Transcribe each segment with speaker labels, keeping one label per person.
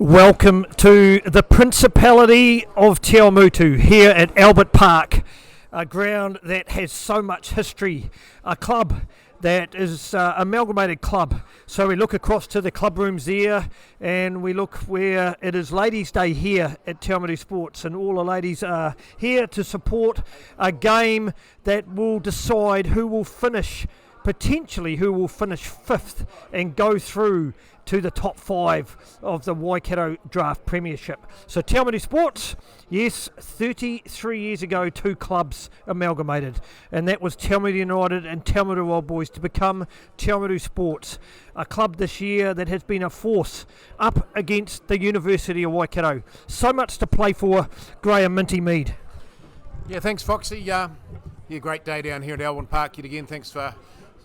Speaker 1: Welcome to the Principality of Awamutu here at Albert Park, a ground that has so much history, a club that is amalgamated club. So we look across to the club rooms there and we look where it is Ladies' Day here at Awamutu Sports, and all the ladies are here to support a game that will decide who will finish fifth and go through to the top 5 of the Waikato Draft Premiership. So Awamutu Sports, yes, 33 years ago 2 clubs amalgamated, and that was Awamutu United and Awamutu Old Boys to become Awamutu Sports, a club this year that has been a force up against the University of Waikato. So much to play for, Graham Minty Mead.
Speaker 2: Yeah, thanks Foxy. Great day down here at Albert Park yet again. Thanks for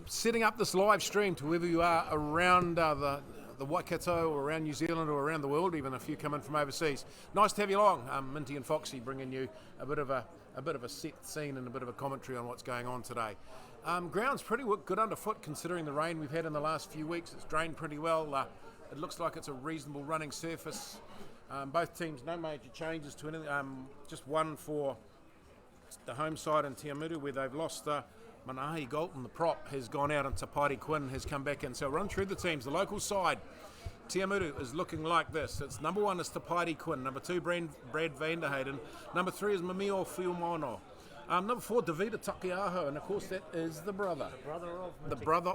Speaker 2: setting up this live stream to wherever you are around the Waikato or around New Zealand or around the world, even a few coming from overseas. Nice to have you along. Minty and Foxy bringing you a bit of a set scene and a bit of a commentary on what's going on today. Ground's pretty good underfoot considering the rain we've had in the last few weeks. It's drained pretty well. It looks like it's a reasonable running surface. Both teams, no major changes to anything. Just one for the home side in Awamutu, where they've lost Manahi Galton, the prop, has gone out, and Tapari Quinn has come back in. So run through the teams. The local side, Awamutu, is looking like this. It's number 1 is Tapari Quinn. Number 2, Brad Vanderhayden. Number 3 is Mamio Fiumono. Number 4, Davida Takiaho, and of course that is the brother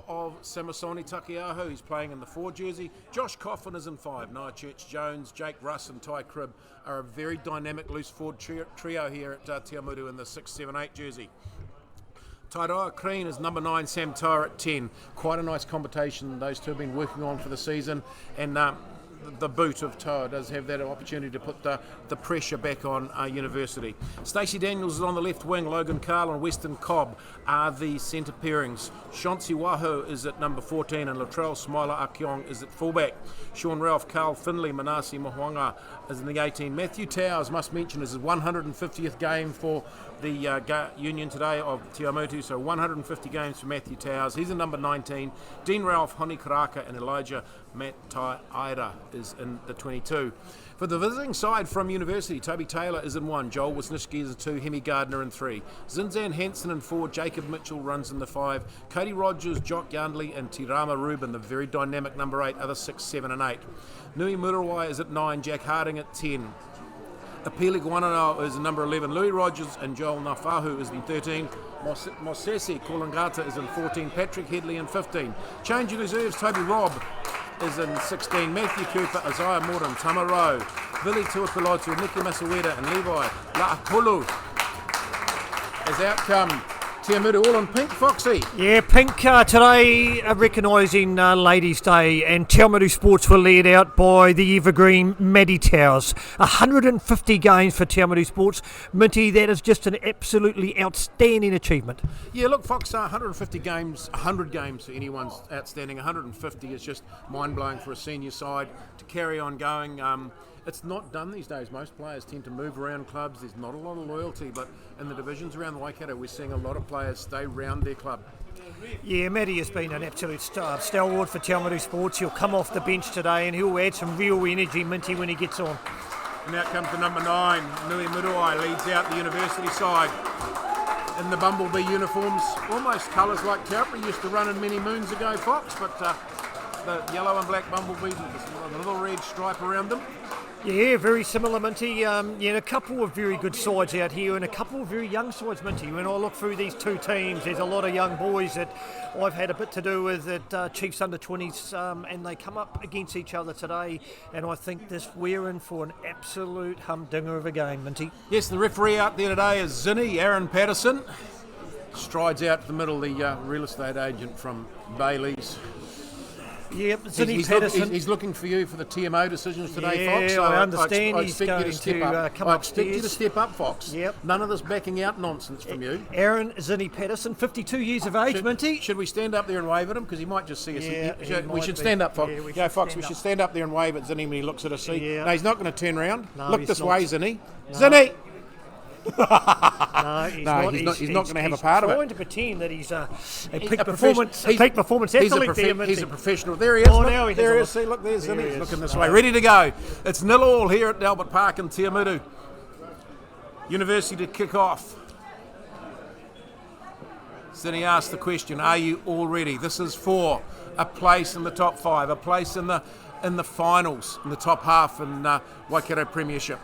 Speaker 2: of Samasoni Takiaho. He's playing in the 4 jersey. Josh Coffin is in 5. Noah Church-Jones, Jake Russ and Ty Cribb are a very dynamic loose forward trio here at Awamutu in the 6, 7, 8 jersey. Tairoa Crean is number 9, Sam Toa at 10. Quite a nice combination those two have been working on for the season, and the boot of Toa does have that opportunity to put the pressure back on University. Stacey Daniels is on the left wing. Logan Carl and Weston Cobb are the centre pairings. Chauncey Waho is at number 14 and Latrell Smiler Akiong is at fullback. Sean Ralph, Carl Finley, Manasi Mohuanga is in the 18. Matthew Towers, must mention, is his 150th game for the Union today of Awamutu, so 150 games for Matthew Towers. He's in number 19. Dean Ralph, Honi Karaka and Elijah Matai Aira is in the 22. For the visiting side from University, Toby Taylor is in 1, Joel Wisniewski is in 2, Hemi Gardner in 3. Zinzan Hansen in 4, Jacob Mitchell runs in the 5. Cody Rogers, Jock Yandley and Tirama Rubin, the very dynamic number 8, other 6, 7 and 8. Nui Murawai is at 9, Jack Harding at 10. Apili Guanano is in number 11. Louis Rogers and Joel Nafahu is in 13. Mosesi Kolangata is in 14. Patrick Headley in 15. Change of reserves, Toby Robb is in 16. Matthew Cooper, Isaiah Morton, Tamaro, Billy Tuapilotu, Nicky Masaweda and Levi La'apulu. As outcome, Awamutu all in pink, Foxy.
Speaker 1: Yeah, pink today, recognising Ladies' Day, and Awamutu Sports were led out by the evergreen Maddie Towers. 150 games for Awamutu Sports. Minty, that is just an absolutely outstanding achievement.
Speaker 2: Yeah, look, Fox, 150 games, 100 games for anyone's outstanding. 150 is just mind-blowing for a senior side to carry on going. It's not done these days. Most players tend to move around clubs. There's not a lot of loyalty, but in the divisions around the Waikato, we're seeing a lot of players stay round their club.
Speaker 1: Yeah, Matty has been an absolute stalwart for Awamutu Sports. He'll come off the bench today and he'll add some real energy, Minty, when he gets on.
Speaker 2: And out comes the number 9, Nui Muruai, leads out the University side in the Bumblebee uniforms. Almost colours like Taupri used to run in many moons ago, Fox, but the yellow and black Bumblebees with a little red stripe around them.
Speaker 1: Yeah, very similar, Minty. A couple of very good sides out here and a couple of very young sides, Minty. When I look through these 2 teams, there's a lot of young boys that I've had a bit to do with at Chiefs Under-20s, and they come up against each other today, and I think we're in for an absolute humdinger of a game, Minty.
Speaker 2: Yes, the referee out there today is Zinni, Aaron Patterson. Strides out to the middle, the real estate agent from Bailey's.
Speaker 1: Yep, Zinni Patterson.
Speaker 2: He's looking for you for the TMO decisions today,
Speaker 1: yeah,
Speaker 2: Fox. So
Speaker 1: I understand
Speaker 2: I
Speaker 1: he's
Speaker 2: expect
Speaker 1: going
Speaker 2: you to step up.
Speaker 1: come
Speaker 2: I
Speaker 1: upstairs.
Speaker 2: expect you to step up, Fox.
Speaker 1: Yep.
Speaker 2: None of this backing out nonsense from you.
Speaker 1: Aaron Zinni Patterson, 52 years of age, Minty.
Speaker 2: Should we stand up there and wave at him? Because he might just see us.
Speaker 1: Yeah,
Speaker 2: we should stand up, Fox.
Speaker 1: Yeah,
Speaker 2: Fox, we should stand up there and wave at Zinni when he looks at us.
Speaker 1: Yeah.
Speaker 2: No, he's not going to turn around.
Speaker 1: No,
Speaker 2: Look
Speaker 1: he's
Speaker 2: this
Speaker 1: not.
Speaker 2: way, Zinni.
Speaker 1: No.
Speaker 2: Zinni!
Speaker 1: No, he's
Speaker 2: No,
Speaker 1: not.
Speaker 2: he's not going to have a part of it.
Speaker 1: He's trying to pretend that he's a peak
Speaker 2: a
Speaker 1: performance
Speaker 2: He's
Speaker 1: athlete.
Speaker 2: he's a professional. There he is.
Speaker 1: Oh,
Speaker 2: look,
Speaker 1: now he
Speaker 2: there he
Speaker 1: has
Speaker 2: is. See, look, there's him.
Speaker 1: There he
Speaker 2: He's
Speaker 1: is.
Speaker 2: looking this way. Ready to go. It's 0-0 here at Albert Park in Te Awamutu. University to kick off. Then he asked the question, are you all ready? This is for a place in the top 5, a place in the finals, in the top half in Waikato Premiership.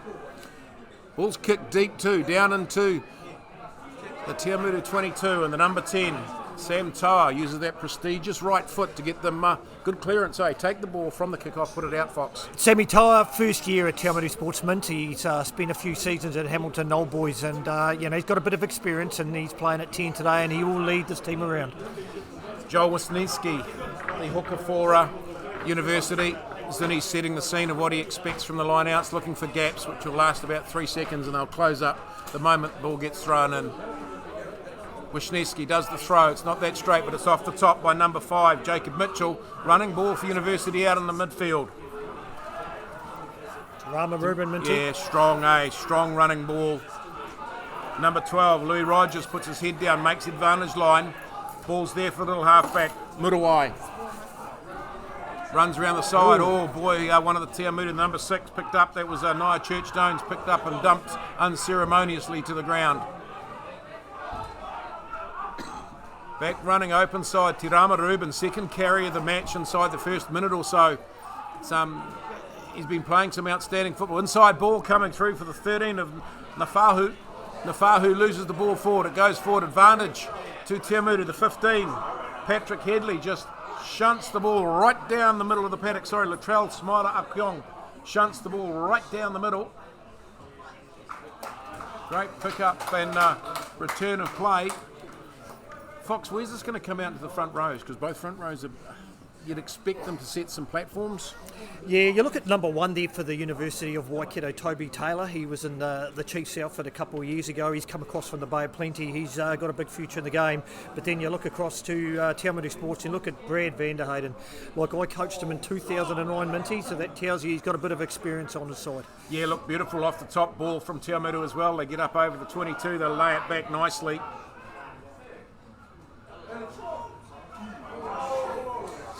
Speaker 2: Ball's kicked deep too, down into the Te Awamutu 22, and the number 10, Sam Toa, uses that prestigious right foot to get them good clearance. Take the ball from the kick-off, put it out, Fox.
Speaker 1: Sammy Toa, first year at Te Awamutu Sports Mint. He's spent a few seasons at Hamilton Knoll Boys, and he's got a bit of experience, and he's playing at 10 today, and he will lead this team around.
Speaker 2: Joel Wisniewski, the hooker for University. Zinni's setting the scene of what he expects from the line-outs, looking for gaps, which will last about 3 seconds, and they'll close up the moment the ball gets thrown in. Wisniewski does the throw. It's not that straight, but it's off the top by number 5, Jacob Mitchell. Running ball for University out in the midfield.
Speaker 1: Rama Rubin Minty.
Speaker 2: Yeah, strong running ball. Number 12, Louis Rogers, puts his head down, makes advantage line. Ball's there for a little halfback, Muruai. Runs around the side. Oh boy, one of the Te Awamutu, number 6, picked up. That was Nia Church-Jones, picked up and dumped unceremoniously to the ground. Back running open side, Tirama Rubin, second carry of the match inside the first minute or so. He's been playing some outstanding football. Inside ball coming through for the 13 of Nafahu. Nafahu loses the ball forward. It goes forward, advantage to Te Awamutu, the 15. Patrick Headley just shunts the ball right down the middle of the paddock. Sorry, Latrell Smiler Apkyong shunts the ball right down the middle. Great pick up and return of play. Fox, where's this going to come out into the front rows? Because both front rows you'd expect them to set some platforms.
Speaker 1: Yeah, you look at number 1 there for the University of Waikato, Toby Taylor. He was in the Chiefs outfit a couple of years ago. He's come across from the Bay of Plenty. He's got a big future in the game. But then you look across to Te Awamutu Sports and look at Brad Vanderhayden. Like, I coached him in 2009, Minty, so that tells you he's got a bit of experience on his side.
Speaker 2: Yeah, look, beautiful off the top ball from Te Awamutu as well. They get up over the 22. They lay it back nicely.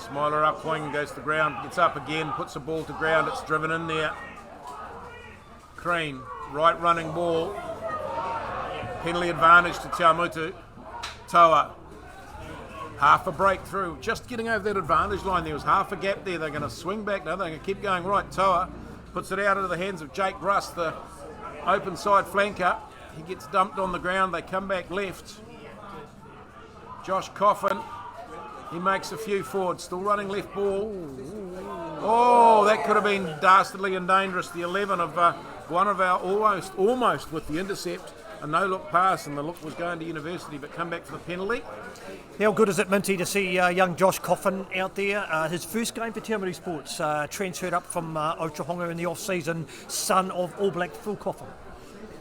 Speaker 2: Smiler up, wing, goes to the ground, gets up again, puts the ball to ground, it's driven in there. Crean, right running ball. Penalty advantage to Te Awamutu. Toa, half a breakthrough, just getting over that advantage line. There was half a gap there. They're going to swing back now, they're going to keep going right. Toa puts it out into the hands of Jake Russ, the open side flanker. He gets dumped on the ground, they come back left. Josh Coffin, he makes a few forward, still running left ball. Oh, that could have been dastardly and dangerous. The 11 of one of our almost with the intercept. A no-look pass, and the look was going to University, but come back for the penalty.
Speaker 1: How good is it, Minty, to see young Josh Coffin out there? His first game for Te Awamutu Sports, transferred up from Otahonga in the off-season, son of All Black Phil Coffin.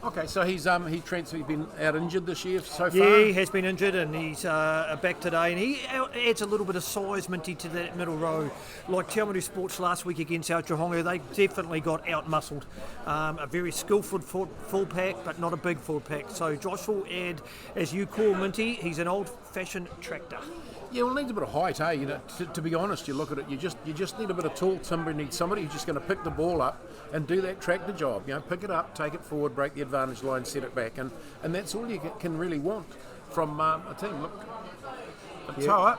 Speaker 2: Okay, so he's been out injured this year so far?
Speaker 1: Yeah, he has been injured, and he's back today, and he adds a little bit of size, Minty, to that middle row. Like Te Awamutu Sports last week against Otahonga, they definitely got out-muscled. A very skillful full pack, but not a big full pack. So Josh will add, as you call Minty, he's an old-fashioned tractor.
Speaker 2: Yeah, well, it needs a bit of height, eh? You know, to be honest, you look at it, you just need a bit of tall timber. You need somebody who's just going to pick the ball up and do that tractor job. You know, pick it up, take it forward, break the advantage line, set it back, and that's all you can really want from a team. Look, Toa,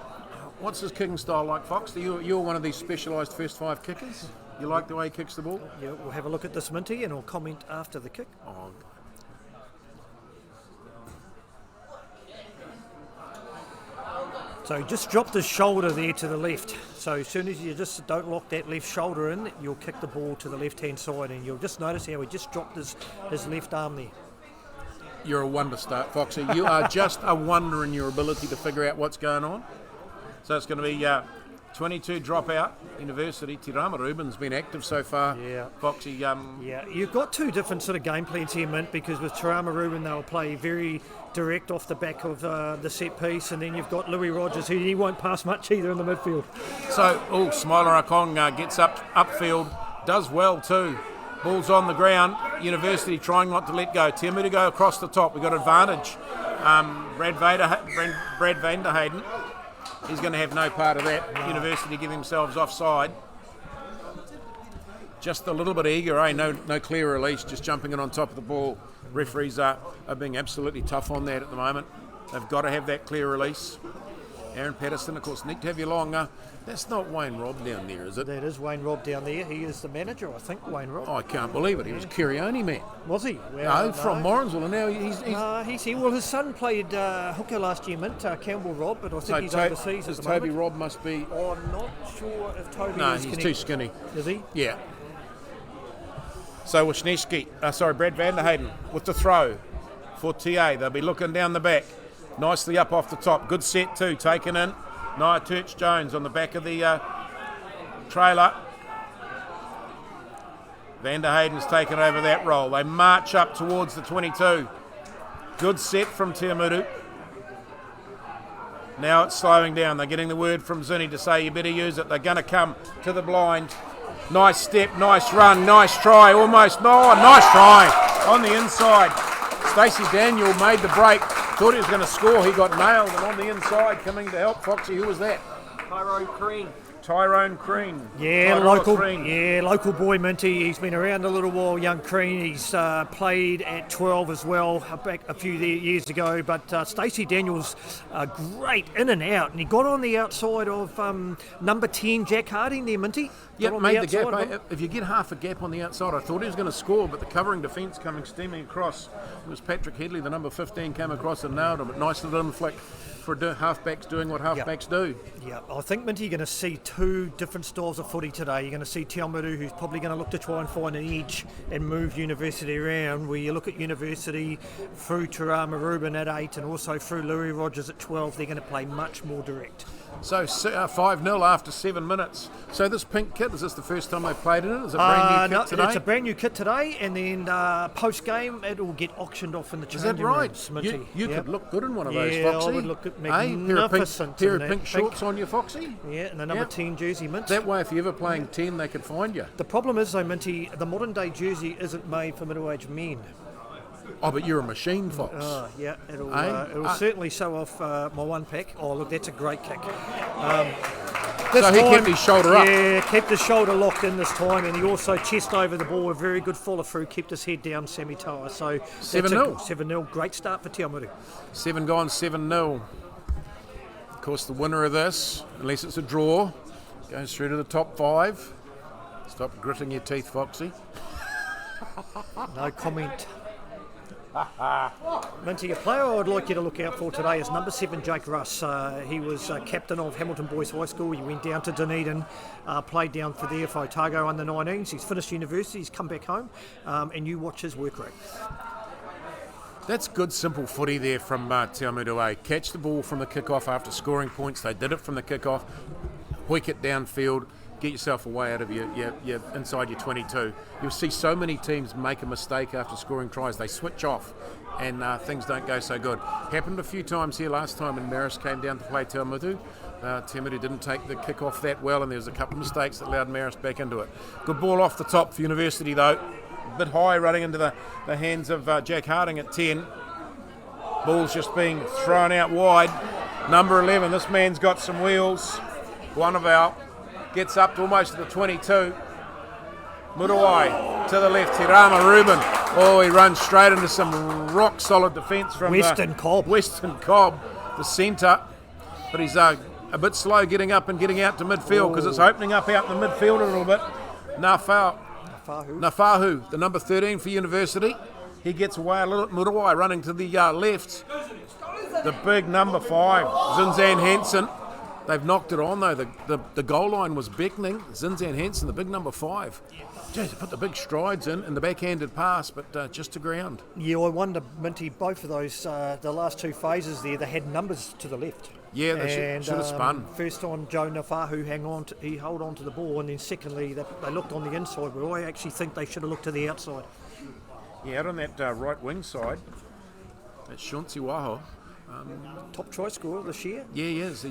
Speaker 2: what's his kicking style like, Fox? You're one of these specialised first 5 kickers. You like the way he kicks the ball?
Speaker 1: Yeah, we'll have a look at this, Minty, and I'll comment after the kick.
Speaker 2: Oh.
Speaker 1: So he just dropped his shoulder there to the left. So as soon as you just don't lock that left shoulder in, you'll kick the ball to the left-hand side, and you'll just notice how he just dropped his left arm there.
Speaker 2: You're a wonder, Foxy. You are just a wonder in your ability to figure out what's going on. So it's going to be 22 dropout. University. Tirama Rubin's been active so far.
Speaker 1: Yeah.
Speaker 2: Foxy.
Speaker 1: Yeah, you've got two different sort of game plans here, Mint, because with Tirama Rubin they'll play very direct off the back of the set piece, and then you've got Louis Rogers, who he won't pass much either in the midfield.
Speaker 2: So, Smiler Akong gets upfield, does well too. Ball's on the ground. University trying not to let go. Te Awamutu go across the top. We've got advantage. Brad Vanderheyden, he's going to have no part of that. No. University give themselves offside. Just a little bit eager, eh? No clear release, just jumping in on top of the ball. Referees are being absolutely tough on that at the moment. They've got to have that clear release. Aaron Patterson, of course, need to have you long. That's not Wayne Robb down there, is it?
Speaker 1: That is Wayne Robb down there. He is the manager, I think, Wayne Robb.
Speaker 2: Oh, I can't believe it. He was Kirioni man.
Speaker 1: Was he?
Speaker 2: Well, no, from Morrinsville, and now he's
Speaker 1: here. Well, his son played hooker last year, Mint, Campbell Robb, but I think he's overseas at the moment.
Speaker 2: Toby Robb must be...
Speaker 1: Oh, I'm not sure if Toby is...
Speaker 2: No, he's too skinny.
Speaker 1: Is he?
Speaker 2: Yeah. So Brad Vanderheyden with the throw for TA. They'll be looking down the back. Nicely up off the top. Good set too, taken in. Nia Turch-Jones on the back of the trailer. Vanderheyden's taken over that role. They march up towards the 22. Good set from Te Awamutu. Now it's slowing down. They're getting the word from Zinni to say you better use it. They're going to come to the blind. Nice step, nice run, nice try, almost. Oh, nice try on the inside. Stacey Daniel made the break. Thought he was going to score. He got nailed, and on the inside, coming to help Foxy. Who was that? Tyrone Crean.
Speaker 1: Yeah, local boy, Minty. He's been around a little while, young Crean. He's played at 12 as well, back a few years ago. But Stacey Daniels, great in and out. And he got on the outside of number 10, Jack Harding there, Minty.
Speaker 2: Yep, made the gap. If you get half a gap on the outside, I thought he was going to score, but the covering defence coming steaming across. It was Patrick Headley, the number 15, came across and nailed him. Nice little inflict for halfbacks doing what halfbacks do.
Speaker 1: Yeah, I think, Minty, you're going to see two different styles of footy today. You're going to see Te Awamutu, who's probably going to look to try and find an edge and move University around, where you look at University through Tarama Rubin at 8 and also through Louis Rogers at 12. They're going to play much more direct.
Speaker 2: So 5-0 after 7 minutes. So this pink kit, is this the first time they've played in it? Is it a brand new kit today?
Speaker 1: It's a brand new kit today, and then post-game it will get auctioned off in the changing
Speaker 2: rooms. Is that right?
Speaker 1: Smitty.
Speaker 2: You could look good in one of those,
Speaker 1: Yeah,
Speaker 2: Foxy.
Speaker 1: I would look magnificent.
Speaker 2: Pair of pink shorts on you, Foxy.
Speaker 1: Yeah, and a number 10 jersey, Mint.
Speaker 2: That way, if you're ever playing 10, they could find you.
Speaker 1: The problem is, though, Minty, the modern-day jersey isn't made for middle-aged men.
Speaker 2: Oh, but you're a machine, Fox.
Speaker 1: Oh, yeah, it'll certainly show off my one pack. Oh, look, that's a great kick.
Speaker 2: So he kept his shoulder up.
Speaker 1: Yeah, kept his shoulder locked in this time, and he also chest over the ball. A very good follow-through, kept his head down, Sammy Toa. So
Speaker 2: 7-0.
Speaker 1: 7-0, great start for Te Awamutu.
Speaker 2: 7 gone, 7-0. Of course, the winner of this, unless it's a draw, goes through to the top 5. Stop gritting your teeth, Foxy.
Speaker 1: No comment. Minty, a player I would like you to look out for today is number 7, Jake Russ. He was captain of Hamilton Boys High School. He went down to Dunedin, played down for there for Otago under 19s. He's finished university, he's come back home, and you watch his work rate.
Speaker 2: That's good, simple footy there from Te Awamutu. Catch the ball from the kick-off after scoring points. They did it from the kick-off. Hoik it downfield. Get yourself away out of your inside your 22. You'll see so many teams make a mistake after scoring tries. They switch off and things don't go so good. Happened a few times here last time when Maris came down to play Te Awamutu. Te Awamutu didn't take the kick off that well, and there was a couple of mistakes that allowed Maris back into it. Good ball off the top for University though. A bit high, running into the hands of Jack Harding at 10. Ball's just being thrown out wide. Number 11, this man's got some wheels. One of our gets up to almost to the 22. Muruai to the left, Hirama Rubin. Oh, he runs straight into some rock-solid defence from
Speaker 1: Western Cobb,
Speaker 2: the centre. But he's a bit slow getting up and getting out to midfield because it's opening up out in the midfield a little bit. Nafahu, the number 13 for University. He gets away a little. Muruai running to the left. The big number 5, Zinzan Hansen. They've knocked it on though. The goal line was beckoning. Zinzan Hansen, the big number 5. Jeez, they put the big strides in the backhanded pass, but just to ground.
Speaker 1: Yeah, I wonder, Minty, both of those, the last two phases there, they had numbers to the left.
Speaker 2: Yeah, they should have spun.
Speaker 1: First on Joe Nafahu, he held on to the ball, and then secondly, they looked on the inside, but I actually think they should have looked to the outside.
Speaker 2: Yeah, out on that right wing side, that's Shunsi Waho.
Speaker 1: Top try scorer this year.
Speaker 2: Yeah, he is.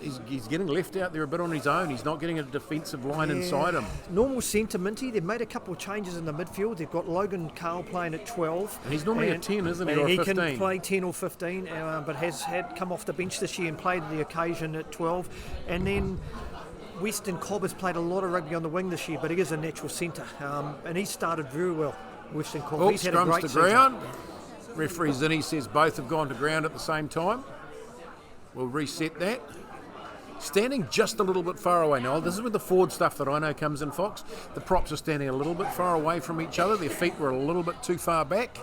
Speaker 2: He's getting left out there a bit on his own. He's not getting a defensive line inside him.
Speaker 1: Normal centre, Minty. They've made a couple of changes in the midfield. They've got Logan Carl playing at 12.
Speaker 2: And he's normally a 10, isn't he, or a 15?
Speaker 1: He can play 10 or 15, but has had come off the bench this year and played the occasion at 12. And then Weston Cobb has played a lot of rugby on the wing this year, but he is a natural centre. And he started very well, Weston Cobb. He's had a great season.
Speaker 2: Ground. Referee Zinni says both have gone to ground at the same time. We'll reset that. Standing just a little bit far away now. This is where the forward stuff that I know comes in, Fox. The props are standing a little bit far away from each other. Their feet were a little bit too far back.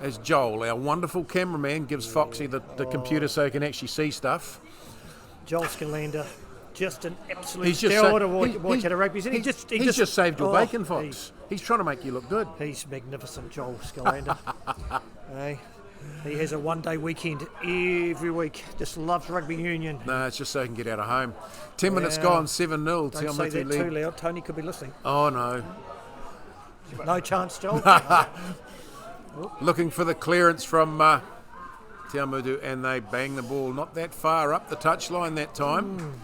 Speaker 2: As Joel, our wonderful cameraman, gives Foxy the computer so he can actually see stuff.
Speaker 1: Joel Scalander, just an absolute star of Waikato rugby.
Speaker 2: He's just saved your bacon, Fox. He's trying to make you look good.
Speaker 1: He's magnificent, Joel Scalander. Hey. He has a one-day weekend every week. Just loves rugby union.
Speaker 2: No, it's just so he can get out of home. 10 minutes gone, 7-0.
Speaker 1: Don't say that too loud. Tony could be listening.
Speaker 2: Oh, no.
Speaker 1: No chance, Joel.
Speaker 2: Looking for the clearance from Te Awamutu, and they bang the ball not that far up the touchline that time.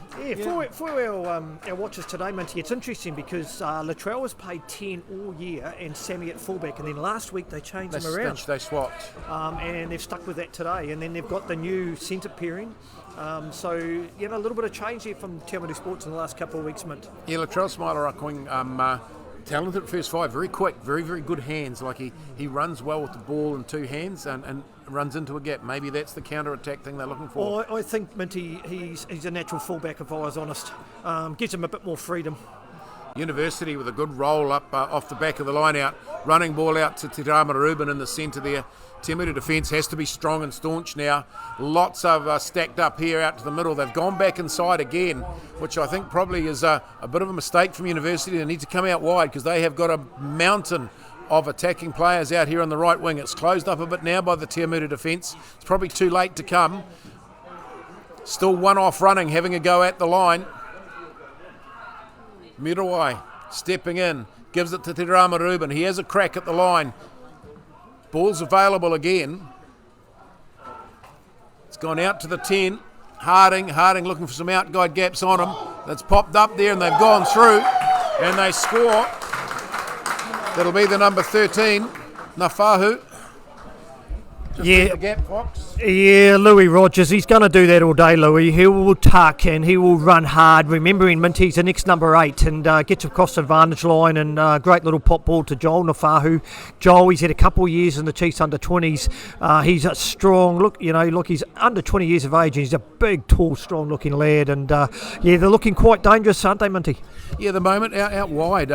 Speaker 1: For our watchers today, Minty, it's interesting because Latrell was played 10 all year and Sammy at fullback, and then last week they changed them around.
Speaker 2: They swapped.
Speaker 1: And they've stuck with that today, and then they've got the new centre pairing. So, a little bit of change here from Te Awamutu Sports in the last couple of weeks, Mint.
Speaker 2: Yeah, Latrell Smiler-Akwing, talented at first five, very quick, very, very good hands. Like he runs well with the ball in two hands and runs into a gap. Maybe that's the counter-attack thing they're looking for.
Speaker 1: Well, I think, Minty, he's a natural fullback, if I was honest. Gives him a bit more freedom.
Speaker 2: University with a good roll up off the back of the line out. Running ball out to Te Raumarubin in the centre there. Te Awamutu defence has to be strong and staunch now. Lots of stacked up here out to the middle. They've gone back inside again, which I think probably is a bit of a mistake from University. They need to come out wide because they have got a mountain of attacking players out here on the right wing. It's closed up a bit now by the Te Awamutu defence. It's probably too late to come. Still one off running, having a go at the line. Mirawai stepping in, gives it to Te Raumarubin. He has a crack at the line. Ball's available again. It's gone out to the 10. Harding looking for some out-guide gaps on him. That's popped up there and they've gone through and they score. That'll be the number 13, Nafahu. The gap, Fox.
Speaker 1: Yeah, Louis Rogers, he's going to do that all day, Louis. He will tuck and he will run hard. Remembering Minty's the next number 8 and gets across the advantage line and great little pop ball to Joel Nafahu. Joel, he's had a couple of years in the Chiefs under-20s. He's a strong, look, he's under 20 years of age and he's a big, tall, strong-looking lad. And they're looking quite dangerous, aren't they, Minty?
Speaker 2: Yeah, the moment out wide,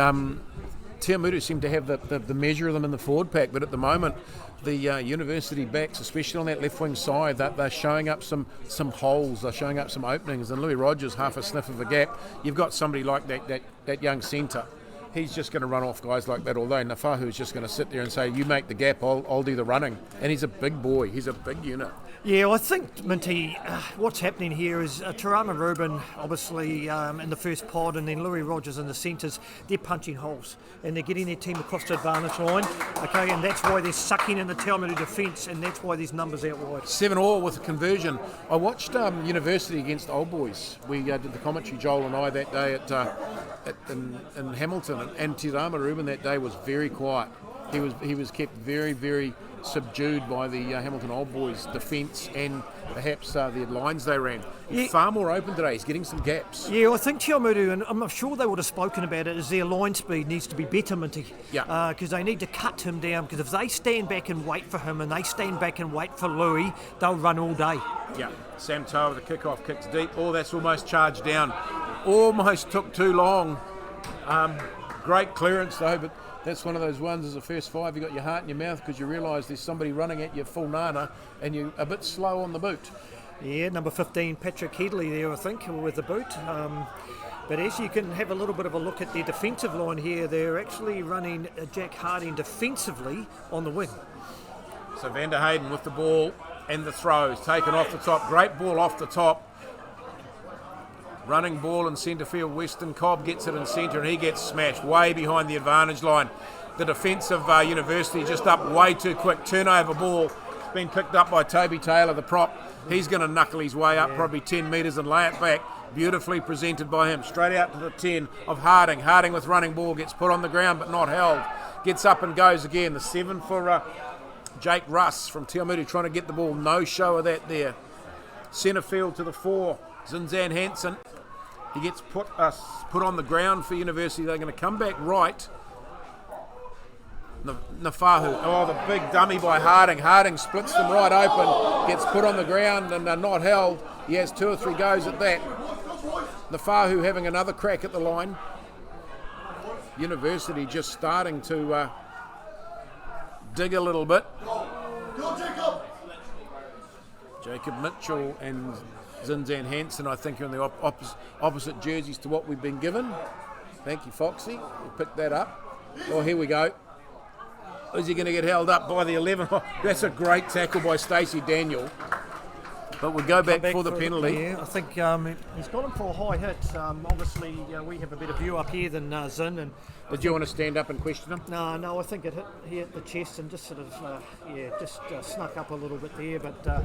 Speaker 2: Te Awamutu seem to have the measure of them in the forward pack, but at the moment, the University backs, especially on that left wing side, that they're showing up some holes, they're showing up some openings, and Louis Rogers half a sniff of a gap. You've got somebody like that young centre. He's just going to run off guys like that, although Nafahu's just going to sit there and say, you make the gap, I'll do the running. And he's a big boy, he's a big unit.
Speaker 1: Yeah, I think, Minty, what's happening here is Te Raumarubin, obviously, in the first pod, and then Louis Rogers in the centres, they're punching holes and they're getting their team across the advantage line, okay, and that's why they're sucking in the Te Awamutu defence, and that's why there's numbers out wide.
Speaker 2: 7-all with a conversion. I watched University against Old Boys. We did the commentary, Joel and I, that day in Hamilton, and Te Raumarubin that day was very quiet. He was kept very, very subdued by the Hamilton Old Boys defence and perhaps the lines they ran. He's far more open today. He's getting some gaps.
Speaker 1: Yeah, I think Te Awamutu, and I'm sure they would have spoken about it, is their line speed needs to be better, Minty.
Speaker 2: Yeah.
Speaker 1: Because they need to cut him down, because if they stand back and wait for him and they stand back and wait for Louis, they'll run all day.
Speaker 2: Yeah. Sam Toa with the kick-off, kicks deep. Oh, that's almost charged down. Almost took too long. Great clearance though, but that's one of those ones as a first five, you got your heart in your mouth because you realise there's somebody running at you full nana and you're a bit slow on the boot.
Speaker 1: Yeah, number 15, Patrick Headley there, I think, with the boot. But as you can have a little bit of a look at their defensive line here, they're actually running Jack Harding defensively on the wing.
Speaker 2: So Van der Hayden with the ball and the throws, taken off the top. Great ball off the top. Running ball in centre field. Weston Cobb gets it in centre and he gets smashed way behind the advantage line. the defence of University just up way too quick. Turnover ball. It's been picked up by Toby Taylor, the prop. He's going to knuckle his way up probably 10 metres and lay it back. Beautifully presented by him. Straight out to the 10 of Harding. Harding with running ball. Gets put on the ground but not held. Gets up and goes again. The 7 for Jake Russ from Te Awamutu trying to get the ball. No show of that there. Centre field to the 4. Zinzan Hansen. He gets put on the ground for University. They're going to come back right. Nafahu. Oh, the big dummy by Harding. Harding splits them right open. Gets put on the ground and not held. He has 2 or 3 goes at that. Nafahu having another crack at the line. University just starting to dig a little bit. Jacob Mitchell and Zinzan Hansen, I think, are in the opposite jerseys to what we've been given. Thank you, Foxy. We'll pick that up. Oh, here we go. Is he going to get held up by the 11? Oh, that's a great tackle by Stacey Daniel. But we'll go back for the penalty.
Speaker 1: Yeah, I think he's got him for a high hit. Obviously, we have a better view up here than Zin. And
Speaker 2: did you want to stand up and question him?
Speaker 1: No, I think it hit here at the chest and just sort of, snuck up a little bit there. But,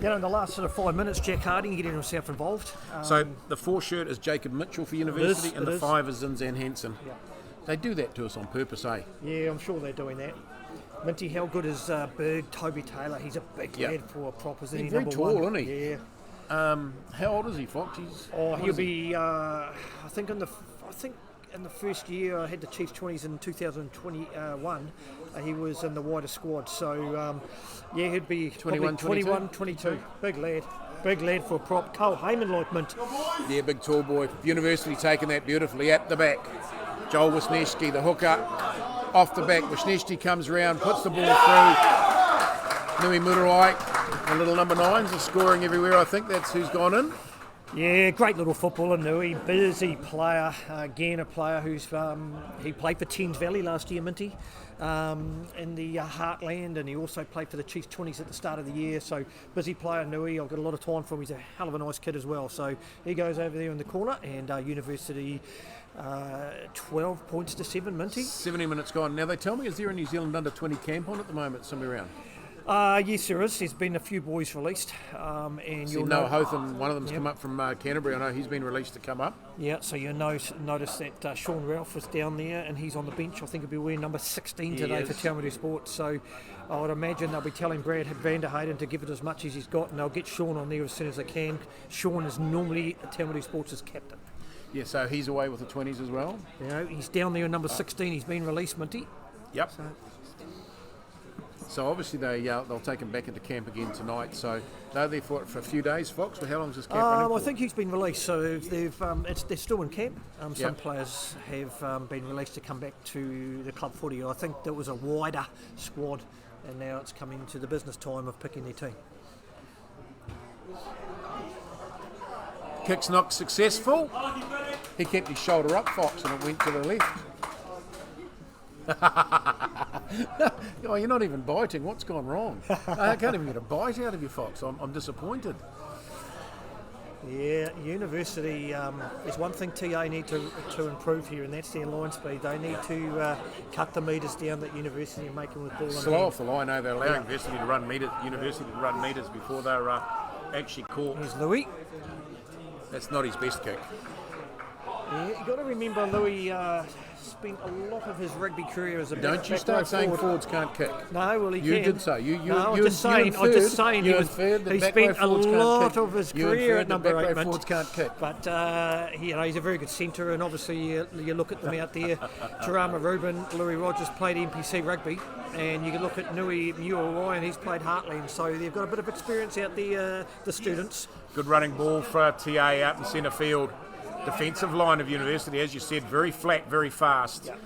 Speaker 1: in the last sort of 5 minutes, Jack Harding getting himself involved.
Speaker 2: So the 4 shirt is Jacob Mitchell for University and the 5 is Zinzan Hansen.
Speaker 1: Yeah.
Speaker 2: They do that to us on purpose, eh?
Speaker 1: Yeah, I'm sure they're doing that. Minty, how good is Berg, Toby Taylor? He's a big lad for a prop, isn't he?
Speaker 2: He's very tall, isn't
Speaker 1: he? Yeah.
Speaker 2: How old is he, Fox?
Speaker 1: He'll be. I think in the first year I had the Chiefs 20s in 2021. He was in the wider squad, so he'd be
Speaker 2: 21,
Speaker 1: 22. Big lad for a prop. Cole Heyman like Mint.
Speaker 2: Yeah, big tall boy. University taking that beautifully at the back. Joel Wisniewski, the hooker, off the back. Wisniewski comes around, puts the ball through. Nui Muruai, the little number 9s are scoring everywhere. I think that's who's gone in.
Speaker 1: Yeah, great little footballer, Nui. Busy player, again a player who's he played for Thames Valley last year, Minty, in the Heartland, and he also played for the Chiefs 20s at the start of the year. So busy player, Nui. I've got a lot of time for him. He's a hell of a nice kid as well. So he goes over there in the corner, and University 12 points to 7, Minty.
Speaker 2: 70 minutes gone. Now they tell me, is there a New Zealand under 20 camp on at the moment, somewhere around?
Speaker 1: Yes, there is. There's been a few boys released. And you'll
Speaker 2: Noah Hotham, one of them's come up from Canterbury. I know he's been released to come up.
Speaker 1: Yeah, so you'll notice that Sean Ralph is down there and he's on the bench. I think he'll be wearing number 16 today for Te Awamutu Sports. So I would imagine they'll be telling Brad van der Hayden to give it as much as he's got, and they'll get Sean on there as soon as they can. Sean is normally Te Awamutu Sports' captain.
Speaker 2: Yeah, so he's away with the 20s as well.
Speaker 1: He's down there in number 16. He's been released, Minty.
Speaker 2: Yep. So obviously they'll take him back into camp again tonight. So they're there for a few days, Fox. But how long is this camp running for?
Speaker 1: I think he's been released. So they're still in camp. Some players have been released to come back to the club footy. I think there was a wider squad, and now it's coming to the business time of picking their team.
Speaker 2: Kick's not successful. He kept his shoulder up, Fox, and it went to the left. Oh, you're not even biting. What's gone wrong? I can't even get a bite out of you, Fox. I'm disappointed.
Speaker 1: Yeah, University, there's one thing TA need to improve here, and that's their line speed. They need to cut the metres down that University are making with ball.
Speaker 2: Slow off the line, They're allowing University to run metres before they're actually caught.
Speaker 1: Here's Louis.
Speaker 2: That's not his best kick.
Speaker 1: Yeah, you've got to remember Louis spent a lot of his rugby career as a
Speaker 2: Don't you start saying forwards can't kick.
Speaker 1: No, well he
Speaker 2: you
Speaker 1: can.
Speaker 2: You did so.
Speaker 1: I'm just saying he spent a lot of his career at number 8.
Speaker 2: Forwards can't kick.
Speaker 1: But he's a very good centre, and obviously you look at them out there. Tarama Rubin, Louis Rogers played NPC rugby, and you can look at Nui Muruai, and he's played Heartland, so they've got a bit of experience out there, the students.
Speaker 2: Good running ball for TA out in centre field. Defensive line of University, as you said, very flat, very fast. Yep.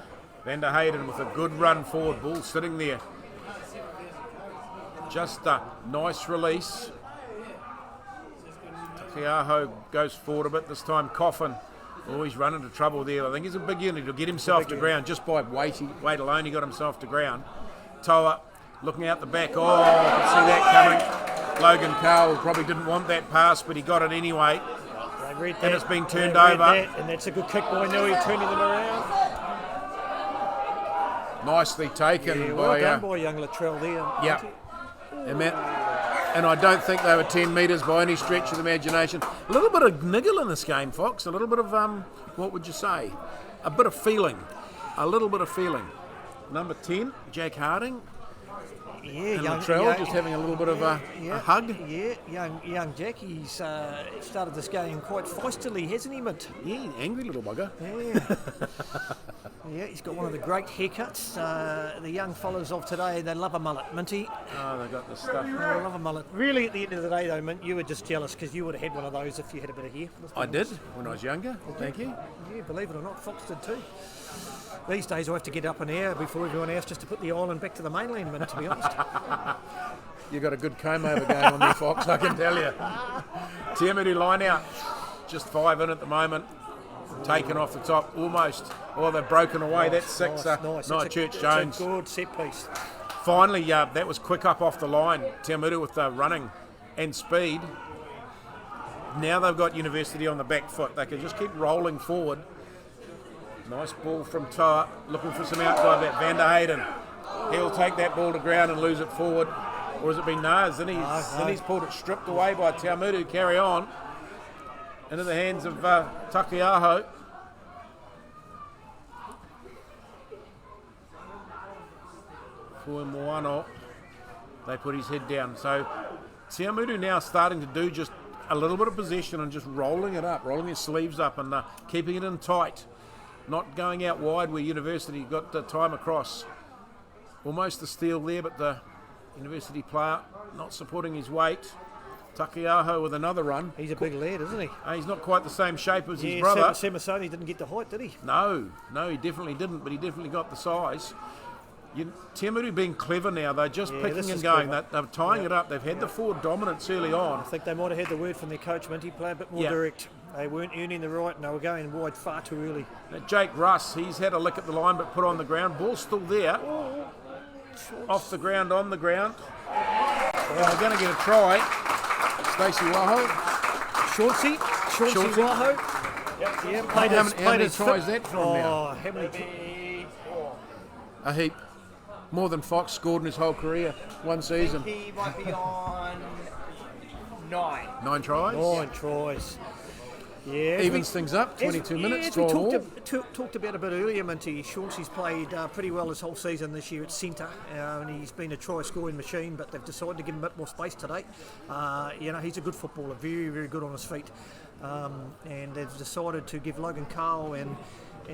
Speaker 2: Van der Hayden with a good run forward, ball sitting there. Just a nice release. Keaho goes forward a bit this time. Coffin, he's run into trouble there. I think he's a big unit. He'll get himself to ground just by weight alone. He got himself to ground. Toa looking out the back. Oh, I can see that coming. Logan Carl probably didn't want that pass, but he got it anyway. And it's been turned over.
Speaker 1: And that's a good kick by Nui, turning them around.
Speaker 2: Nicely taken
Speaker 1: Yeah, well
Speaker 2: by...
Speaker 1: done by young Latrell there.
Speaker 2: yeah. And I don't think they were 10 metres by any stretch of the imagination. A little bit of niggle in this game, Fox. A little bit of, what would you say? A bit of feeling. A little bit of feeling. Number 10, Jack Harding.
Speaker 1: Yeah,
Speaker 2: And
Speaker 1: young
Speaker 2: Latrell just having a little bit of a hug.
Speaker 1: Yeah, young Jack. He's started this game quite feistily, hasn't he, Mint?
Speaker 2: Yeah, angry little bugger.
Speaker 1: Yeah. Yeah, he's got one of the great haircuts. The young fellas of today, they love a mullet, Minty.
Speaker 2: Oh, they got the stuff.
Speaker 1: They love a mullet. Really, at the end of the day, though, Mint, you were just jealous because you would have had one of those if you had a bit of hair.
Speaker 2: I did when I was younger. Thank you.
Speaker 1: Yeah, believe it or not, Fox did too. These days I have to get up an hour before everyone else just to put the island back to the mainland, Mint, to be honest.
Speaker 2: You got a good comb over going on there, Fox, I can tell you. Tiamutu line out. Just 5 in at the moment. Taken off the top, almost. Oh, they've broken away. That's 6.
Speaker 1: Nice.
Speaker 2: Church Jones.
Speaker 1: It's a good set piece.
Speaker 2: Finally, that was quick up off the line. Tiamutu with the running and speed. Now they've got University on the back foot. They can just keep rolling forward. Nice ball from Toa, looking for some outside that Van der Hayden. He'll take that ball to ground and lose it forward. Or has it been Nas? Zinni's pulled it stripped away by Tiamutu. Carry on. Into the hands of Takiaho. For Moano. They put his head down. So Tiamutu now starting to do just a little bit of possession and just rolling it up, rolling his sleeves up and keeping it in tight. Not going out wide where University got the time across. Almost the steal there, but the University player not supporting his weight. Takiaho with another run.
Speaker 1: He's a big lad, isn't he?
Speaker 2: He's not quite the same shape as his brother.
Speaker 1: Samasoni didn't get the height, did he?
Speaker 2: No, he definitely didn't, but he definitely got the size. Tiamutu being clever now, they're just picking and going. They're tying it up. They've had the forward dominance early on.
Speaker 1: I think they might have had the word from their coach, Minty, play a bit more direct. They weren't earning the right and they were going wide far too early.
Speaker 2: Now, Jake Russ, he's had a lick at the line but put on the ground. Ball's still there. Off the ground, on the ground. They're going to get a try. Stacey Waho.
Speaker 1: Chauncey Waho. Yep.
Speaker 2: How many tries that from now?
Speaker 1: How many?
Speaker 2: A heap. More than Fox scored in his whole career. One season.
Speaker 3: He might be on 9.
Speaker 2: 9 tries?
Speaker 1: 9 tries. Yeah,
Speaker 2: evens things up, 22 minutes, 12
Speaker 1: we
Speaker 2: all.
Speaker 1: talked about a bit earlier, Minty. Chauncey's played pretty well this whole season this year at centre, and he's been a try-scoring machine, but they've decided to give him a bit more space today. He's a good footballer, very, very good on his feet, and they've decided to give Logan Carl and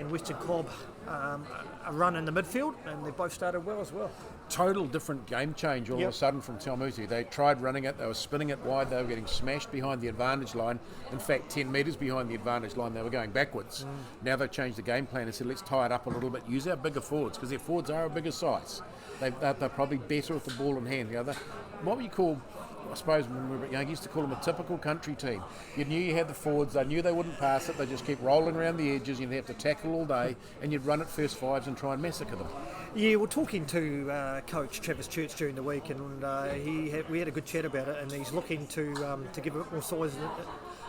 Speaker 1: Western Cobb a run in the midfield, and they both started well as well.
Speaker 2: Total different game change all of a sudden from Tiamutu. They tried running it, they were spinning it wide, they were getting smashed behind the advantage line. In fact, 10 metres behind the advantage line, they were going backwards. Now they've changed the game plan and said, let's tie it up a little bit, use our bigger forwards, because their forwards are a bigger size. They're probably better with the ball in hand. What would you call, I suppose when we were young, used to call them a typical country team. You knew you had the forwards, they knew they wouldn't pass it, they just keep rolling around the edges, you'd have to tackle all day, and you'd run at first fives and try and massacre them.
Speaker 1: Yeah, we're talking to Coach Travis Church during the week, and we had a good chat about it, and he's looking to give a bit more size,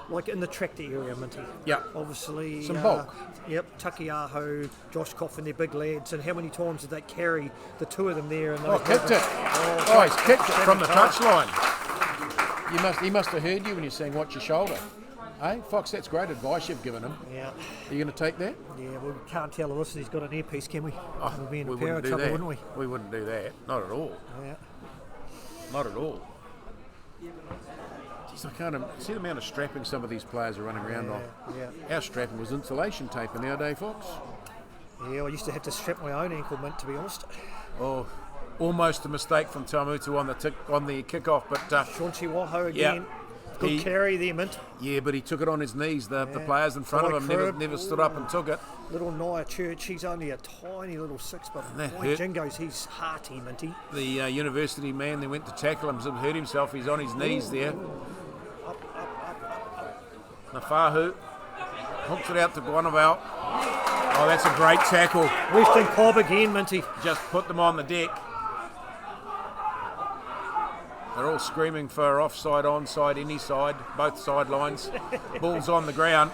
Speaker 1: like in the tractor area, Minty.
Speaker 2: Yeah.
Speaker 1: Obviously.
Speaker 2: Some bulk.
Speaker 1: Yep, Takiaho, Josh Coffin, they're big lads, and how many times did they carry the two of them there? And
Speaker 2: kicked it. He's kicked it from the touchline. He must have heard you when you're saying, watch your shoulder. Hey, Fox, that's great advice you've given him.
Speaker 1: Yeah.
Speaker 2: Are you going to take that?
Speaker 1: Yeah, well, we can't tell the listeners he's got an earpiece, can we? We'll be in
Speaker 2: we
Speaker 1: a pair of trouble, wouldn't we?
Speaker 2: We wouldn't do that. Not at all.
Speaker 1: Yeah.
Speaker 2: Not at all. Jeez, I can't see the amount of strapping some of these players are running around on.
Speaker 1: Yeah.
Speaker 2: Our strapping was insulation tape in our day, Fox.
Speaker 1: Yeah, I used to have to strap my own ankle, Mint, to be honest.
Speaker 2: Oh, almost a mistake from Tiamutu on the kickoff, but
Speaker 1: Chauncey Waho again.
Speaker 2: Yeah.
Speaker 1: Good carry there, Mint.
Speaker 2: Yeah, but he took it on his knees. The players in front of him never stood up and took it.
Speaker 1: Little Nia Church, he's only a tiny little 6, but boy, Jingo's, he's hearty, Minty.
Speaker 2: The University man then went to tackle him, hurt himself. He's on his knees there.
Speaker 1: Up.
Speaker 2: Nafahu hooks it out to Guanaval. Oh, that's a great tackle.
Speaker 1: Western Cobb again, Minty.
Speaker 2: Just put them on the deck. They're all screaming for offside, onside, any side, both sidelines. Ball's on the ground.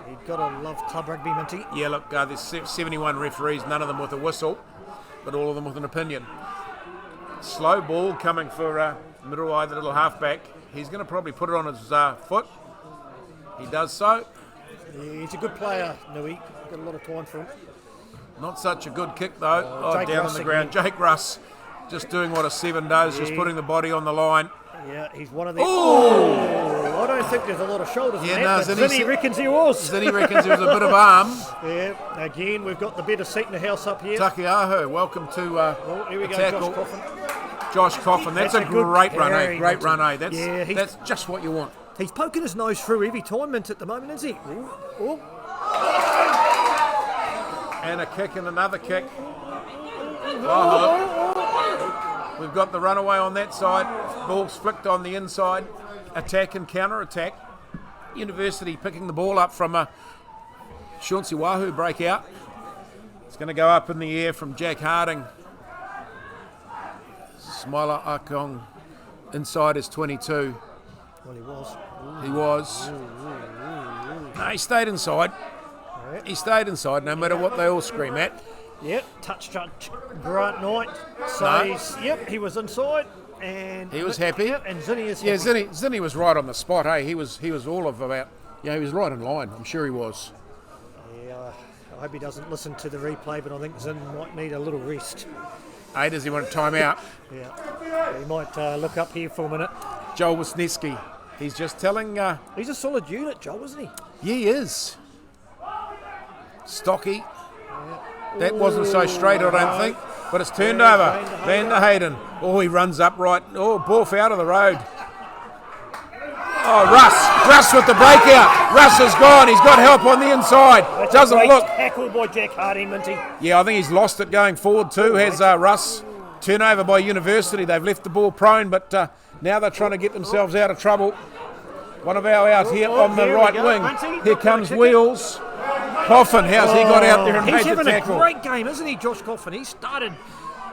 Speaker 1: You've got to love club rugby, Minty.
Speaker 2: Yeah, look, there's 71 referees, none of them with a whistle. but all of them with an opinion. Slow ball coming for Miruai, the little halfback. He's going to probably put it on his foot. He does so.
Speaker 4: Yeah, he's a good player, Nui. Got a lot of time for him.
Speaker 2: Not such a good kick though.
Speaker 4: Jake
Speaker 2: Down
Speaker 4: Russ
Speaker 2: on the ground.
Speaker 4: again.
Speaker 2: Jake Russ just doing what a 7 does, just putting the body on the line.
Speaker 4: Yeah, he's one of the. Oh! I don't think there's a lot of shoulders in that, but Zinni reckons he was.
Speaker 2: Zinni reckons there was a bit of arm.
Speaker 4: Yeah, again, we've got the better seat in the house up here.
Speaker 2: Takiaho, welcome to
Speaker 4: Here we go,
Speaker 2: tackle.
Speaker 4: Josh Coffin.
Speaker 2: Josh Coffin, that's a
Speaker 4: good
Speaker 2: great run,
Speaker 4: carry,
Speaker 2: Great
Speaker 4: Minty.
Speaker 2: run, That's,
Speaker 4: Yeah,
Speaker 2: that's just what you want.
Speaker 4: He's poking his nose through every time, Mint, at the moment, isn't he? Ooh.
Speaker 2: And a kick and another kick. Oh. We've got the runaway on that side. Ball's flicked on the inside. Attack and counter-attack. University picking the ball up from a Shaunsi Wahoo breakout. It's going to go up in the air from Jack Harding. Smiler Akong inside his 22.
Speaker 4: Well, he was.
Speaker 2: He was. No, he stayed inside. He stayed inside no matter what they all scream at.
Speaker 4: Yep, touch Grant Knight says, yep, he was inside. And
Speaker 2: he was happy.
Speaker 4: Yep, and Zinni is happy.
Speaker 2: Yeah, Zinni was right on the spot, hey. He was all of about, he was right in line. I'm sure he was.
Speaker 4: Yeah, I hope he doesn't listen to the replay, but I think Zinn might need a little rest.
Speaker 2: Hey, does he want a timeout?
Speaker 4: Yeah, he might look up here for a minute.
Speaker 2: Joel Wisniewski, he's just telling...
Speaker 4: he's a solid unit, Joel, isn't he?
Speaker 2: Yeah, he is. Stocky. That wasn't so straight, I don't think. But it's turned over. Van der Hayden. Oh, he runs upright. Oh, Borf out of the road. Oh, Russ with the breakout. Russ is gone. He's got help on the inside.
Speaker 4: That's
Speaker 2: Doesn't
Speaker 4: a great
Speaker 2: look.
Speaker 4: tackle by Jack Harding, Minty.
Speaker 2: Yeah, I think he's lost it going forward too. Has Russ. Turnover by University. They've left the ball prone, but now they're trying to get themselves out of trouble. One of our out here on the right wing. Here comes Wheels. Coffin, how's he got out there and made the tackle?
Speaker 4: He's having a great game, isn't he, Josh Coffin? He started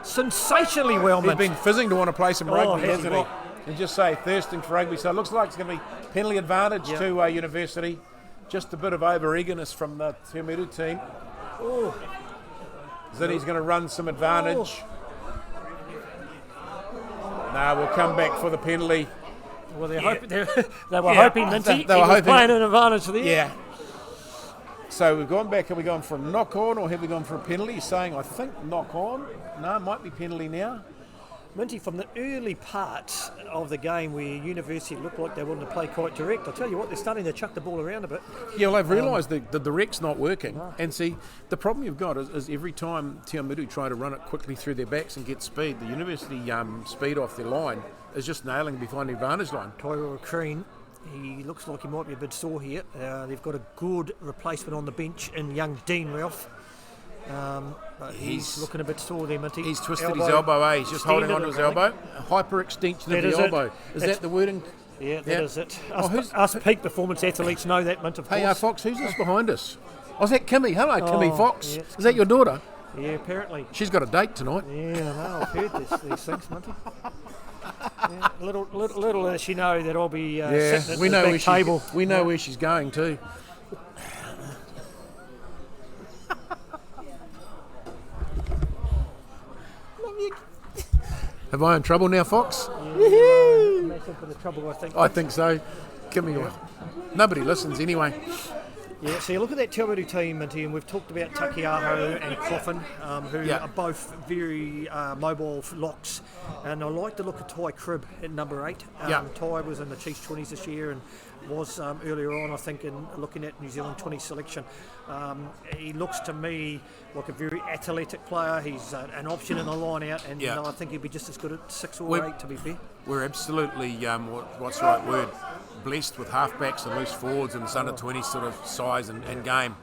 Speaker 4: sensationally well,
Speaker 2: He's been fizzing to want to play some rugby, hasn't he?
Speaker 4: he?
Speaker 2: And just say thirsting for rugby. So it looks like it's going to be penalty advantage to University. Just a bit of over-eagerness from the Te Miru team. Zinni's going to run some advantage. No, we'll come back for the penalty.
Speaker 4: Well, they were hoping, Minty.
Speaker 2: They were hoping.
Speaker 4: Playing an advantage there.
Speaker 2: Yeah. So we've gone back. Have we gone for a knock on or have we gone for a penalty? He's saying, I think, knock on. No, it might be penalty now.
Speaker 4: Minty, from the early parts of the game where University looked like they wanted to play quite direct, I'll tell you what, they're starting to chuck the ball around a bit.
Speaker 2: Yeah, well, they've realised the direct's not working. No. And see, the problem you've got is every time Te Miru try to run it quickly through their backs and get speed, the University speed off their line is just nailing behind the advantage line.
Speaker 4: Tyrell Crean, he looks like he might be a bit sore here. They've got a good replacement on the bench in young Dean Ralph. But he's looking a bit sore there, Minty.
Speaker 2: He's twisted his elbow, He's just holding onto his elbow. A hyperextension of the elbow. Is that the wording?
Speaker 4: Yeah, that is it. Us peak performance athletes know that, Mint, of course.
Speaker 2: Hey, Fox, who's this behind us? Oh, is that Kimmy? Hello, Kimmy Fox.
Speaker 4: Yeah,
Speaker 2: is that your daughter?
Speaker 4: Yeah, apparently.
Speaker 2: She's got a date tonight.
Speaker 4: Yeah, no, I've heard these things, Minty. Yeah, little does she know that I'll be sitting at the back table.
Speaker 2: We know where she's going too. Have I in trouble now, Fox?
Speaker 4: Yeah, make up for the trouble, I think.
Speaker 2: I think so. Give me your... Nobody listens anyway.
Speaker 4: Yeah, so you look at that Te Miru team, Minty, and we've talked about Takiaho and Coffin, who are both very mobile locks. And I like the look of Ty Cribb at number 8. Ty was in the Chiefs 20s this year and was earlier on, I think, in looking at New Zealand 20 selection. He looks to me like a very athletic player. He's an option in the line out, and I think he'd be just as good at 6 or 8, to be fair. We're
Speaker 2: absolutely, what's the right word, blessed with halfbacks and loose forwards and this under 20 sort of size and game.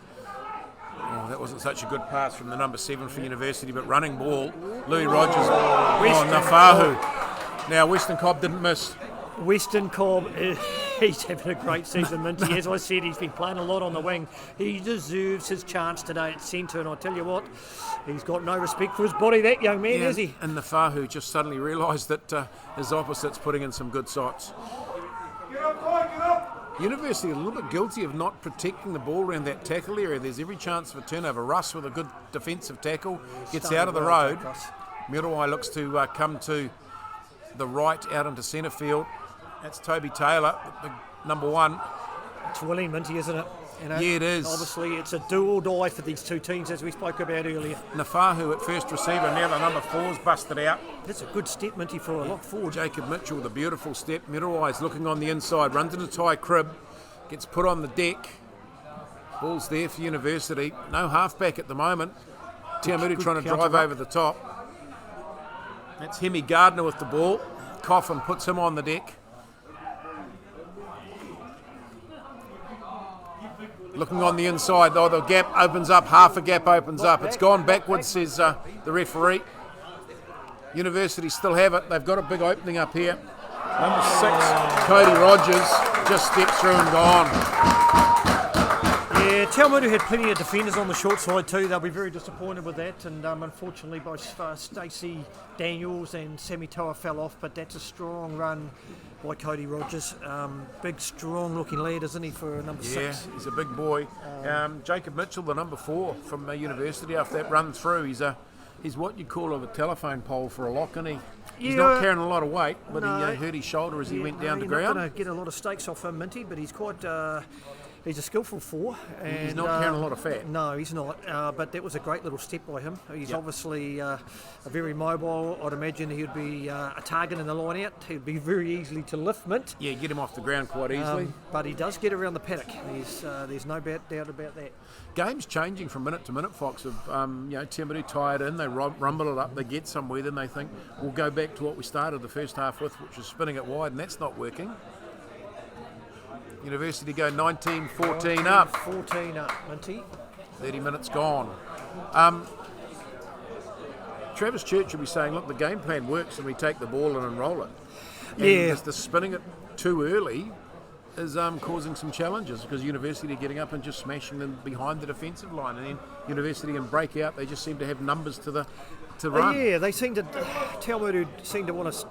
Speaker 2: Oh, that wasn't such a good pass from the number 7 for University, but running ball, Louis Rogers, Nafahu. Now Western Cobb didn't miss.
Speaker 4: Western Cobb, he's having a great season, Minty. As I said, he's been playing a lot on the wing. He deserves his chance today at centre, and I tell you what, he's got no respect for his body, that young man, has he?
Speaker 2: And Nafahu just suddenly realised that his opposite's putting in some good shots. University a little bit guilty of not protecting the ball around that tackle area. There's every chance for turnover. Russ with a good defensive tackle gets out of the road. Muriwai looks to come to the right out into centre field. That's Toby Taylor, the number 1.
Speaker 4: It's Willie Minty, isn't it? You know,
Speaker 2: yeah, it is.
Speaker 4: Obviously, it's a do or die for these two teams, as we spoke about earlier.
Speaker 2: Nafahu at first receiver, now the number 4's busted out.
Speaker 4: That's a good step, Minty, for a lock forward.
Speaker 2: Jacob Mitchell with a beautiful step. Muriwai's looking on the inside, runs into Ty Cribb, gets put on the deck. Ball's there for University. No halfback at the moment. Tiamutu trying to drive over the top. That's Hemi Gardner with the ball. Coffin puts him on the deck. Looking on the inside, though, the gap opens up, half a gap opens up. It's gone backwards, says the referee. University still have it. They've got a big opening up here. Number 6, Cody Rogers, just steps through and gone.
Speaker 4: Yeah, Taumutu had plenty of defenders on the short side too. They'll be very disappointed with that, and unfortunately both Stacey Daniels and Sammy Toa fell off, but that's a strong run by Cody Rogers. Big, strong-looking lad, isn't he, for a number 6?
Speaker 2: Yeah, he's a big boy. Jacob Mitchell, the number 4 from University, after that run through, he's what you call a telephone pole for a lock, isn't he? He's not carrying a lot of weight, but he hurt his shoulder as he went down the ground.
Speaker 4: He's not going to get a lot of stakes off him, Minty, but he's quite... he's a skillful 4. And,
Speaker 2: he's not carrying a lot of fat.
Speaker 4: No, he's not. But that was a great little step by him. He's obviously a very mobile. I'd imagine he'd be a target in the line out. He'd be very easily to lift, Mint.
Speaker 2: Yeah, get him off the ground quite easily.
Speaker 4: But he does get around the paddock. There's no doubt about that.
Speaker 2: Game's changing from minute to minute, Fox. Of Tiamutu tie it in, they rumble it up, they get somewhere, then they think we'll go back to what we started the first half with, which was spinning it wide, and that's not working. University go 19-14 up.
Speaker 4: 14 up, Minty.
Speaker 2: 30 minutes gone. Travis Church will be saying, look, the game plan works and we take the ball in and roll it. And the spinning it too early is causing some challenges, because University are getting up and just smashing them behind the defensive line, and then University can break out. They just seem to have numbers to run.
Speaker 4: Yeah, they seem to... Taumutu seem to want to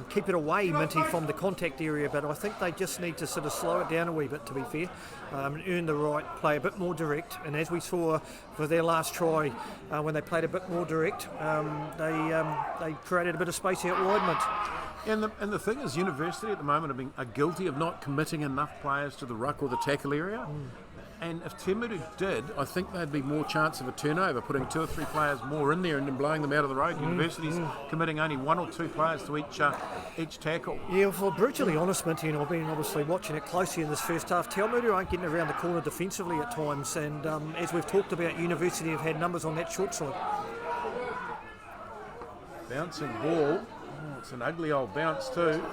Speaker 4: keep it away, Minty, from the contact area, but I think they just need to sort of slow it down a wee bit, to be fair, earn the right, play a bit more direct, and as we saw for their last try, when they played a bit more direct, they created a bit of space out wide, Mint.
Speaker 2: And the thing is, University at the moment are guilty of not committing enough players to the ruck or the tackle area. And if Tiamutu did, I think there'd be more chance of a turnover, putting 2 or 3 players more in there and then blowing them out of the road. University's committing only 1 or 2 players to each tackle.
Speaker 4: Yeah, well, brutally honest, Minty, and I've been obviously watching it closely in this first half. Taumutu aren't getting around the corner defensively at times, and as we've talked about, University have had numbers on that short side.
Speaker 2: Bouncing ball. Oh, it's an ugly old bounce too.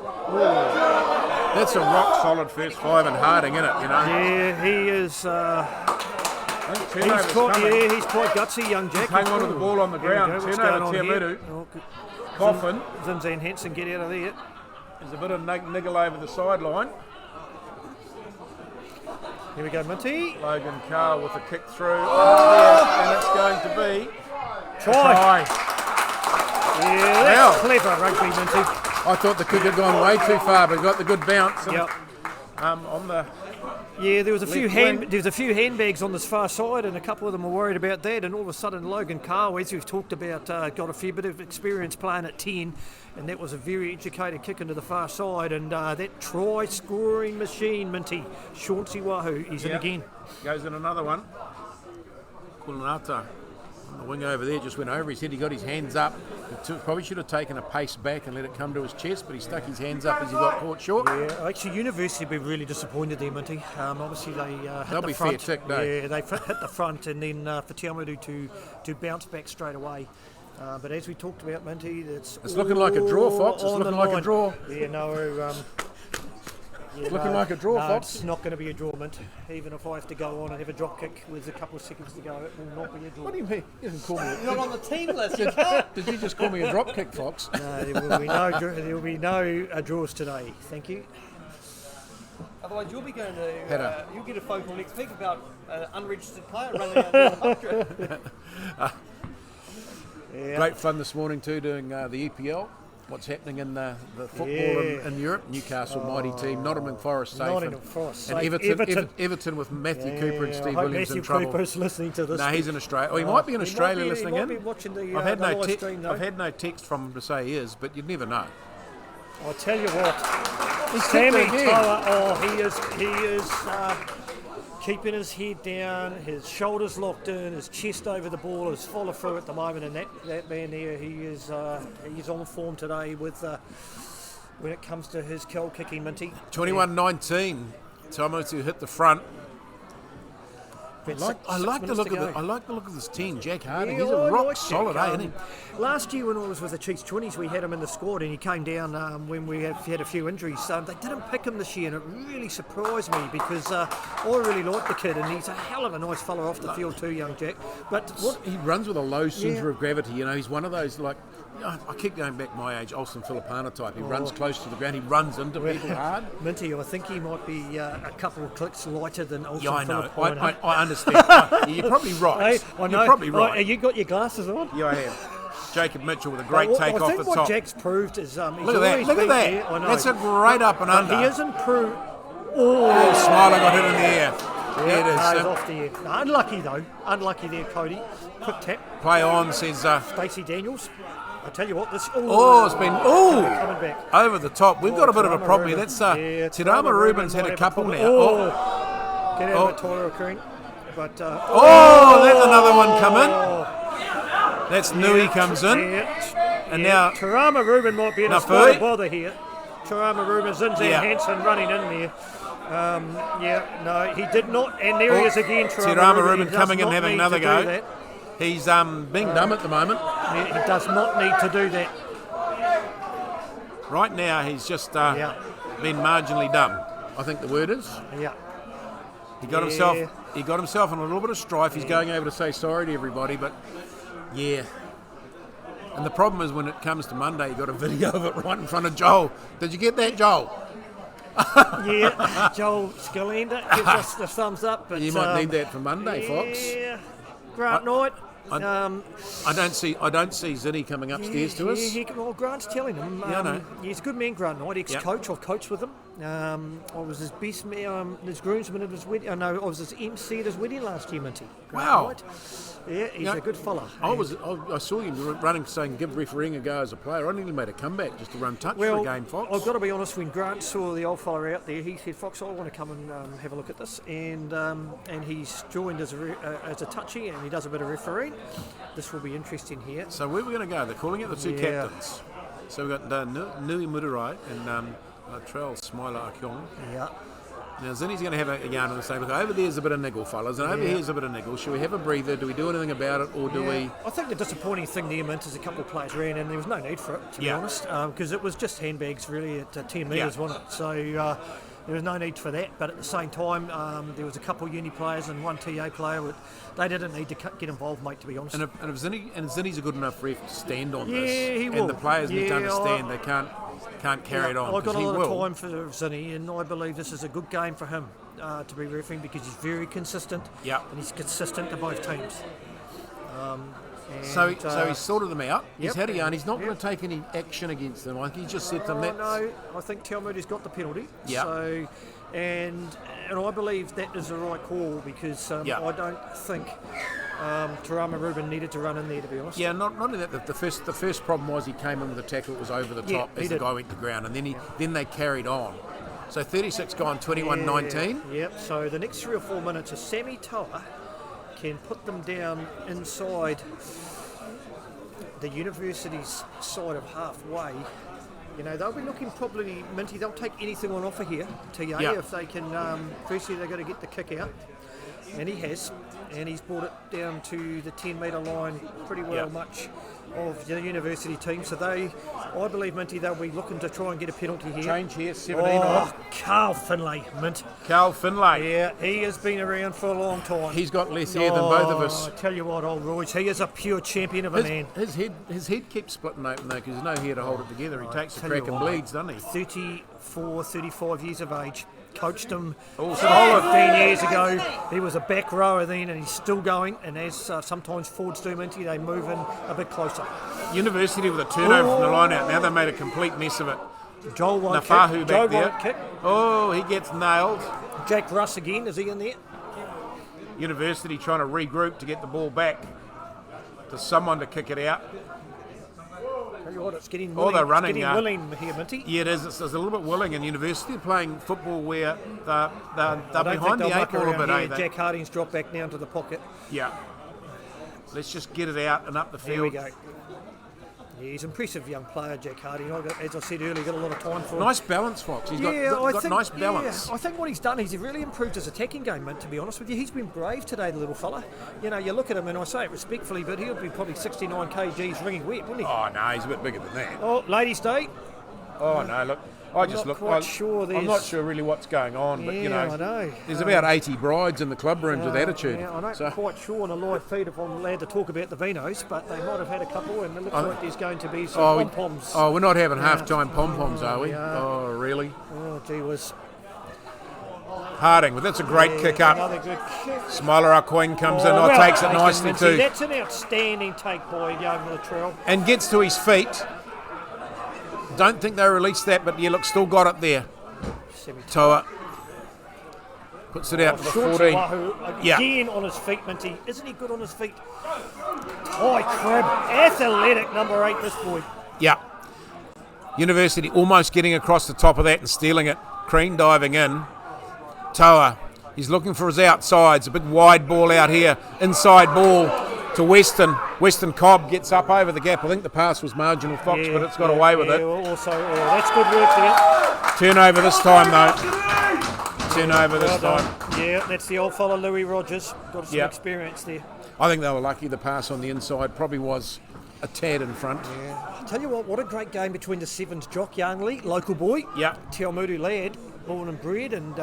Speaker 2: Oh. That's a rock solid first 5 and Harding, isn't it? You know.
Speaker 4: Yeah, he is. He's quite gutsy, young Jack.
Speaker 2: Hang on to the ball on the ground. Turnover, Tiamutu. Coffin.
Speaker 4: Zinzan Hansen, get out of there.
Speaker 2: There's a bit of niggle over the sideline.
Speaker 4: Here we go, Minty.
Speaker 2: Logan Carr with a kick through. And it's going to be
Speaker 4: try. Yeah, that's clever rugby, Minty.
Speaker 2: I thought the kick had gone way too far, but got the good bounce. And, on the
Speaker 4: there was a few handbags on this far side, and a couple of them were worried about that. And all of a sudden, Logan Carr, as we've talked about, got a fair bit of experience playing at 10, and that was a very educated kick into the far side. And that try-scoring machine, Minty, Chauncey Wahoo, he's in again.
Speaker 2: Goes in another one. Kulanata. The wing over there just went over his head. He got his hands up. He probably should have taken a pace back and let it come to his chest, but he stuck his hands up as he got caught short.
Speaker 4: Yeah, actually, University will be really disappointed there, Minty. Obviously, they hit
Speaker 2: They'll
Speaker 4: the
Speaker 2: be
Speaker 4: front.
Speaker 2: fair tick, though.
Speaker 4: Yeah, they hit the front, and then for Tiamutu to bounce back straight away. But as we talked about, Minty, it's
Speaker 2: looking like a draw, Fox. It's looking like a draw.
Speaker 4: Yeah, no.
Speaker 2: It's looking like a draw, Fox.
Speaker 4: It's not going to be a draw, Mint. Even if I have to go on and have a drop kick with a couple of seconds to go, it will not be a draw.
Speaker 2: What do you mean? You didn't call me.
Speaker 3: You're not on the team list.
Speaker 2: Did you just call me a drop kick, Fox?
Speaker 4: No, there will be no draws today. Thank you.
Speaker 3: Otherwise, you'll be going to. You'll get a phone call next week about an unregistered player running out the 100.
Speaker 2: Great fun this morning too, doing the EPL. what's happening in the football in Europe. Newcastle, mighty team. Nottingham Forest safe.
Speaker 4: Nottingham Forest
Speaker 2: and
Speaker 4: safe.
Speaker 2: Everton with Matthew Cooper and Steve Williams in trouble.
Speaker 4: Matthew Cooper's listening to this.
Speaker 2: No, he's in Australia. Oh, he might be in Australia listening
Speaker 4: he
Speaker 2: in.
Speaker 4: might be watching the,
Speaker 2: I've had
Speaker 4: live stream, though.
Speaker 2: I've had no text from him to say he is, but you'd never know.
Speaker 4: I'll tell you what,
Speaker 2: He's
Speaker 4: Sammy
Speaker 2: kicked it
Speaker 4: Toa, he is keeping his head down, his shoulders locked in, his chest over the ball is follow through at the moment, and that man there, he's on form today with when it comes to his kill kicking, Minty.
Speaker 2: 21-19, Awamutu hit the front. I like the look of this team. Jack Harding, he's a rock solid, isn't he?
Speaker 4: Last year when I was with the Chiefs 20s, we had him in the squad, and he came down when we had a few injuries. They didn't pick him this year, and it really surprised me because I really like the kid, and he's a hell of a nice fella off the field too, young Jack. But
Speaker 2: he runs with a low centre of gravity. You know, he's one of those like. I keep going back my age, Olsen Filipana type. He runs close to the ground. He runs into people hard.
Speaker 4: Minty, I think he might be a couple of clicks lighter than Olsen
Speaker 2: I know.
Speaker 4: Filipana.
Speaker 2: I understand. You're probably right.
Speaker 4: Hey, I know.
Speaker 2: You're probably right.
Speaker 4: You got your glasses on?
Speaker 2: Yeah, I have. Jacob Mitchell with a great take off the top.
Speaker 4: I think what Jack's proved is he's
Speaker 2: look at
Speaker 4: always
Speaker 2: that. Look at that.
Speaker 4: There. I know.
Speaker 2: That's a great up and under.
Speaker 4: He has improved.
Speaker 2: Oh, Smiler got hit in the air. There it is.
Speaker 4: He's off the air. No, unlucky though. Unlucky there, Cody. Quick tap.
Speaker 2: Play on, says.
Speaker 4: Stacey Daniels. I tell you what, this.
Speaker 2: It's been
Speaker 4: coming back
Speaker 2: over the top. We've got a bit of a problem here. That's Tirama Rubin's had a couple now.
Speaker 4: Get out of it, Tyler O'Kring. But
Speaker 2: there's another one coming. That's Nui comes in, and now
Speaker 4: Tirama Rubin might be in a spot of bother here. Tirama Rubin, Zinzi Hansen running in there. He did not, and there he is again.
Speaker 2: Tirama Rubin coming in having another go. He's being dumb at the moment.
Speaker 4: He does not need to do that.
Speaker 2: Right now, he's just been marginally dumb. I think the word is.
Speaker 4: Yeah.
Speaker 2: He got himself in a little bit of strife. He's going over to say sorry to everybody, but yeah. And the problem is when it comes to Monday, you got a video of it right in front of Joel. Did you get that, Joel?
Speaker 4: Joel Scalenda gives us the thumbs up. But
Speaker 2: you might need that for Monday, Fox.
Speaker 4: Yeah. Grant Knight.
Speaker 2: I don't see Zinny coming upstairs to us.
Speaker 4: Well, Grant's telling him. He's a good man, Grant Knight, ex-coach. I've coached with him. I was his best man, his groomsman at his wedding. I was his MC at his wedding last year, Minty.
Speaker 2: Wow.
Speaker 4: Knight. Yeah, he's a good fella.
Speaker 2: I saw him running, saying give refereeing a go as a player. I nearly made a comeback just to run touch for a game, Fox.
Speaker 4: I've got to be honest. When Grant saw the old fella out there, he said, "Fox, I want to come and have a look at this." And he's joined as a touchy, and he does a bit of refereeing. This will be interesting here.
Speaker 2: So where are we going to go? They're calling it the two captains. So we've got Nui Mudurai and Trell Smiler Akyong.
Speaker 4: Yeah.
Speaker 2: Now Zinny's going to have a yarn and say, look, over there's a bit of niggle, fellas, and over here's a bit of niggle. Should we have a breather? Do we do anything about it, or do we?
Speaker 4: I think the disappointing thing there, Mint, is a couple of players ran in. There was no need for it, to be honest, because it was just handbags really at 10 metres, wasn't it? So there was no need for that. But at the same time, there was a couple of uni players and one TA player. They didn't need to get involved, mate, to be honest.
Speaker 2: And if Zinny's a good enough ref to stand on this,
Speaker 4: he will.
Speaker 2: And the players need to understand they can't carry it on.
Speaker 4: I've got a lot of time for Zinny, and I believe this is a good game for him to be refereeing because he's very consistent.
Speaker 2: Yeah.
Speaker 4: And he's consistent to both teams.
Speaker 2: So he's sorted them out. He's had a yarn. He's not going to take any action against them. Like he just said to them that.
Speaker 4: No, I think Awamutu's got the penalty.
Speaker 2: Yeah.
Speaker 4: So, and I believe that is the right call because I don't think Tirama Rubin needed to run in there, to be honest.
Speaker 2: Yeah, not only that. The first problem was he came in with a tackle that was over the top as the guy went to ground, and then they carried on. So 36 gone, 21-19.
Speaker 4: Yep. So the next 3 or 4 minutes, if Sammy Toa can put them down inside the university's side of halfway, they'll be looking probably, Minty, they'll take anything on offer here, TA, if they can. Firstly, they've got to get the kick out, and he has, and he's brought it down to the 10-metre line pretty well, much of the university team. So I believe, Minty, they'll be looking to try and get a penalty here.
Speaker 2: Change here, 17
Speaker 4: Carl Finlay, Mint.
Speaker 2: Carl Finlay.
Speaker 4: Yeah, he has been around for a long time.
Speaker 2: He's got less hair than both of us.
Speaker 4: I tell you what, old Royce, he is a pure champion of a man.
Speaker 2: His head keeps splitting open though because there's no hair to hold it together. He takes a crack and bleeds, doesn't he?
Speaker 4: 34, 35 years of age. coached him
Speaker 2: solid.
Speaker 4: 15 years ago. He was a back rower then, and he's still going. And as sometimes forwards do, Minty, they move in a bit closer.
Speaker 2: University with a turnover from the line out. Now they made a complete mess of it.
Speaker 4: Joel won't
Speaker 2: Nafahu
Speaker 4: kick.
Speaker 2: back
Speaker 4: Joel
Speaker 2: there.
Speaker 4: won't kick.
Speaker 2: Oh, he gets nailed.
Speaker 4: Jack Russ again, is he in there?
Speaker 2: University trying to regroup to get the ball back to someone to kick it out.
Speaker 4: Tell you what, it's getting
Speaker 2: Oh,
Speaker 4: willing.
Speaker 2: they're running,
Speaker 4: It's getting willing here, Minty.
Speaker 2: Yeah, it is. It's a little bit willing, and University are playing football where they're
Speaker 4: I don't
Speaker 2: behind
Speaker 4: think
Speaker 2: the
Speaker 4: they'll
Speaker 2: eight
Speaker 4: muck
Speaker 2: ball a
Speaker 4: around
Speaker 2: bit,
Speaker 4: here.
Speaker 2: eh? They-
Speaker 4: Jack Harding's dropped back now into the pocket.
Speaker 2: Yeah. Let's just get it out and up the field.
Speaker 4: Here we go. Yeah, he's an impressive young player, Jack Harding. As I said earlier, got a lot of time for him.
Speaker 2: Nice balance, Fox. He's got nice balance.
Speaker 4: Yeah, I think what he's done is he's really improved his attacking game, Mint, to be honest with you. He's been brave today, the little fella. You know, you look at him, and I say it respectfully, but he'll be probably 69 kgs ringing wet, wouldn't he?
Speaker 2: Oh, no, he's a bit bigger than that.
Speaker 4: Oh, Ladies' Day.
Speaker 2: Oh, no, look.
Speaker 4: I'm not
Speaker 2: sure really what's going on, but,
Speaker 4: I know.
Speaker 2: there's about 80 brides in the club rooms with attitude.
Speaker 4: Yeah, I'm not
Speaker 2: So-
Speaker 4: quite sure on a live feed if I'm allowed to talk about the Vinos, but they might have had a couple, and it looks like there's going to be some pom-poms.
Speaker 2: we're not having half-time pom-poms, are we? Oh, really?
Speaker 4: Oh, gee whiz.
Speaker 2: Harding, but that's a great kick up.
Speaker 4: Another good kick.
Speaker 2: Smiler Queen comes in,
Speaker 4: well
Speaker 2: takes it
Speaker 4: taken,
Speaker 2: nicely
Speaker 4: Minty.
Speaker 2: too.
Speaker 4: That's an outstanding take by young Latrell.
Speaker 2: And gets to his feet. Don't think they released that, but yeah, look, still got it there. Toa puts it out to the 14.
Speaker 4: Again on his feet, Minty. Isn't he good on his feet? High crib. Athletic, number 8, this boy.
Speaker 2: Yeah. University almost getting across the top of that and stealing it. Crean diving in. Toa, he's looking for his outsides. A bit wide ball out here. Inside ball to Weston. Weston Cobb gets up over the gap. I think the pass was marginal, Fox, but it's got away with it.
Speaker 4: Also, that's good work there.
Speaker 2: Turnover this time, though. Turnover this time.
Speaker 4: Yeah, that's the old fella, Louis Rogers. Got some experience there.
Speaker 2: I think they were lucky. The pass on the inside probably was a tad in front.
Speaker 4: Yeah. I'll tell you what a great game between the Sevens. Jock Youngley, local boy.
Speaker 2: Yeah.
Speaker 4: Te Awamutu lad, born and bred, and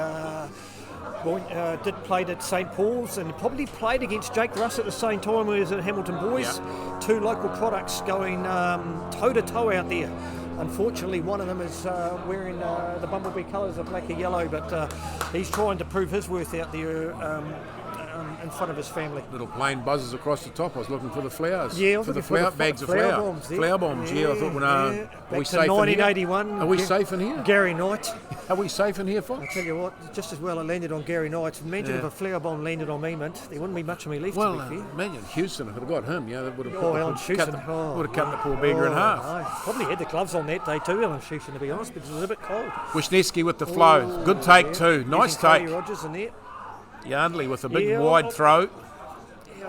Speaker 4: did play at St Paul's and probably played against Jake Russ at the same time as at Hamilton Boys.
Speaker 2: Yeah.
Speaker 4: Two local products going toe-to-toe out there. Unfortunately, one of them is wearing the Bumblebee colours of black and yellow, but he's trying to prove his worth out there in front of his family.
Speaker 2: Little plane buzzes across the top. I was looking for the flowers.
Speaker 4: Yeah,
Speaker 2: for the bags of flour.
Speaker 4: bombs.
Speaker 2: Flower bombs, I thought, well,
Speaker 4: Back
Speaker 2: are we
Speaker 4: to
Speaker 2: safe in
Speaker 4: 1981.
Speaker 2: here? Are we safe in here?
Speaker 4: Gary Knight.
Speaker 2: Are we safe in here, Fox?
Speaker 4: I tell you what, just as well it landed on Gary Knight. Imagine if a flower bomb landed on me, Mint. There wouldn't be much of me left,
Speaker 2: Well,
Speaker 4: to be fair.
Speaker 2: imagine Houston could have got him. Yeah, that would have
Speaker 4: Alan Houston.
Speaker 2: would have cut the poor beggar in half.
Speaker 4: No. Probably had the gloves on that day too, Alan Houston, to be honest, because it was a bit cold.
Speaker 2: Wisniewski with the flow. Good take too. Nice
Speaker 4: Using Cody
Speaker 2: take.
Speaker 4: Rogers in there.
Speaker 2: Yardley with a big
Speaker 4: Yeah,
Speaker 2: wide throw.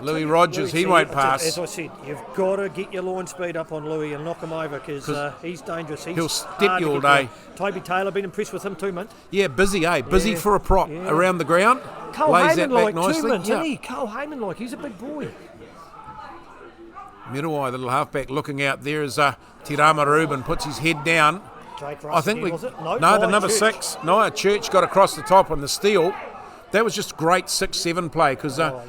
Speaker 2: Louis Rogers, he won't pass.
Speaker 4: As I said, you've got to get your line speed up on Louis and knock him over because he's dangerous.
Speaker 2: He'll step you all day.
Speaker 4: Toby Taylor, been impressed with him too, Mint.
Speaker 2: Yeah, busy, eh? Busy for a prop around the ground.
Speaker 4: Cole
Speaker 2: Lays
Speaker 4: Heyman
Speaker 2: that back
Speaker 4: like
Speaker 2: nicely.
Speaker 4: too, Mint, isn't he? Cole Heyman like, he's a big boy.
Speaker 2: Miruai, the little halfback, looking out there as Tirama Rubin puts his head down.
Speaker 4: Jake Russ
Speaker 2: I think
Speaker 4: again, was it?
Speaker 2: the
Speaker 4: Nia
Speaker 2: number
Speaker 4: Church.
Speaker 2: 6, Nia Church, got across the top on the steal. That was just great 6-7 play because Nia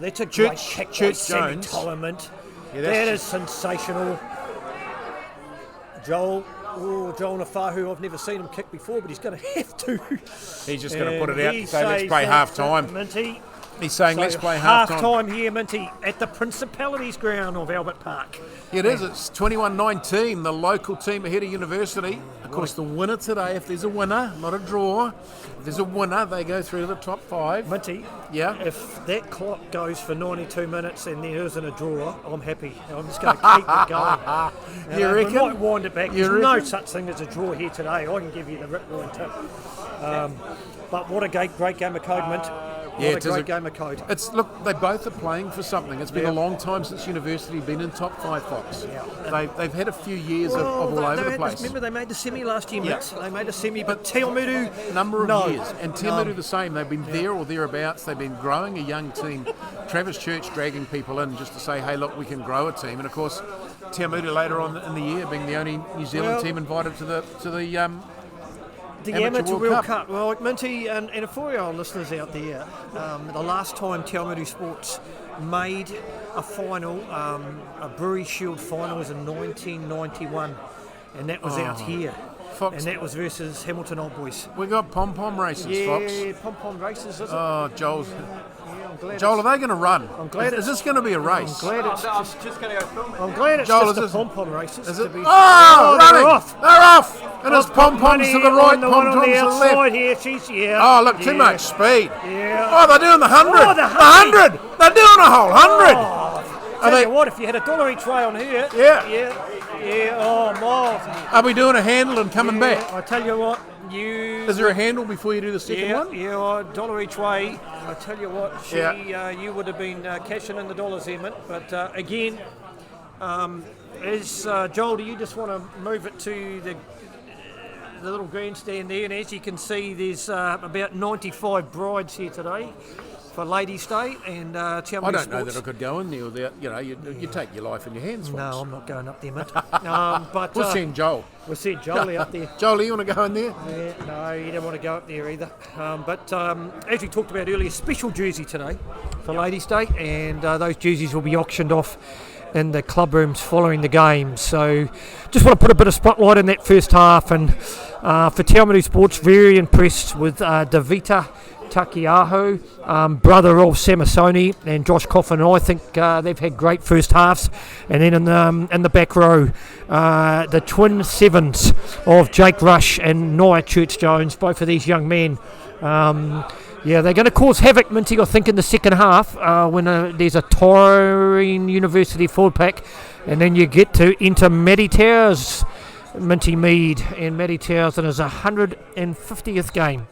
Speaker 4: that's a
Speaker 2: Church-
Speaker 4: great kick by
Speaker 2: Church
Speaker 4: Sammy
Speaker 2: Jones.
Speaker 4: Toller, Mint.
Speaker 2: Yeah,
Speaker 4: That is sensational. Joel Nafahu, I've never seen him kick before, but he's going to have to.
Speaker 2: he's just going to put it
Speaker 4: And
Speaker 2: out
Speaker 4: he
Speaker 2: and say, let's
Speaker 4: says
Speaker 2: play
Speaker 4: that,
Speaker 2: half time.
Speaker 4: Minty.
Speaker 2: He's saying,
Speaker 4: So
Speaker 2: let's play half time.
Speaker 4: Half-time here, Minty, at the Principalities ground of Albert Park.
Speaker 2: It is. It's 21-19, the local team ahead of University. Of course, the winner today, if there's a winner, not a draw, if there's a winner, they go through to the top 5.
Speaker 4: Minty,
Speaker 2: Yeah.
Speaker 4: if that clock goes for 92 minutes and there isn't a draw, I'm happy. I'm just going to keep it going.
Speaker 2: You reckon?
Speaker 4: We might wind it back.
Speaker 2: You
Speaker 4: There's no
Speaker 2: reckon?
Speaker 4: such thing as a draw here today. I can give you the rip-roaring tip. But what a great game of code, Mint.
Speaker 2: Yeah,
Speaker 4: What
Speaker 2: it
Speaker 4: a
Speaker 2: is
Speaker 4: great game of code.
Speaker 2: Look, they both are playing for something. It's been a long time since University been in top 5, Fox.
Speaker 4: Yeah.
Speaker 2: They've had a few years of all over the place.
Speaker 4: Remember, they made the semi last year,
Speaker 2: Yeah.
Speaker 4: Mint. They made a semi, but Te Awamutu,
Speaker 2: Number of
Speaker 4: no.
Speaker 2: years. And Te Awamutu the same. They've been there or thereabouts. They've been growing a young team. Travis Church dragging people in just to say, hey, look, we can grow a team. And of course, Te Awamutu later on in the year being the only New Zealand team invited to the
Speaker 4: Amateur
Speaker 2: World
Speaker 4: World
Speaker 2: Cup.
Speaker 4: Cup. Well, Minty, and for our listeners out there, the last time Te Awamutu Sports made a final, a Brewery Shield final, was in 1991, and that was out here.
Speaker 2: Fox.
Speaker 4: And that was versus Hamilton Old Boys.
Speaker 2: We got pom-pom races, Fox.
Speaker 4: Yeah, pom-pom races, is it?
Speaker 2: Oh, Joel's.
Speaker 4: Yeah, I'm glad
Speaker 2: Joel, are they going to run?
Speaker 4: I'm glad
Speaker 2: is this going to be a race?
Speaker 4: I'm glad it's
Speaker 3: I'm
Speaker 4: just,
Speaker 3: just going to go film it.
Speaker 4: I'm glad it's
Speaker 2: Joel,
Speaker 4: just
Speaker 2: is
Speaker 4: the
Speaker 2: this-
Speaker 4: pom-pom races.
Speaker 2: Is
Speaker 4: to
Speaker 2: it?
Speaker 4: be-
Speaker 2: Oh,
Speaker 4: they're
Speaker 2: running!
Speaker 4: off.
Speaker 2: They're off! And it's
Speaker 4: I've got
Speaker 2: pom-poms
Speaker 4: money
Speaker 2: to the right,
Speaker 4: on the one on
Speaker 2: pom-poms
Speaker 4: the
Speaker 2: to the
Speaker 4: outside
Speaker 2: left.
Speaker 4: here. She's, yeah.
Speaker 2: Oh, look, too
Speaker 4: yeah.
Speaker 2: much speed.
Speaker 4: Yeah.
Speaker 2: Oh, they're doing the 100.
Speaker 4: Oh, the
Speaker 2: The 100. They're doing a whole 100.
Speaker 4: Tell
Speaker 2: they-
Speaker 4: you what, if you had $1 each way on here.
Speaker 2: Yeah.
Speaker 4: Yeah. Oh, miles.
Speaker 2: Are we doing a handle and coming back?
Speaker 4: I tell you what, you.
Speaker 2: Is there a handle before you do the second one?
Speaker 4: Yeah, $1 each way. I tell you what,
Speaker 2: Yeah.
Speaker 4: you would have been cashing in the dollars there, Mint. But again, Joel, do you just want to move it to the little grandstand there? And as you can see, there's about 95 brides here today for Ladies' Day, and tell me
Speaker 2: I don't know
Speaker 4: sports.
Speaker 2: that I could go in there without, you take your life in your hands, folks.
Speaker 4: No, I'm not going up there, Mint. But
Speaker 2: We'll send Joel.
Speaker 4: we'll send Joel out there.
Speaker 2: Joel, you want to go in there?
Speaker 4: Yeah, no, you don't want to go up there either. But as we talked about earlier, special jersey today for Ladies' Day, and those jerseys will be auctioned off in the club rooms following the game. So just want to put a bit of spotlight in that first half, and for Te Awamutu Sports, very impressed with Davita Takiaho, brother of Samasoni and Josh Coffin. I think they've had great first halves, and then in the back row, the twin sevens of Jake Rush and Nia Church-Jones, both of these young men. They're going to cause havoc, Minty, I think, in the second half when there's a Taurine University forward pack, and then you get to enter Matty Towers, Minty Mead, and Matty Towers in his 150th game.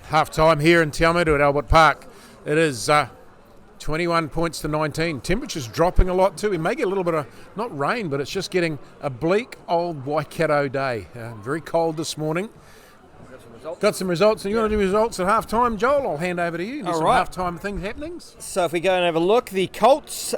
Speaker 2: Half time here in Te Awamutu at Albert Park. It is 21 points to 19. Temperature's dropping a lot too. We may get a little bit of, not rain, but it's just getting a bleak old Waikato day. Very cold this morning. Got some results, and you want to do results at half time, Joel? I'll hand over to you. There's some
Speaker 3: right.
Speaker 2: half time happenings.
Speaker 3: So if we go and have a look, the Colts,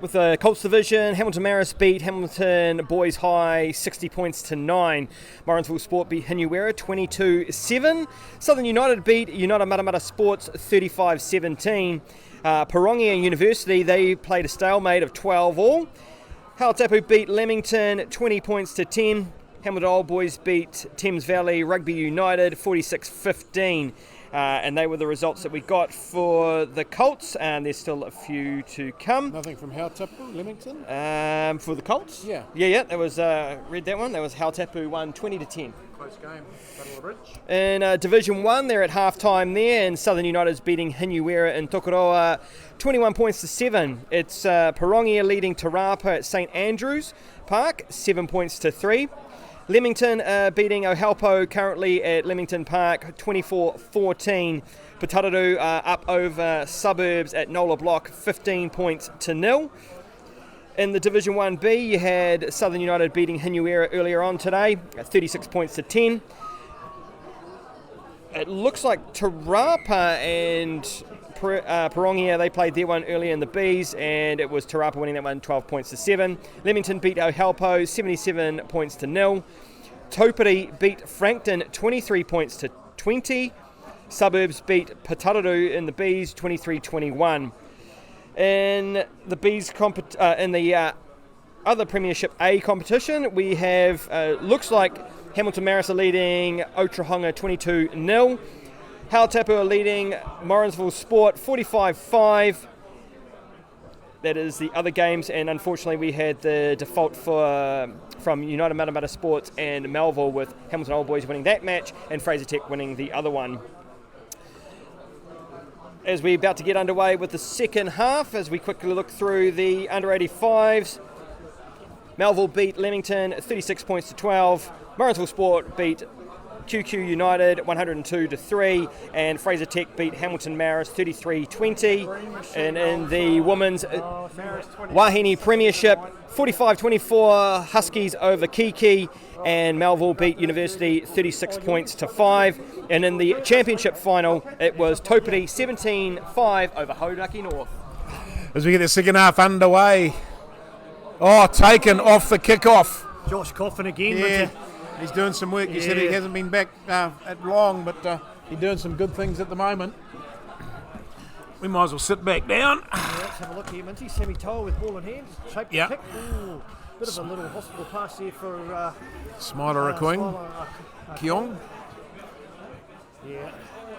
Speaker 3: with the Colts division, Hamilton Maris beat Hamilton Boys High 60 points to 9. Morrinsville Sport beat Hinuera 22-7. Southern United beat United Matamata Sports 35-17. Parongia University, they played a stalemate of 12 all. Hautapu beat Leamington 20 points to 10. Hamilton Old Boys beat Thames Valley Rugby United 46-15. And they were the results that we got for the Colts, and there's still a few to come.
Speaker 2: Nothing from Hautapu, Leamington?
Speaker 3: For the Colts?
Speaker 2: Yeah.
Speaker 3: Yeah, that was, read that one, that was Hautapu won 20-10.
Speaker 2: Close game, Battle of Ridge.
Speaker 3: In Division 1, they're at half-time there, and Southern United's beating Hinuera in Tokoroa 21 points to 7. It's Parongia leading Te Rapa at St Andrews Park, 7 points to 3. Leamington beating Ohalpo currently at Leamington Park 24-14. Patararu up over Suburbs at Nola Block 15 points to 0. In the Division 1B, you had Southern United beating Hinuera earlier on today, 36 points to 10. It looks like Te Rapa and Parongia, they played their one earlier in the Bs, and it was Te Rapa winning that one 12 points to 7. Leamington beat Ohalpo 77 points to 0. Taupiri beat Frankton 23 points to 20. Suburbs beat Patararu in the Bs 23-21. In the Bs in the other Premiership A competition, we have looks like Hamilton Maris are leading Otrahonga 22-0. Hautapu are leading Morrinsville Sport 45-5. That is the other games, and unfortunately we had the default from United Matamata Sports and Melville, with Hamilton Old Boys winning that match and Fraser Tech winning the other one. As we're about to get underway with the second half, as we quickly look through the under 85s, Melville beat Leamington 36 points to 12. Morrinsville Sport beat QQ United 102-3, and Fraser Tech beat Hamilton Maris 33-20. And in the women's Wahine Premiership, 45-24 Huskies over Kiki, and Melville beat University 36 points to 5. And in the championship final, it was Taupiri 17-5 over Hauraki North.
Speaker 2: As we get the second half underway. Oh, taken off the kickoff.
Speaker 4: Josh Coffin again.
Speaker 2: Yeah, he's doing some work. He said he hasn't been back at long, but he's doing some good things at the moment. We might as well sit back down.
Speaker 4: have a look here, Minty. Semi-toe with ball in hand. Shape
Speaker 2: Yeah.
Speaker 4: kick. Ooh, bit of a little hospital pass there for
Speaker 2: Smiler Queen.
Speaker 4: Smiler,
Speaker 2: Keong.
Speaker 4: Yeah.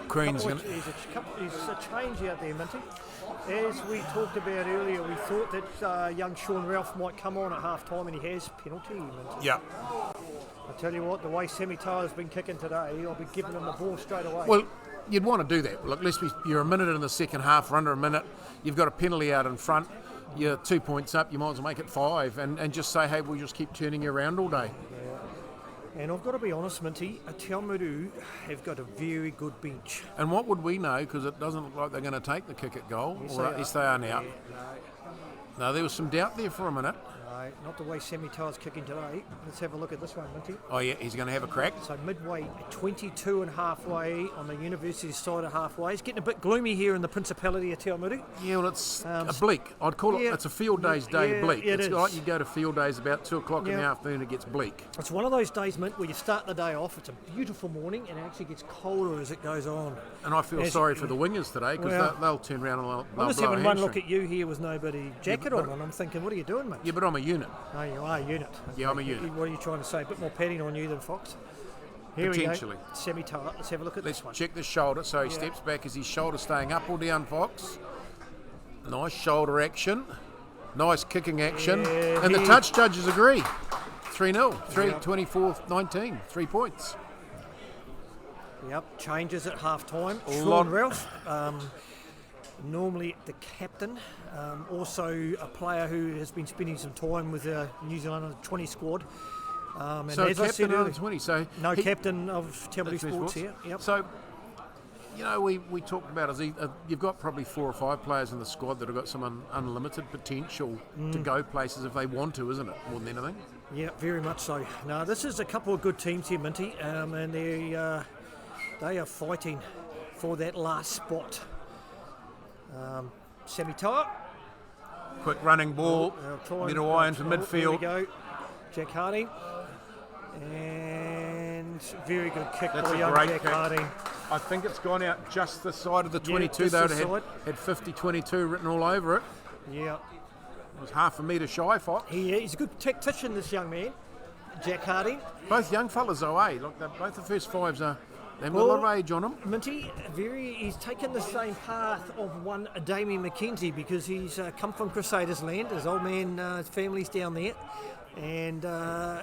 Speaker 2: Queen's
Speaker 4: Couple
Speaker 2: going
Speaker 4: of- There's a change out there, Minty. As we talked about earlier, we thought that young Sean Ralph might come on at half-time, and he has penalty, Minty.
Speaker 2: Yeah.
Speaker 4: I tell you what, the way Semi-toe has been kicking today, I'll be giving him the ball straight away.
Speaker 2: Well, you'd want to do that. Look, you're a minute in the second half, or under a minute. You've got a penalty out in front. You're 2 points up. You might as well make it 5 and just say, hey, we'll just keep turning you around all day.
Speaker 4: And I've got to be honest, Minty, Te Awamutu have got a very good bench.
Speaker 2: And what would we know? Because it doesn't look like they're going to take the kick at goal. Yes, they are now.
Speaker 4: Yeah,
Speaker 2: No, there was some doubt there for a minute.
Speaker 4: no, not the way Semi-toe's kicking today. Let's have a look at this one, Minty.
Speaker 2: Oh, yeah, he's going to have a crack.
Speaker 4: So midway, 22 and halfway on the university side of halfway. It's getting a bit gloomy here in the Principality of Te Awamutu.
Speaker 2: Yeah, well, it's a bleak. I'd call it, it's a field days day bleak.
Speaker 4: It
Speaker 2: It's
Speaker 4: is.
Speaker 2: like you go to field days about 2 o'clock in the afternoon, it gets bleak.
Speaker 4: It's one of those days, Mint, where you start the day off, it's a beautiful morning, and it actually gets colder as it goes on.
Speaker 2: And I feel sorry for the wingers today, because they'll turn around and they'll
Speaker 4: I'm just
Speaker 2: blow a
Speaker 4: having one
Speaker 2: hamstring.
Speaker 4: look at you here with nobody jacket on, and I'm thinking, what are you doing, mate?
Speaker 2: Yeah, but I'm a unit.
Speaker 4: Oh, you are a unit.
Speaker 2: Yeah, I'm a unit.
Speaker 4: What are you trying to say? A bit more padding on you than Fox? Here
Speaker 2: Potentially.
Speaker 4: we go. Semi-toe. Let's have a look at
Speaker 2: Let's
Speaker 4: this one.
Speaker 2: check the shoulder. So he steps back. Is his shoulder staying up or down, Fox? Nice shoulder action. Nice kicking action.
Speaker 4: Yeah,
Speaker 2: and the touch judges agree. 3-0. 24-19. 3 points.
Speaker 4: Yep, changes at half-time.
Speaker 2: lot-
Speaker 4: Sean Ralph, normally the captain, also a player who has been spending some time with the New Zealand under 20 squad. And
Speaker 2: So
Speaker 4: as I said
Speaker 2: captain under
Speaker 4: earlier,
Speaker 2: 20. So
Speaker 4: no captain of Te Awamutu
Speaker 2: That's
Speaker 4: Sports here. Yep.
Speaker 2: So, you know, we talked about you've got probably 4 or 5 players in the squad that have got some unlimited potential to go places if they want to, isn't it? More than anything.
Speaker 4: Yeah, very much so. Now, this is a couple of good teams here, Minty, and they are fighting for that last spot. Semi-toe.
Speaker 2: Quick running ball. Middle eye into
Speaker 4: Here we
Speaker 2: midfield.
Speaker 4: go. Jack Harding. And very good kick
Speaker 2: That's
Speaker 4: by
Speaker 2: a
Speaker 4: young
Speaker 2: great
Speaker 4: Jack
Speaker 2: kick.
Speaker 4: Harding.
Speaker 2: I think it's gone out just the side of the 22
Speaker 4: just
Speaker 2: though.
Speaker 4: the
Speaker 2: It
Speaker 4: side.
Speaker 2: had 50-22 written all over it.
Speaker 4: Yeah.
Speaker 2: It was half a metre shy, Fox.
Speaker 4: He's a good tactician, this young man, Jack Harding.
Speaker 2: Both young fellas though, eh? Look, both the first 5s are. They've got a lot of age on them.
Speaker 4: Minty, he's taken the same path of one Damien McKenzie because he's come from Crusaders land. His old man, his family's down there, and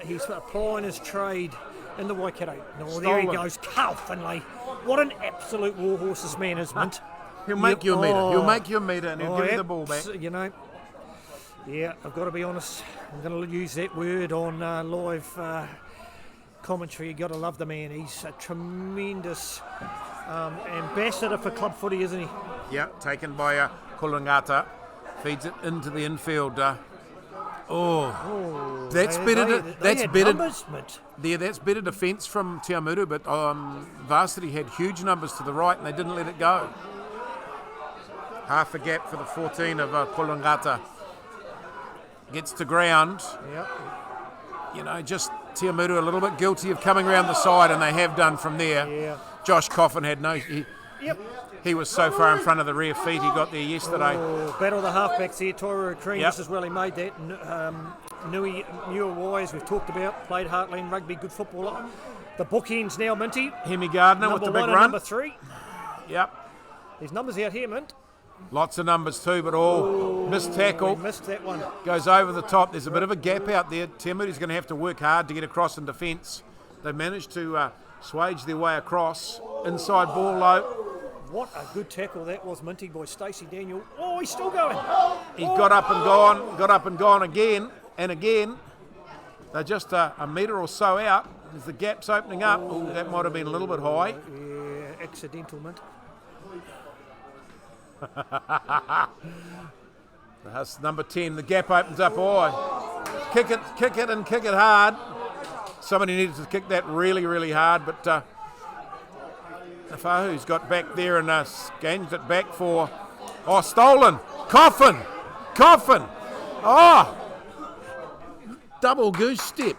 Speaker 4: he's applying his trade in the Waikato. No, there he goes, Carl Finlay. What an absolute warhorse this man is, Mint.
Speaker 2: He'll make you a metre. He'll make you a metre and he'll give you the ball back.
Speaker 4: You know, yeah, I've got to be honest. I'm going to use that word on live commentary. You got to love the man. He's a tremendous ambassador for club footy, isn't he?
Speaker 2: Yeah, taken by Kulangata. Feeds it into the infield. That's better. That's better.
Speaker 4: Numbers, Mint.
Speaker 2: That's better defence from Te Awamutu, but Varsity had huge numbers to the right and they didn't let it go. Half a gap for the 14 of Kulangata. Gets to ground.
Speaker 4: Yep.
Speaker 2: You know, just Te Awamutu a little bit guilty of coming around the side, and they have done from there.
Speaker 4: Yeah.
Speaker 2: Josh Coffin had no.
Speaker 4: Yep.
Speaker 2: He was so far in front of the rear feet. He got there yesterday.
Speaker 4: Oh, battle of the halfbacks here. Tyra Crean,
Speaker 2: Yep.
Speaker 4: this is where he made that. Nui Muawai, as we've talked about, played Heartland rugby, good footballer. The bookends now, Minty.
Speaker 2: Hemi Gardner with
Speaker 4: Number
Speaker 2: the big
Speaker 4: 1 and
Speaker 2: run.
Speaker 4: number 3.
Speaker 2: Yep.
Speaker 4: There's numbers out here, Mint.
Speaker 2: Lots of numbers too, but all missed tackle.
Speaker 4: We missed that one.
Speaker 2: Goes over the top. There's a bit of a gap out there. Te Awamutu's going to have to work hard to get across in defence. They've managed to swage their way across. Inside ball low.
Speaker 4: What a good tackle that was, Minty, by Stacey Daniel. Oh, he's still going.
Speaker 2: He got up and gone again and again. They're just a metre or so out. As the gap's opening up. Oh, that might have been a little bit high.
Speaker 4: Yeah, accidental, Mint.
Speaker 2: That's number 10. The gap opens up. Oh, kick it and kick it hard. Somebody needed to kick that really, really hard, but Fahu's got back there and scanned it back for. Oh, stolen. Coffin. Oh, double goose step.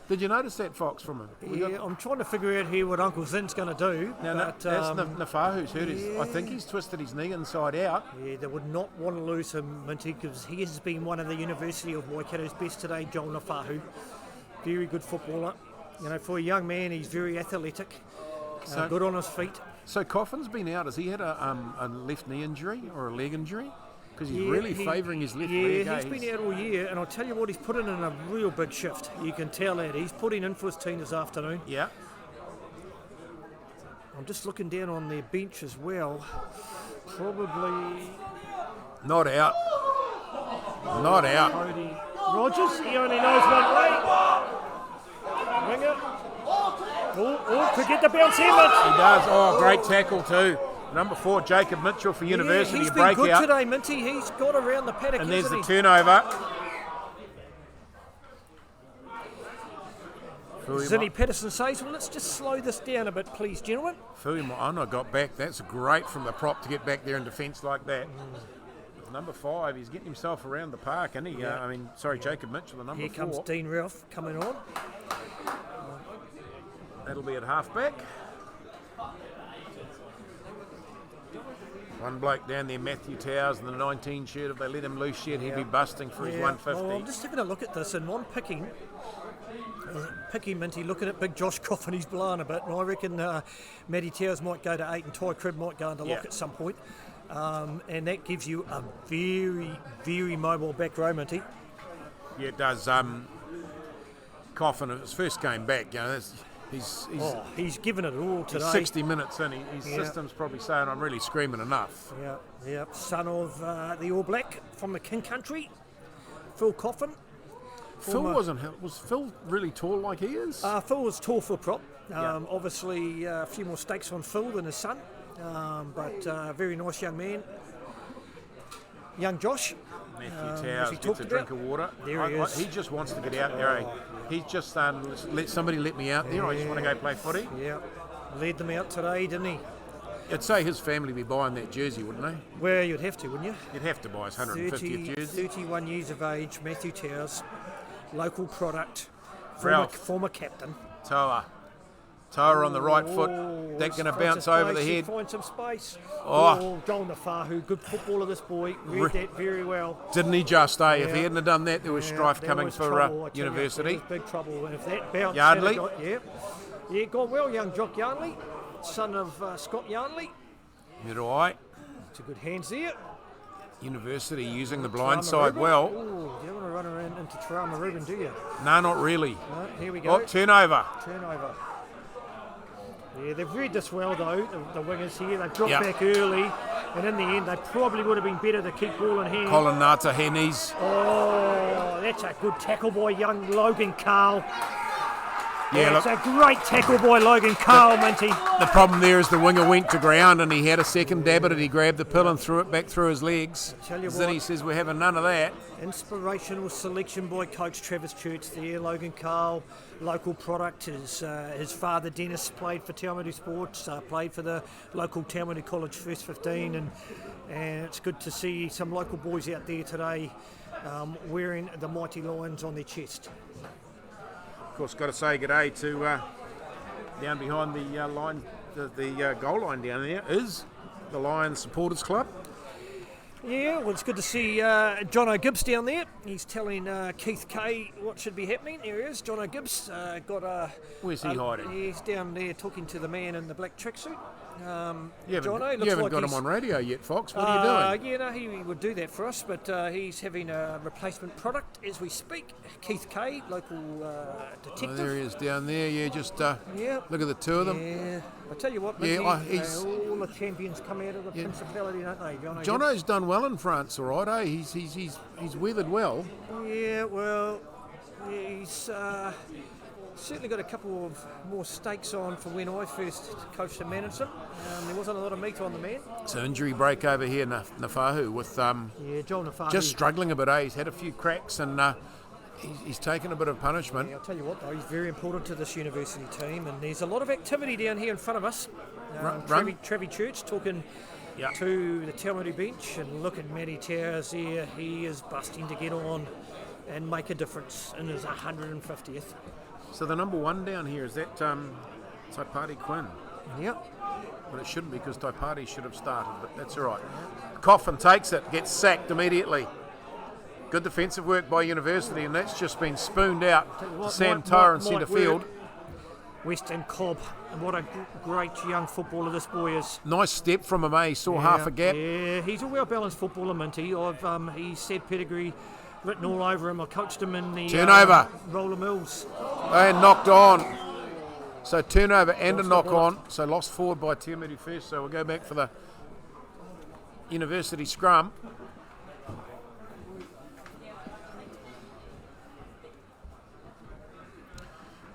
Speaker 2: Did you notice that, Fox, from him?
Speaker 4: Yeah, I'm trying to figure out here what Uncle Zin's going to do.
Speaker 2: Now,
Speaker 4: but,
Speaker 2: that's Nafahu's hurt his. I think he's twisted his knee inside out.
Speaker 4: Yeah, they would not want to lose him, Minty, because he has been one of the University of Waikato's best today, Joel Nafahu. Very good footballer. You know, for a young man, he's very athletic, good on his feet.
Speaker 2: So Coffin's been out. Has he had a left knee injury or a leg injury? Because he's really favouring his left leg.
Speaker 4: Yeah, he's been out all year, and I'll tell you what, he's put in a real big shift. You can tell that. He's putting in for his team this afternoon.
Speaker 2: Yeah.
Speaker 4: I'm just looking down on their bench as well. Probably...
Speaker 2: Not out. Not out.
Speaker 4: Cody Rogers, he only knows one way. Winger. Oh, could get the bounce here, Mitch.
Speaker 2: He does. Oh, great tackle too. Number 4, Jacob Mitchell for University.
Speaker 4: He's
Speaker 2: breakout.
Speaker 4: been good today, Minty. He's got around the paddock,
Speaker 2: and there's the
Speaker 4: he?
Speaker 2: turnover.
Speaker 4: Zinny Patterson says, well, let's just slow this down a bit, please, gentlemen.
Speaker 2: Fuimoana got back. That's great from the prop to get back there in defence like that. With number 5, he's getting himself around the park, isn't he?
Speaker 4: Yeah.
Speaker 2: Jacob Mitchell, the number 4.
Speaker 4: Here comes Dean Ralph coming on.
Speaker 2: That'll be at half-back. One bloke down there, Matthew Towers, in the 19 shirt. If they let him loose yet, he'd be busting for his 150.
Speaker 4: Well, I'm just having a look at this, and I'm picking Minty, looking at big Josh Coffin. He's blowing a bit, and I reckon Matty Towers might go to 8 and Ty Cribb might go into lock at some point. And that gives you a very, very mobile back row, Minty.
Speaker 2: Yeah, it does. Coffin, his first game back, he's
Speaker 4: given it all today.
Speaker 2: He's 60 minutes in. His system's probably saying, I'm really screaming enough.
Speaker 4: Yeah. Son of the All Black from the King Country, Phil Coffin.
Speaker 2: Was Phil really tall like he is?
Speaker 4: Phil was tall for prop. Obviously, a few more stakes on Phil than his son, but very nice young man. Young Josh.
Speaker 2: Matthew Towers gets a drink of water.
Speaker 4: There he is.
Speaker 2: He just wants to get out there. He's just let somebody let me out there. I just want to go play footy.
Speaker 4: Yeah, led them out today, didn't he?
Speaker 2: I'd say his family would be buying that jersey, wouldn't they?
Speaker 4: Well, you'd have to, wouldn't you?
Speaker 2: You'd have to buy his 150th jersey.
Speaker 4: 31 years of age, Matthew Towers, local product, former captain.
Speaker 2: Toa on the right foot. That's going to bounce over the head.
Speaker 4: Find some space.
Speaker 2: Oh,
Speaker 4: Joel Nafahu, good footballer, this boy. Read that very well.
Speaker 2: Didn't he just, If he hadn't have done that, there was strife coming for University.
Speaker 4: There was big trouble. And if that bounce
Speaker 2: Yardley.
Speaker 4: Gone well, young Jock Yardley, son of Scott Yardley.
Speaker 2: Right.
Speaker 4: It's a good hands there.
Speaker 2: University using the blind side well.
Speaker 4: Ooh, you don't want to run around into Tarama Reuben, do you?
Speaker 2: No, not really.
Speaker 4: No, here we go.
Speaker 2: Oh, turnover.
Speaker 4: Yeah, they've read this well though, the wingers here. They've dropped back early, and in the end, they probably would have been better to keep ball in hand.
Speaker 2: Colin Nata Hennies.
Speaker 4: Oh, that's a good tackle by young Logan Carl.
Speaker 2: Yeah,
Speaker 4: it's a great tackle by Logan Carl, Minty.
Speaker 2: The problem there is the winger went to ground and he had a second dab at it. He grabbed the pill and threw it back through his legs. Zinny says we're having none of that.
Speaker 4: Inspirational selection by Coach Travis Church there. Logan Carl, local product. His father Dennis played for Awamutu Sports, played for the local Awamutu College First 15, and it's good to see some local boys out there today wearing the Mighty Lions on their chest.
Speaker 2: Of course, got to say good day to down behind the line, the goal line down there is the Lions Supporters Club.
Speaker 4: Yeah, well, it's good to see John O'Gibbs down there. He's telling Keith Kay what should be happening. There he is, John O'Gibbs.
Speaker 2: Where's he hiding?
Speaker 4: He's down there talking to the man in the black tracksuit.
Speaker 2: You haven't got him on radio yet, Fox. What are you doing?
Speaker 4: Yeah, no, he would do that for us, but he's having a replacement product as we speak. Keith Kay, local detective.
Speaker 2: Oh, there he is down there. Yeah, just look at the two of them.
Speaker 4: Yeah, I tell you what,
Speaker 2: yeah,
Speaker 4: all the champions come out of the Principality, don't they,
Speaker 2: Jono's done well in France, all right. He's weathered well.
Speaker 4: Yeah, well, he's certainly got a couple of more stakes on from when I first coached and managed him. There wasn't a lot of meat on the man.
Speaker 2: So injury break over here, Nafahu, with
Speaker 4: Joel Nafahu.
Speaker 2: Just struggling a bit, He's had a few cracks and he's taken a bit of punishment.
Speaker 4: Yeah, I'll tell you what, though, he's very important to this university team, and there's a lot of activity down here in front of us. Trevi Church talking to the Awamutu bench, and look at Matty Towers here. He is busting to get on and make a difference in his 150th.
Speaker 2: So the number 1 down here, is that Taipati Quinn?
Speaker 4: Yep.
Speaker 2: But it shouldn't, because Taipati should have started, but that's all right. Coffin takes it, gets sacked immediately. Good defensive work by University, and that's just been spooned out to Sam Toa in centre field.
Speaker 4: Western Cobb, and what a great young footballer this boy is.
Speaker 2: Nice step from him, eh? He saw half a gap.
Speaker 4: Yeah, he's a well-balanced footballer, Minty. He's said pedigree written all over him. I coached him in the
Speaker 2: turnover.
Speaker 4: Roller Mills.
Speaker 2: And knocked on. So turnover and a knock on. So lost forward by Te Awamutu first. So we'll go back for the University scrum.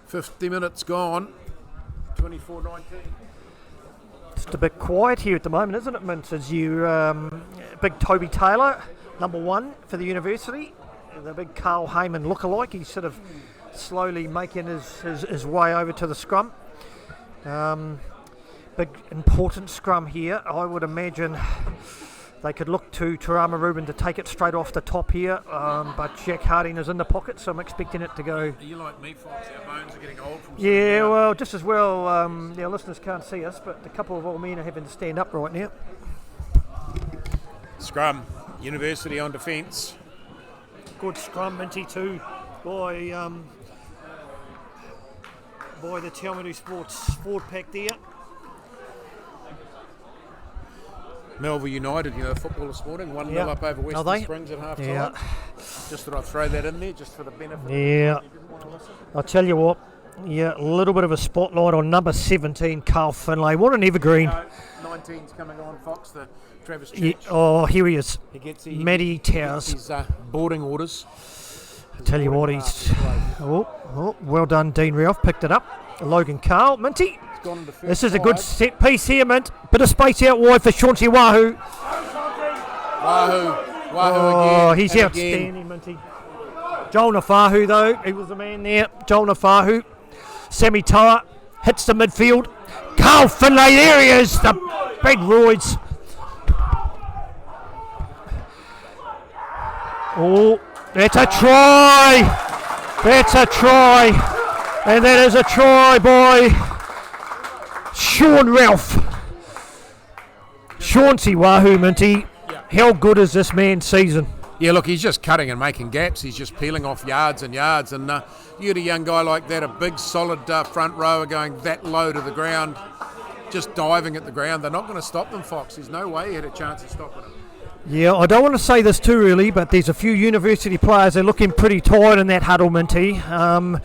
Speaker 2: "50 minutes gone, 24-19.
Speaker 4: Just a bit quiet here at the moment, isn't it, Mint? As you, big Toby Taylor, number 1 for the University, the big Carl Heyman lookalike. He's sort of slowly making his way over to the scrum. Big important scrum here. I would imagine they could look to Tarama Rubin to take it straight off the top here, but Jack Harding is in the pocket, so I'm expecting it to go.
Speaker 2: Are you like me, Fox? Our bones are getting old from
Speaker 4: Yeah, well, just as well, our listeners can't see us, but a couple of old men are having to stand up right now.
Speaker 2: Scrum, University on defence.
Speaker 4: Good scrum, Minty, too, by the Te Awamutu Sports forward pack there.
Speaker 2: Melville United, the football this morning, 1-0 up over Western Springs at half time.
Speaker 4: Yeah.
Speaker 2: Just thought I'd throw that in there just for the benefit.
Speaker 4: Yeah. I'll tell you what, a little bit of a spotlight on number 17, Carl Finlay. What an evergreen.
Speaker 2: 19's coming on, Fox, the Travis Church.
Speaker 4: Yeah, here he is. Matty
Speaker 2: Towers.
Speaker 4: Towers.
Speaker 2: His boarding orders.
Speaker 4: I tell you what, he's... Oh, well done, Dean Ralph. Picked it up. Logan Carl. Minty. This is a good set piece here, Mint. Bit of space out wide for Chauncey Wahoo.
Speaker 2: Wahoo again.
Speaker 4: He's outstanding, Minty. Joel Nafahu, though, he was the man there. Joel Nafahu. Sammy Toa hits the midfield. Carl Finlay, there he is. The big roids. Oh, that's a try. That's a try. And that is a try by Sean Ralph. Chauncey Wahoo, Minty. How good is this man's season?
Speaker 2: Yeah, look, he's just cutting and making gaps. He's just peeling off yards and yards. And you get a young guy like that, a big, solid front rower going that low to the ground, just diving at the ground. They're not going to stop them, Fox. There's no way he had a chance of stopping him.
Speaker 4: Yeah, I don't want to say this too early, but there's a few University players that are looking pretty tired in that huddle, Minty. And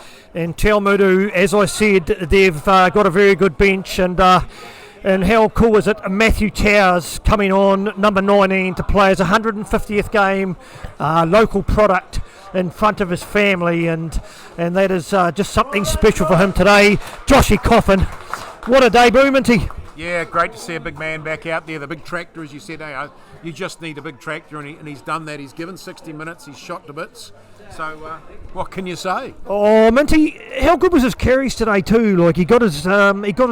Speaker 4: Te Awamutu, as I said, they've got a very good bench, and how cool is it? Matthew Towers coming on, number 19, to play his 150th game, local product in front of his family, and that is just something special for him today. Joshy Coffin, what a debut, Minty.
Speaker 2: Yeah, great to see a big man back out there. The big tractor, as you said, you just need a big tractor, and he's done that. He's given 60 minutes, he's shot to bits. So, what can you say?
Speaker 4: Oh, Minty, how good was his carries today too? Like he got his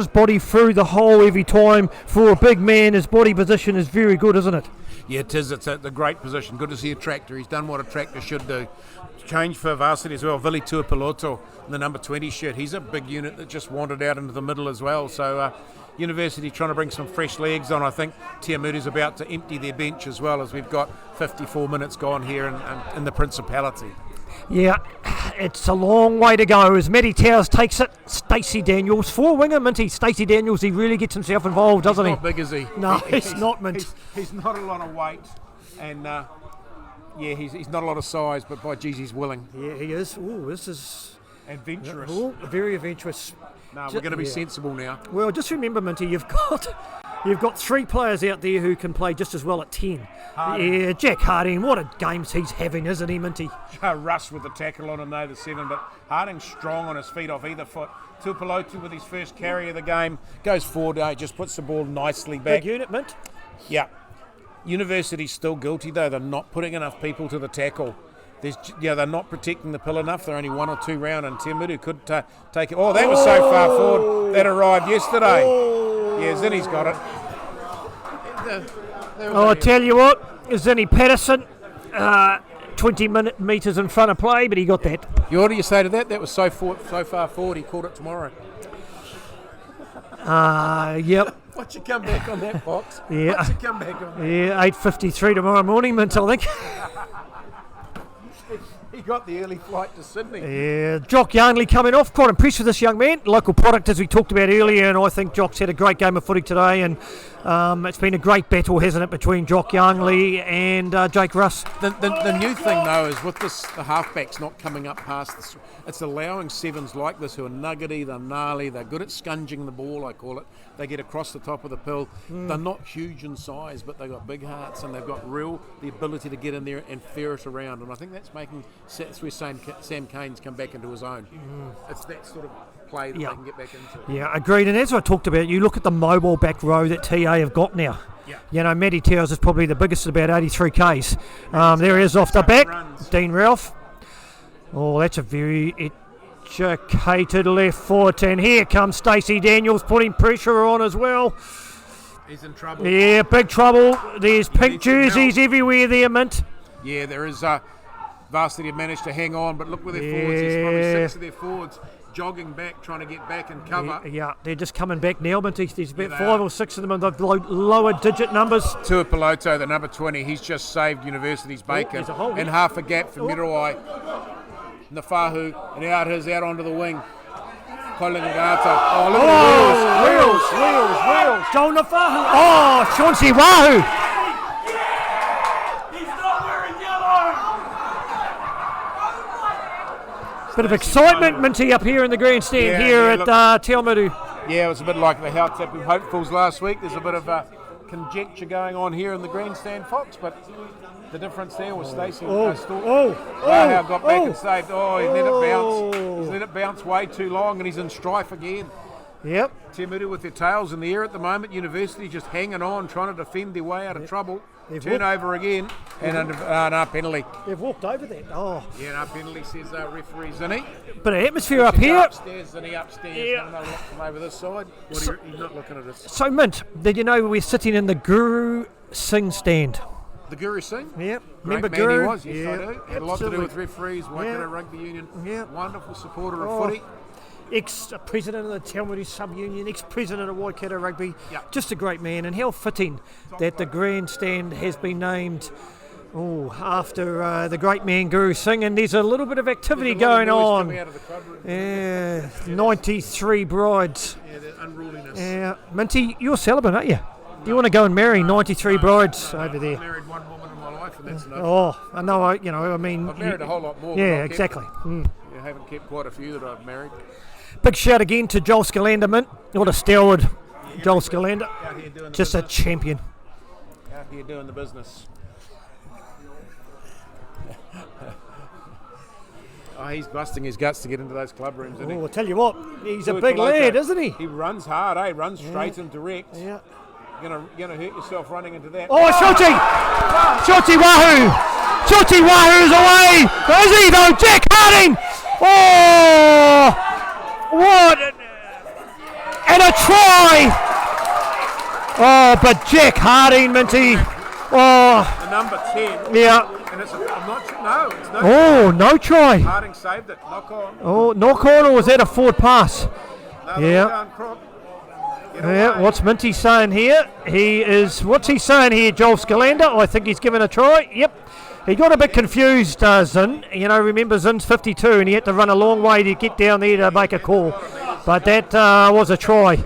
Speaker 4: body through the hole every time. For a big man, his body position is very good, isn't it?
Speaker 2: Yeah, it is. It's a great position. Good to see a tractor. He's done what a tractor should do. Change for varsity as well. Vili Tuipiloto in the number 20 shirt. He's a big unit that just wandered out into the middle as well. So, University trying to bring some fresh legs on. I think Te Awamutu's about to empty their bench as well, as we've got 54 minutes gone here in the Principality.
Speaker 4: Yeah, it's a long way to go as Matty Towers takes it. Stacey Daniels, four-winger, Minty. Stacey Daniels, he really gets himself involved, doesn't he?
Speaker 2: He's not big, is he?
Speaker 4: No, he's not, Mint.
Speaker 2: He's not a lot of weight, and he's not a lot of size, but by geez, he's willing.
Speaker 4: Yeah, he is. Ooh, this is...
Speaker 2: adventurous.
Speaker 4: Very adventurous.
Speaker 2: No, we're going to be sensible now.
Speaker 4: Well, just remember, Minty, you've got three players out there who can play just as well at 10. Harding. Yeah, Jack Harding, what a games he's having, isn't he, Minty?
Speaker 2: Russ with the tackle on him, though, the 7, but Harding's strong on his feet off either foot. Tuipilotu with his first carry of the game, goes forward, just puts the ball nicely back.
Speaker 4: Big unit, Mint.
Speaker 2: Yeah. University's still guilty, though. They're not putting enough people to the tackle. They're not protecting the pill enough. They're only 1 or 2 round, and Te Awamutu could take it. Oh, that was so far forward. That arrived yesterday. Yeah, Zinni's got it.
Speaker 4: I tell you what, Zinni Patterson,
Speaker 1: 20 metres in front of play, but he got that.
Speaker 2: What do you say to that? That was so far forward, he called it tomorrow.
Speaker 1: Yep.
Speaker 2: What's your comeback on that, Fox?
Speaker 1: Yeah.
Speaker 2: What's your comeback on that?
Speaker 1: Yeah, 8:53 tomorrow morning, Mint, I think.
Speaker 2: He got the early flight to Sydney.
Speaker 1: Yeah, Jock Yarnley coming off. Quite impressed with this young man. Local product, as we talked about earlier, and I think Jock's had a great game of footy today, and it's been a great battle, hasn't it, between Jock Yarnley and Jake Russ.
Speaker 2: The new thing, though, is with this, the halfbacks not coming up past this. It's allowing sevens like this who are nuggety, they're gnarly, they're good at scunging the ball, I call it. They get across the top of the pill. They're not huge in size, but they've got big hearts and they've got the ability to get in there and ferret around. And I think that's where Sam Cane's come back into his own. It's that sort of play that they can get back into.
Speaker 1: Yeah, agreed. And as I talked about, you look at the mobile back row that TA have got now.
Speaker 2: Yeah.
Speaker 1: You know, Matty Towers is probably the biggest at about 83 Ks. There he is off the back. Dean Ralph. Oh, that's a very educated left foot. And here comes Stacey Daniels putting pressure on as well.
Speaker 2: He's in trouble.
Speaker 1: Yeah, big trouble. There's pink jerseys everywhere there, Mint.
Speaker 2: Yeah, there is. Varsity have managed to hang on, but look where their forwards. There's probably 6 of their forwards jogging back, trying to get back and cover.
Speaker 1: Yeah, they're just coming back now, Mint. There's about
Speaker 2: they
Speaker 1: 5
Speaker 2: are.
Speaker 1: or 6 of them in the lower digit numbers.
Speaker 2: Tua Piloto, the number 20, he's just saved University's bacon.
Speaker 1: there's a hole,
Speaker 2: and
Speaker 1: yeah.
Speaker 2: half a gap for Mirawai. Nafahu, and out onto the wing. Colin Ngata. Oh, look at the wheels.
Speaker 1: Joel Nafahu. Oh, Chauncey Wahoo.
Speaker 5: He's not wearing yellow!
Speaker 1: Bit of excitement, Minty, up here in the grandstand at Te Awamutu.
Speaker 2: Yeah, it was a bit like the How Tapping Hopefuls last week. There's a bit of conjecture going on here in the grandstand, Fox, but the difference there was Stacey. How got back and saved. Oh, he let it bounce. He's let it bounce way too long, and he's in strife again.
Speaker 1: Yep.
Speaker 2: Te Awamutu with their tails in the air at the moment. University just hanging on, trying to defend their way out of trouble. Turnover again, and no penalty.
Speaker 1: They've walked over that. Oh.
Speaker 2: Yeah, no penalty, says referee Zinny.
Speaker 1: Bit of atmosphere up here.
Speaker 2: Upstairs, Zinny upstairs.
Speaker 1: Yeah.
Speaker 2: No, look from over this side. He's not looking at us.
Speaker 1: So, Mint, did you know we're sitting in the Guru Singh stand?
Speaker 2: The Guru Singh?
Speaker 1: Yep.
Speaker 2: Great
Speaker 1: Remember
Speaker 2: man
Speaker 1: Guru?
Speaker 2: he was, yes I do. Had a lot to do with
Speaker 1: absolutely.
Speaker 2: referees, Waikato Rugby Union.
Speaker 1: Yeah.
Speaker 2: Wonderful supporter of footy.
Speaker 1: Ex-president of the Te Awamutu Sub-Union, ex-president of Waikato Rugby.
Speaker 2: Yep.
Speaker 1: Just a great man, and how fitting that the grandstand has been named after the great man Guru Singh, and there's a little bit of activity going on. Yeah, 93 brides.
Speaker 2: Yeah, the unruliness.
Speaker 1: Yeah, Minty, you're celibate, aren't you? You want to go and marry 93 brides over there?
Speaker 2: I've married one woman in my life, and that's enough.
Speaker 1: Oh, I know. I mean,
Speaker 2: I've married a whole lot more.
Speaker 1: yeah,
Speaker 2: but
Speaker 1: exactly.
Speaker 2: I haven't kept quite a few that I've married.
Speaker 1: Big shout again to Joel Scalander, Mint. What a stalwart, Joel Scalander.
Speaker 2: Out here doing the
Speaker 1: Just a
Speaker 2: business.
Speaker 1: champion.
Speaker 2: Out here doing the business. Oh, he's busting his guts to get into those club rooms, isn't he?
Speaker 1: Oh, I tell you what, he's a
Speaker 2: Tua
Speaker 1: big
Speaker 2: Piloto,
Speaker 1: lad, isn't he?
Speaker 2: He runs hard, Runs straight and direct.
Speaker 1: Yeah.
Speaker 2: You're gonna hurt yourself running into that.
Speaker 1: Oh, Shorty! Shorty Wahoo! Shorty Wahoo's away! Is he though? Jack Harding! Oh! What? And a try! Oh, but Jack Harding, Minty. Oh,
Speaker 2: The number 10.
Speaker 1: yeah.
Speaker 2: And it's I'm not sure. No, it's no.
Speaker 1: Oh, no try.
Speaker 2: Harding saved it. Knock on.
Speaker 1: Oh, knock on, or was that a forward pass?
Speaker 2: No,
Speaker 1: Yeah.
Speaker 2: down, Croc. Get
Speaker 1: Yeah,
Speaker 2: away.
Speaker 1: what's Minty saying here? What's he saying here, Joel Scalander? I think he's given a try. Yep. He got a bit confused, Zinn. You know, remember Zinn's 52 and he had to run a long way to get down there to make a call. But that was a try.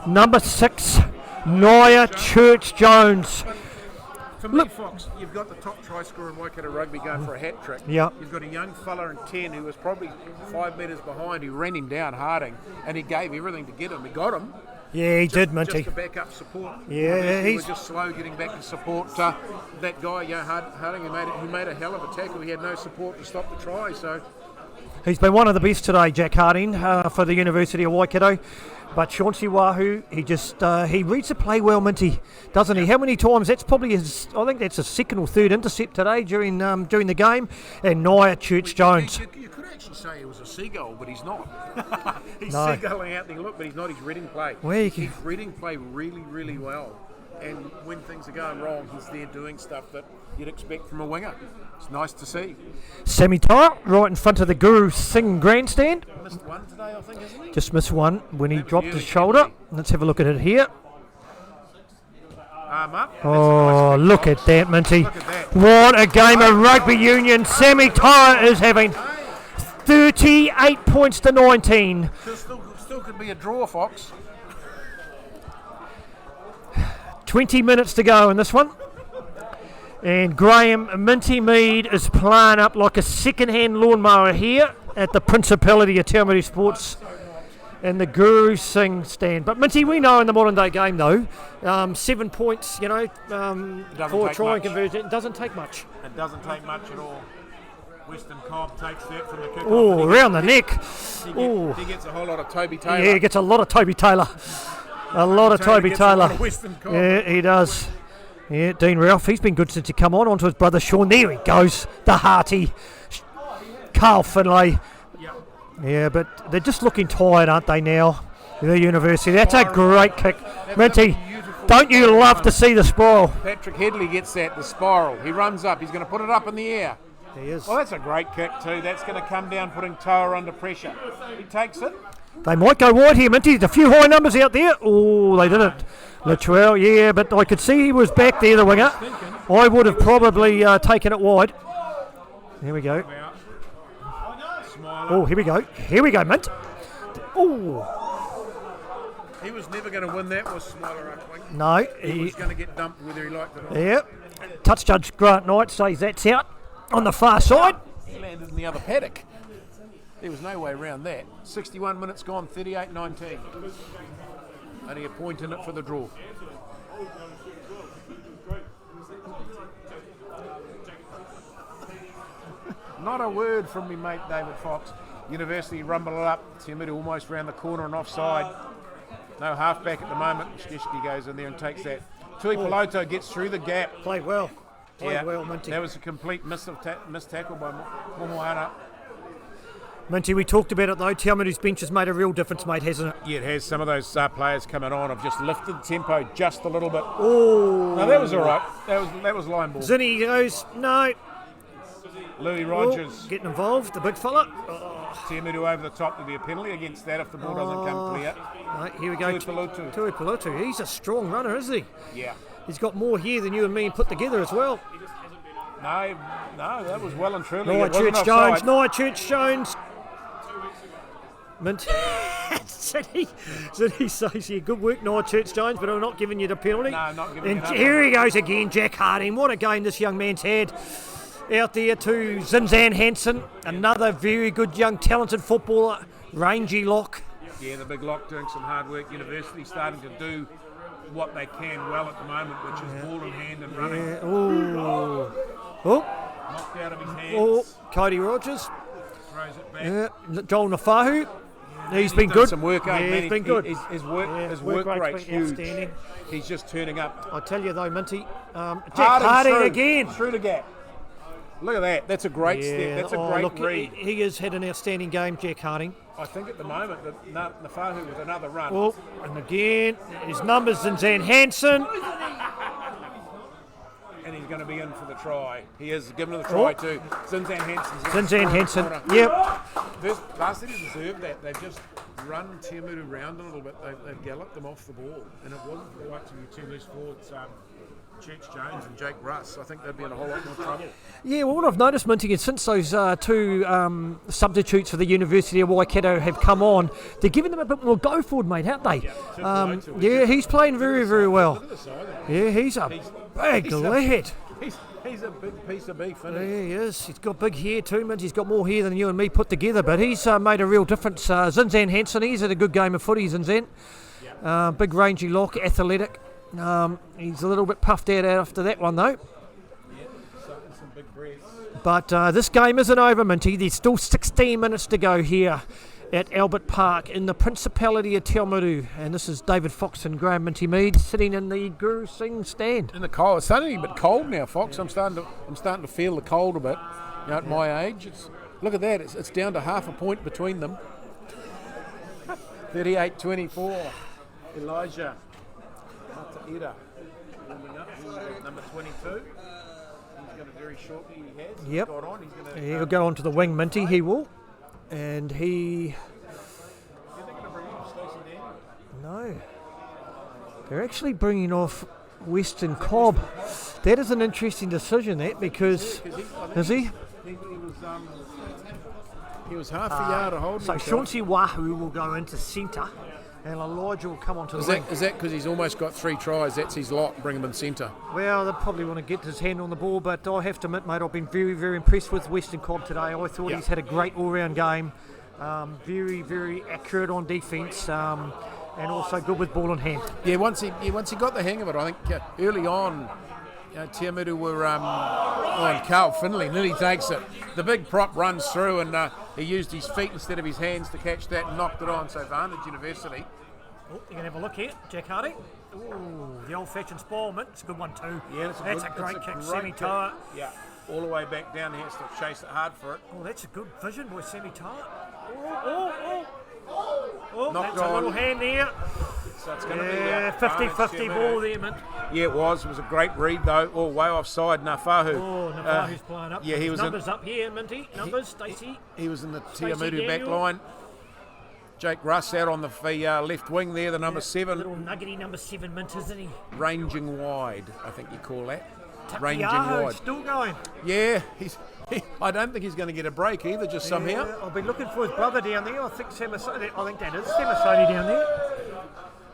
Speaker 1: Number 6, Nia Church-Jones.
Speaker 2: For me, Fox, you've got the top try scorer in Waikato Rugby going for a hat trick.
Speaker 1: Yeah.
Speaker 2: You've got a young fella in 10 who was probably 5 metres behind, who ran him down, Harding, and he gave everything to get him. He got him.
Speaker 1: Yeah, he did,
Speaker 2: Just
Speaker 1: Minty.
Speaker 2: to back up support.
Speaker 1: Yeah,
Speaker 2: he
Speaker 1: he's-
Speaker 2: was just slow getting back to support that guy, Harding. He made a hell of a tackle. He had no support to stop the try. So
Speaker 1: He's been one of the best today, Jack Harding, for the University of Waikato. But Chauncey Wahoo, he reads the play well, Minty, doesn't he? How many times? That's probably his. I think that's his second or third intercept today during the game. And Nia Church-Jones.
Speaker 2: you could actually say he was a seagull, but he's not. He's
Speaker 1: No.
Speaker 2: seagulling out there. Look, but he's not. He's reading play.
Speaker 1: Where you can-
Speaker 2: He's reading play really, really well. and when things are going wrong, he's there doing stuff that you'd expect from a winger. It's nice to see.
Speaker 1: Sammy Tyre, right in front of the Guru Singh grandstand.
Speaker 2: Missed one today, I think, hasn't he?
Speaker 1: Just missed one when he
Speaker 2: That was
Speaker 1: dropped
Speaker 2: early,
Speaker 1: his shoulder.
Speaker 2: didn't
Speaker 1: Let's have a look at it here.
Speaker 2: Arm up.
Speaker 1: Oh, look at that, Minty.
Speaker 2: Look at that.
Speaker 1: What a game of rugby union. Sammy Tyre is having 38 points to 19.
Speaker 2: Still could be a draw, Fox.
Speaker 1: 20 minutes to go in this one. And Graham Minty Mead is playing up like a second-hand lawnmower here at the Principality of Te Awamutu Sports and the Guru Singh stand. But Minty, we know in the modern-day game, though, 7 points, for a try and conversion, it doesn't take much.
Speaker 2: It doesn't take much at all. Western Cobb takes that from the kick.
Speaker 1: Oh, around the neck.
Speaker 2: He gets a whole lot of Toby Taylor.
Speaker 1: Yeah, he gets a lot of Toby Taylor. A lot of Toby
Speaker 2: gets a lot
Speaker 1: Taylor.
Speaker 2: of Western Cobb.
Speaker 1: Yeah, he does. Yeah, Dean Ralph, he's been good since he come on to his brother Sean. There he goes, the hearty. Carl Finlay. Yeah, but they're just looking tired, aren't they now? The university. That's a great kick. Minty, don't you love to see the spiral?
Speaker 2: Patrick Headley gets the spiral. He runs up. He's going to put it up in the air.
Speaker 1: He is.
Speaker 2: Well, that's a great kick too. That's going to come down, putting Toa under pressure. He takes it.
Speaker 1: They might go wide here, Minty. There's a few high numbers out there. Oh, they didn't. Latrell, yeah, but I could see he was back there, the winger. I would have probably taken it wide. Here we go. Oh, here we go. Here we go, Mint. Oh.
Speaker 2: He was never going to win that, was Smiler, I think.
Speaker 1: No.
Speaker 2: He was going to get dumped whether he liked it or not.
Speaker 1: Yeah. Touch judge Grant Knight says that's out on the far side.
Speaker 2: He landed in the other paddock. There was no way around that. 61 minutes gone, 38-19. Only a point in it for the draw. Not a word from me mate David Fox. University rumble it up. Te Awamutu almost round the corner and offside. No halfback at the moment. Skishki goes in there and takes that. Tui Peloto gets through the gap.
Speaker 1: Played well. Well, Minty.
Speaker 2: That was a complete missed tackle by Momoana.
Speaker 1: Minty, we talked about it though. Te Awamutu's bench has made a real difference, mate, hasn't it?
Speaker 2: Yeah, it has. Some of those players coming on have just lifted the tempo just a little bit.
Speaker 1: Oh.
Speaker 2: No, that was all right. That was line ball.
Speaker 1: Zinni goes, no.
Speaker 2: Louis Rogers.
Speaker 1: Getting involved, the big fella.
Speaker 2: Te Awamutu over the top. There'll be a penalty against that if the ball doesn't come clear.
Speaker 1: No, here we go. Tui Pelotu. He's a strong runner, isn't he?
Speaker 2: Yeah.
Speaker 1: He's got more here than you and me put together as well.
Speaker 2: No, that was well and truly.
Speaker 1: Knight Church Jones. Mint. Zinni says here, good work, Knight Church Jones, but I'm not giving you the penalty.
Speaker 2: No, not giving you
Speaker 1: And
Speaker 2: that.
Speaker 1: here he goes again, Jack Harding. What a game this young man's had. Out there to Zinzan Hansen, another very good young talented footballer, rangy lock.
Speaker 2: Yeah, the big lock doing some hard work. University starting to do what they can well at the moment, which is ball in hand and running.
Speaker 1: Yeah. Oh,
Speaker 2: Knocked out of his hands.
Speaker 1: oh, Cody Rogers.
Speaker 2: Throws it back.
Speaker 1: Yeah. Joel Nafahu. He's been
Speaker 2: done
Speaker 1: good.
Speaker 2: some work,
Speaker 1: yeah,
Speaker 2: man.
Speaker 1: he's been good.
Speaker 2: His work rate's
Speaker 1: been
Speaker 2: huge.
Speaker 1: outstanding.
Speaker 2: He's just turning up.
Speaker 1: I tell you though, Minty, Jack
Speaker 2: Harding
Speaker 1: Harding
Speaker 2: through,
Speaker 1: again.
Speaker 2: Through the gap. Look at that. That's a great step. That's a great
Speaker 1: look,
Speaker 2: read.
Speaker 1: He has had an outstanding game, Jack Harding.
Speaker 2: I think at the moment that Nafahu with another run.
Speaker 1: Oh, and again, his numbers Zinzan Hansen.
Speaker 2: And he's going to be in for the try. He is giving him the try too. Zinzan
Speaker 1: Hansen. Yep.
Speaker 2: Varsity deserved that. They've just run Te Awamutu round a little bit. They've galloped them off the ball. And it wasn't quite to your two loose forwards, Church Jones and Jake Russ. I think they'd be in a whole lot more trouble.
Speaker 1: Yeah, well, what I've noticed, Minty, is since those two substitutes for the University of Waikato have come on, they're giving them a bit more go forward, mate, haven't they? Yeah, he's playing very, very well. Yeah, he's a big lad.
Speaker 2: He's a big piece of beef, isn't he?
Speaker 1: Yeah, he is. He's got big hair too, Mint. He's got more hair than you and me put together, but he's made a real difference. Zinzan Hansen, he's had a good game of footy, Zinzan. Big rangy lock, athletic. He's a little bit puffed out after that one though.
Speaker 2: Some big breaths.
Speaker 1: But this game isn't over, Minty. There's still 16 minutes to go here at Albert Park in the Principality of Te Awamutu. And this is David Fox and Graham Minty Mead sitting in the Guru Singh stand.
Speaker 2: In the cold. It's starting to be a bit cold now, Fox. I'm starting to feel the cold a bit. At my age, look at that. It's down to half a point between them. 38-24. Elijah Mataira. number 22. He's going to very shortly. He has.
Speaker 1: Yep.
Speaker 2: He's got on. He's going to.
Speaker 1: He'll go on to the wing, Minty. He will. And he... No. They're actually bringing off Western Cobb. That is an interesting decision, that, because... Is he?
Speaker 2: He was half a yard of holding
Speaker 1: So
Speaker 2: himself.
Speaker 1: Chauncey Wahoo will go into centre, and Elijah will come onto the wing.
Speaker 2: Is that because he's almost got 3 tries? That's his lot. Bring him in centre.
Speaker 1: Well, they'll probably want to get his hand on the ball, but I have to admit, mate, I've been very, very impressed with Western Cobb today. I thought he's had a great all-round game. Very, very accurate on defence, and also good with ball in hand.
Speaker 2: Yeah, once he got the hang of it, I think early on, Te Awamutu were and Carl Finley nearly takes it. The big prop runs through, and he used his feet instead of his hands to catch that and knocked it on. So Vantage University.
Speaker 1: Oh, you can have a look here, Jack Hardy. Ooh, the old-fashioned spoilment. It's a good one too.
Speaker 2: Yeah,
Speaker 1: that's a great kick, Semi-Toa.
Speaker 2: Yeah, all the way back down. He has to chase it hard for it.
Speaker 1: Oh, that's a good vision, boy, Semi-Toa. Oh,
Speaker 2: Knocked
Speaker 1: that's a
Speaker 2: on.
Speaker 1: little hand there.
Speaker 2: So it's going to
Speaker 1: Yeah,
Speaker 2: be
Speaker 1: 50-50 ball there, Mint.
Speaker 2: Yeah, it was. It was a great read though. All way offside. Nafahu.
Speaker 1: Oh, Nafahu's playing up.
Speaker 2: Yeah, he was
Speaker 1: numbers up here, Minty. Numbers, Stacey.
Speaker 2: He was in the Te
Speaker 1: Stacey
Speaker 2: Awamutu back
Speaker 1: Daniel.
Speaker 2: line. Jake Russ out on the left wing there, the number 7.
Speaker 1: Little nuggety number 7, Mint, isn't he?
Speaker 2: Ranging wide, I think you call that. Ranging
Speaker 1: Takiaho,
Speaker 2: wide.
Speaker 1: still going.
Speaker 2: Yeah, I don't think he's going to get a break either, just somehow.
Speaker 1: Yeah, I've been looking for his brother down there. I think I think that is Samasoni down there.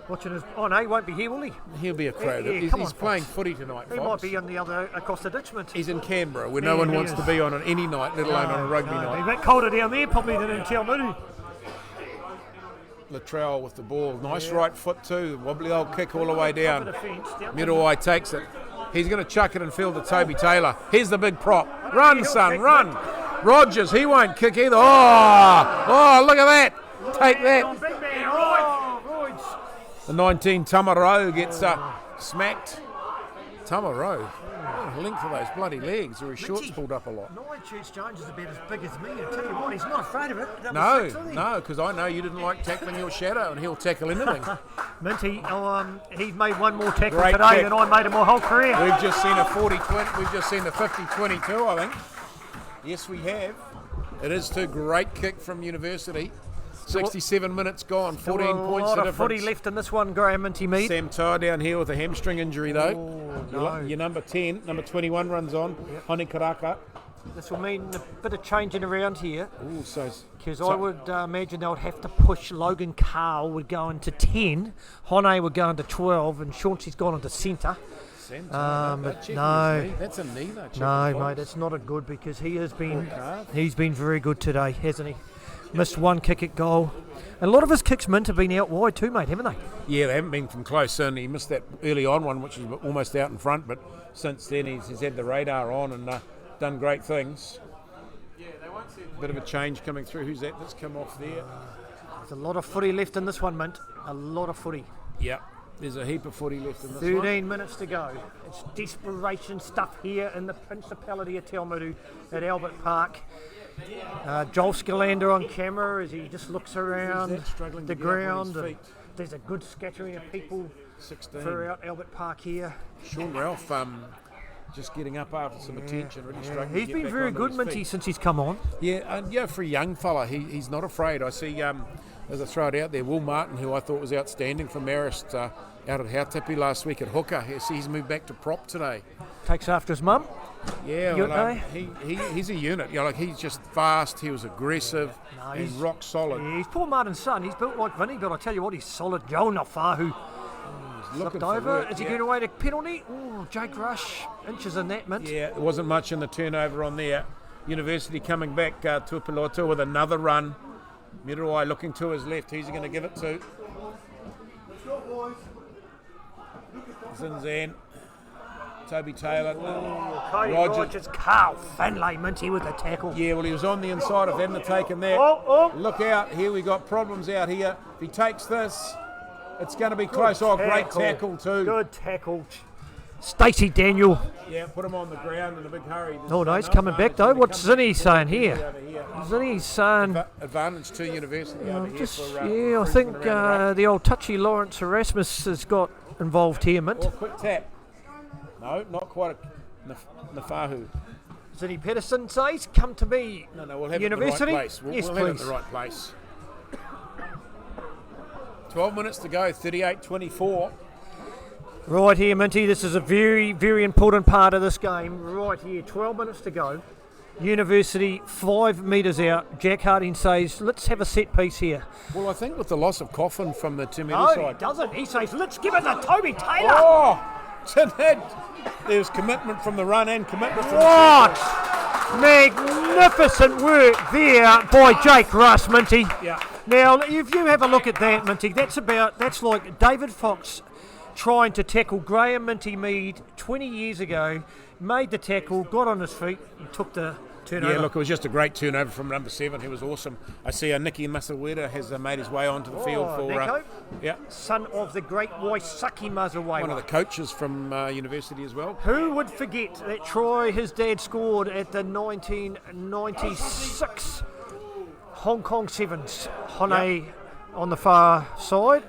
Speaker 1: Watching his... Oh, no, he won't be here, will he?
Speaker 2: He'll be a crow.
Speaker 1: Yeah,
Speaker 2: he's
Speaker 1: come on,
Speaker 2: playing
Speaker 1: Fox.
Speaker 2: footy tonight,
Speaker 1: He
Speaker 2: Fox.
Speaker 1: might be on the other, across the ditch, Mint.
Speaker 2: He's in Canberra, where no
Speaker 1: Yeah,
Speaker 2: one
Speaker 1: he
Speaker 2: wants
Speaker 1: is.
Speaker 2: to be on any night, let alone on a rugby
Speaker 1: He's
Speaker 2: night.
Speaker 1: a bit colder down there, probably, than in Te Awamutu.
Speaker 2: Latrell with the ball. Nice right foot too. Wobbly old kick all the way down.
Speaker 1: Top of the fence, down
Speaker 2: Middleway takes it. He's going to chuck it and field to Toby Taylor. Here's the big prop. Run, son, run. Rogers, he won't kick either. Oh, look at that. Take that.
Speaker 1: Big man, Roids.
Speaker 2: The 19 Tamarau gets smacked. Tamarau. Length of those bloody legs, or his shorts pulled up a lot.
Speaker 1: Nine Church Jones is about as big as me. I tell you what, he's not afraid of it.
Speaker 2: No, because I know you didn't like tackling your shadow, and he'll tackle anything.
Speaker 1: Minty, he's made one more tackle
Speaker 2: Great
Speaker 1: today
Speaker 2: kick.
Speaker 1: than I made in my whole career.
Speaker 2: We've just seen a 40-20. We've just seen the 50-22, I think. Yes, we have. It is too. Great kick from University. 67 minutes gone. 14
Speaker 1: Still
Speaker 2: points
Speaker 1: a lot
Speaker 2: of
Speaker 1: of footy
Speaker 2: difference.
Speaker 1: left in this one, Graham Minty Mead.
Speaker 2: Sam Toa down here with a hamstring injury, though.
Speaker 1: no.
Speaker 2: Your number 10, number 21 runs on. Hone Karaka.
Speaker 1: This will mean a bit of changing around here,
Speaker 2: Ooh,
Speaker 1: because I would imagine they would have to push. Logan Carl would go into 10, Hone would go into 12, and Chauncey's gone into centre. But no.
Speaker 2: That's a knee, though.
Speaker 1: No, mate, it's not a good, because he's been very good today, hasn't he? Missed one kick at goal. And a lot of his kicks, Mint, have been out wide too, mate, haven't they?
Speaker 2: Yeah, they haven't been from close in. He missed that early on one, which was almost out in front, but since then he's had the radar on and done great things. Bit of a change coming through. Who's that that's come off there?
Speaker 1: There's a lot of footy left in this one, Mint. A lot of footy.
Speaker 2: Yeah, there's a heap of footy left in this
Speaker 1: 13 minutes to go. It's desperation stuff here in the Principality of Te Awamutu at Albert Park. Joel Scalander on camera as he just looks around
Speaker 2: struggling
Speaker 1: the
Speaker 2: to get up on
Speaker 1: ground.
Speaker 2: his
Speaker 1: And
Speaker 2: feet?
Speaker 1: there's a good scattering of people
Speaker 2: 16.
Speaker 1: throughout Albert Park here.
Speaker 2: Sean Ralph just getting up after some attention, really struggling.
Speaker 1: He's
Speaker 2: to get
Speaker 1: been
Speaker 2: back
Speaker 1: very
Speaker 2: onto
Speaker 1: good,
Speaker 2: his
Speaker 1: Minty,
Speaker 2: feet.
Speaker 1: since he's come on.
Speaker 2: Yeah, and for a young fella, he's not afraid. I see, as I throw it out there, Will Martin, who I thought was outstanding from Marist out at Hautipi last week at hooker. He's moved back to prop today.
Speaker 1: Takes after his mum.
Speaker 2: Yeah,
Speaker 1: Unit,
Speaker 2: well,
Speaker 1: eh?
Speaker 2: he's a unit. He's just fast. He was aggressive and rock solid.
Speaker 1: Yeah, he's poor Martin's son. He's built like Vinny, but I tell you what, he's solid. Joel Nafahu
Speaker 2: Looking
Speaker 1: slipped
Speaker 2: for
Speaker 1: over.
Speaker 2: work,
Speaker 1: Is he
Speaker 2: yeah.
Speaker 1: going away to penalty? Oh, Jake Rush. Inches in that, Mint.
Speaker 2: Yeah, there wasn't much in the turnover on there. University coming back to Tupilotu with another run. Miruai looking to his left. Who's he going to give it to? Zinzan. Toby Taylor.
Speaker 1: Cody
Speaker 2: Rogers.
Speaker 1: Rogers. Carl Finlay, Minty with the tackle.
Speaker 2: Yeah, well, he was on the inside of them to taken that.
Speaker 1: Oh.
Speaker 2: Look out, here we got problems out here. If he takes this, it's going to be close. Great tackle too.
Speaker 1: Good tackle. Stacey Daniel.
Speaker 2: Yeah, put him on the ground in a big hurry.
Speaker 1: Oh no, he's coming back though. What's Zinny saying here? Zinny's saying,
Speaker 2: Advantage to University over here.
Speaker 1: I think the old touchy Lawrence Erasmus has got involved here, Mint.
Speaker 2: Quick tap. No, not quite a Nafahu.
Speaker 1: Zinny Pedersen says, come to me.
Speaker 2: No, we'll have
Speaker 1: University?
Speaker 2: it in the right place.
Speaker 1: Yes,
Speaker 2: we'll
Speaker 1: please.
Speaker 2: have it in the right place. 12 minutes to go, 38-24.
Speaker 1: Right here, Minty, this is a very, very important part of this game. Right here, 12 minutes to go. University 5 metres out. Jack Harding says, let's have a set piece here.
Speaker 2: Well, I think with the loss of Coffin from the Te Mere
Speaker 1: No,
Speaker 2: side.
Speaker 1: he doesn't. He says, let's give it to Toby Taylor.
Speaker 2: Oh! So there's commitment from the run and commitment from
Speaker 1: What? Magnificent work there by Jake Russ, Minty.
Speaker 2: Yeah.
Speaker 1: Now, if you have a look at that, Minty, that's like David Fox trying to tackle Graham Minty Mead 20 years ago, made the tackle, got on his feet, and took the turnover.
Speaker 2: Yeah, look, it was just a great turnover from number 7. He was awesome. I see Nicky Masaweda has made his way onto the field for
Speaker 1: Nico,
Speaker 2: yeah,
Speaker 1: son of the great Waisaki Mazawewa.
Speaker 2: one of the coaches from University as well.
Speaker 1: Who would forget that try his dad scored at the 1996 Hong Kong Sevens? Hone on the far side.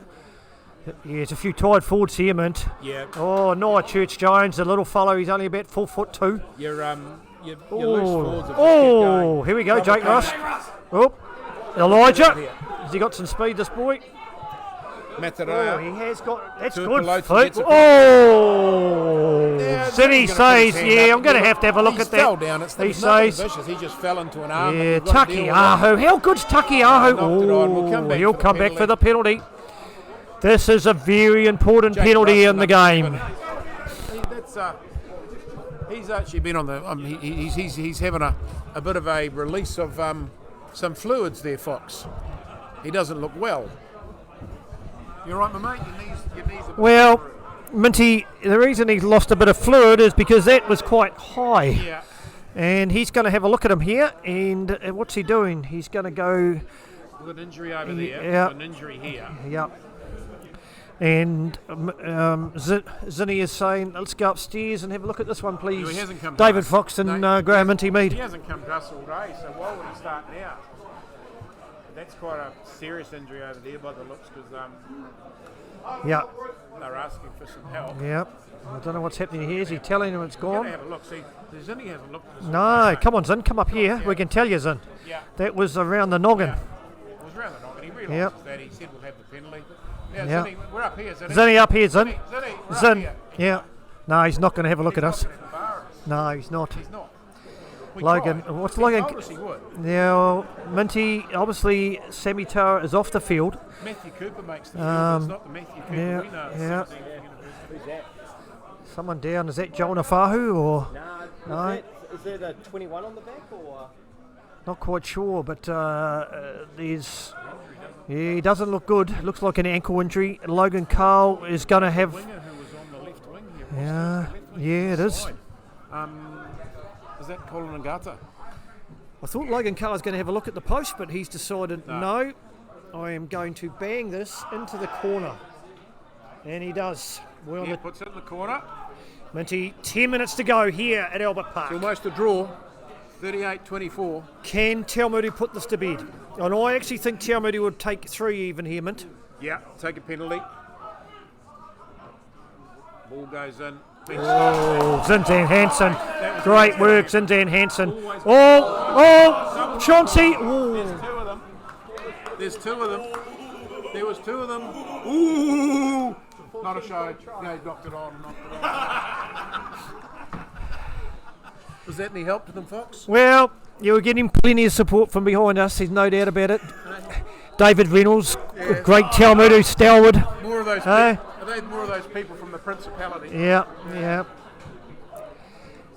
Speaker 1: Yeah, there's a few tied forwards here, Mint.
Speaker 2: Yeah.
Speaker 1: Oh, Noah Church-Jones, the little fellow, he's only about 4'2".
Speaker 2: Your loose forwards have just kept
Speaker 1: Oh,
Speaker 2: going.
Speaker 1: here we go,
Speaker 2: Robert
Speaker 1: Jake Ross. Oh, Elijah. Has he got some speed, this boy? Oh,
Speaker 2: Mataraya.
Speaker 1: he has got. That's
Speaker 2: To
Speaker 1: good.
Speaker 2: Pelosi
Speaker 1: Feet.
Speaker 2: gets a-
Speaker 1: Oh,
Speaker 2: Yeah,
Speaker 1: City
Speaker 2: he's gonna put his
Speaker 1: says,
Speaker 2: hand
Speaker 1: yeah,
Speaker 2: up.
Speaker 1: I'm going to have to have a look
Speaker 2: He
Speaker 1: at that.
Speaker 2: fell down. He
Speaker 1: He
Speaker 2: nothing
Speaker 1: says,
Speaker 2: vicious. He just fell into an arm.
Speaker 1: yeah,
Speaker 2: You've got to deal with that.
Speaker 1: Takiaho. How good's Takiaho?
Speaker 2: Knocked it on. We'll come back
Speaker 1: He'll
Speaker 2: for the
Speaker 1: come back
Speaker 2: penalty.
Speaker 1: for the penalty. This is a very important
Speaker 2: Jake
Speaker 1: penalty
Speaker 2: Russell,
Speaker 1: in the
Speaker 2: number
Speaker 1: game.
Speaker 2: 7. He's actually been on the. He's having a bit of a release of some fluids there, Fox. He doesn't look well. You're right, my mate. Your knees are
Speaker 1: Well, Minty, the reason he's lost a bit of fluid is because that was quite high.
Speaker 2: yeah.
Speaker 1: And he's going to have a look at him here. And what's he doing? He's going to go.
Speaker 2: With an injury over there.
Speaker 1: Yeah.
Speaker 2: An injury here.
Speaker 1: Yep. And Zinny is saying, let's go upstairs and have a look at this one, please.
Speaker 2: He hasn't come to
Speaker 1: David
Speaker 2: us.
Speaker 1: Fox and
Speaker 2: No.
Speaker 1: Graham Minty
Speaker 2: He
Speaker 1: Mead.
Speaker 2: hasn't come to us all day, so why would he start now? That's quite a serious injury over there by the looks, because
Speaker 1: Yep.
Speaker 2: they're asking for some help.
Speaker 1: Yep. I don't know what's happening here. Is he telling him it's
Speaker 2: Gotta
Speaker 1: gone?
Speaker 2: have a look. See, Zinni hasn't looked at this.
Speaker 1: No, come on, Zin, come up here. We can tell you, Zin.
Speaker 2: Yeah.
Speaker 1: That was around the noggin.
Speaker 2: It was round the noggin. He realises
Speaker 1: Yep.
Speaker 2: that. He said we'll have the penalty. Now,
Speaker 1: Yep.
Speaker 2: Zinni, we're up here, Zinni.
Speaker 1: Zinny up here, Zin.
Speaker 2: Zinni, we're up
Speaker 1: Zin.
Speaker 2: here.
Speaker 1: Yeah. No, he's not going to have a look at us.
Speaker 2: He's not gonna embarrass us.
Speaker 1: No, he's not.
Speaker 2: He's not. We
Speaker 1: Logan,
Speaker 2: tried.
Speaker 1: what's
Speaker 2: He
Speaker 1: Logan?
Speaker 2: told us he would.
Speaker 1: Now, Minty, obviously, Sammy Tara is off the field.
Speaker 2: Matthew Cooper makes the field, but it's not the Matthew Cooper
Speaker 1: yeah,
Speaker 2: we know. It's
Speaker 1: yeah.
Speaker 2: something University.
Speaker 1: Someone down. Is that Joel Nafahu or? No.
Speaker 3: Is there a 21 on the back or?
Speaker 1: Not quite sure, but there's. Yeah, he doesn't look good. Looks like an ankle injury. Logan Carl is going to have.
Speaker 2: Winger who was on the left wing here.
Speaker 1: Yeah, yeah, it is.
Speaker 2: Is that Colin Ngata?
Speaker 1: I thought Logan Carl was going to have a look at the post, but he's decided no. I am going to bang this into the corner, and he does. Well,
Speaker 2: He puts it in the corner.
Speaker 1: Minty, 10 minutes to go here at Albert Park.
Speaker 2: It's almost a draw. 38-24.
Speaker 1: Can Te Awamutu put this to bed? And I actually think Te Awamutu would take 3 even here, Mint.
Speaker 2: Yeah, take a penalty. Ball goes in.
Speaker 1: Oh, Zinzan Hansen. Great work, Zinzan Hansen. Oh, Chauncey. Oh.
Speaker 2: There's two of them. There was two of them. Ooh! Not a show. No, he knocked it on. Was that any help to them, Fox?
Speaker 1: Well, you were getting plenty of support from behind us, there's no doubt about it. David Reynolds, great Te Awamutu stalwart.
Speaker 2: More of those.
Speaker 1: Hey.
Speaker 2: Are they more of those people from the Principality?
Speaker 1: Yeah, yeah.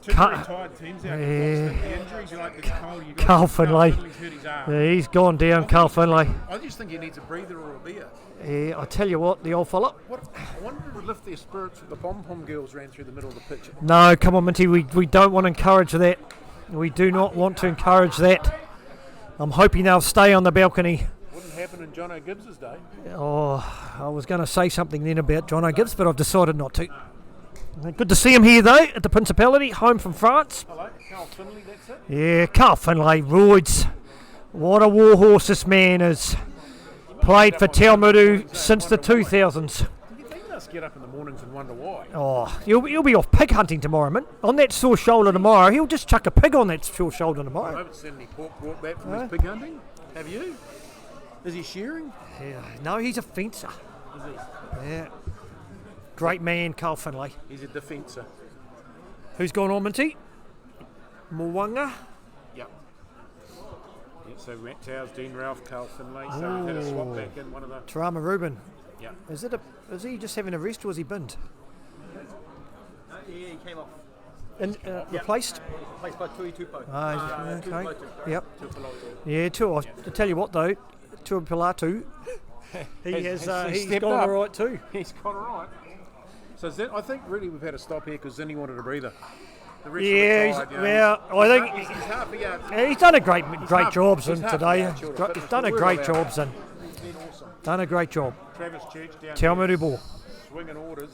Speaker 2: Two retired teams out there. The injuries, you like this cold. You got
Speaker 1: Carl Finlay.
Speaker 2: Finley's hurt his arm.
Speaker 1: Yeah, he's gone down, Carl Finlay.
Speaker 2: I just think he needs a breather or a beer.
Speaker 1: Yeah, I tell you what, the old fella.
Speaker 2: I wonder if it would lift their spirits if the pom-pom girls ran through the middle of the pitch.
Speaker 1: No, come on, Minty, we don't want to encourage that. We do not want to encourage that. I'm hoping they'll stay on the balcony.
Speaker 2: Wouldn't happen in John O'Gibbs' day.
Speaker 1: Oh, I was going to say something then about John O'Gibbs, but I've decided not to. Good to see him here, though, at the Principality, home from France.
Speaker 2: Hello, Carl Finley, that's it.
Speaker 1: Yeah, Carl Finlay, roids. What a warhorse this man is. Played for Te Awamutu since the 2000s.
Speaker 2: Do you think must get up in the mornings and wonder why.
Speaker 1: Oh, he'll be off pig hunting tomorrow, man. On that sore shoulder tomorrow, he'll just chuck a pig on that sore shoulder
Speaker 2: I
Speaker 1: tomorrow.
Speaker 2: haven't seen any pork brought back from his pig hunting. Have you? Is he shearing?
Speaker 1: Yeah, no, he's a fencer.
Speaker 2: Is he?
Speaker 1: Yeah. Great man, Carl Finlay.
Speaker 2: He's a defensor.
Speaker 1: Who's gone on, Minty? Mwanga.
Speaker 2: Yep. Yeah, so Matt Towers, Dean Ralph, Carl Finlay. So we've had a swap back in one of the.
Speaker 1: Tarama Reuben.
Speaker 2: Yeah.
Speaker 1: Is he just having a rest or is he binned?
Speaker 3: Yeah, he came off.
Speaker 1: And replaced?
Speaker 3: Placed by Tui Tupo.
Speaker 1: Okay. Yep. Yeah, I tell you what though, Tua Pilatu, he's
Speaker 2: stepped
Speaker 1: gone
Speaker 2: up.
Speaker 1: all right too.
Speaker 2: He's gone all right. So I think really we've had to stop here because Zinni wanted a breather. The rest
Speaker 1: Yeah,
Speaker 2: of the tide,
Speaker 1: I think
Speaker 2: he's half a yard.
Speaker 1: he's done a great
Speaker 2: half-
Speaker 1: job
Speaker 2: he's
Speaker 1: in
Speaker 2: half
Speaker 1: today.
Speaker 2: a short of
Speaker 1: He's
Speaker 2: fitness,
Speaker 1: done a
Speaker 2: but we're
Speaker 1: great
Speaker 2: not
Speaker 1: job,
Speaker 2: out.
Speaker 1: Zin.
Speaker 2: He's been awesome.
Speaker 1: Done a great job.
Speaker 2: Travis Church down
Speaker 1: Te
Speaker 2: there,
Speaker 1: Awamutu ball.
Speaker 2: swinging orders.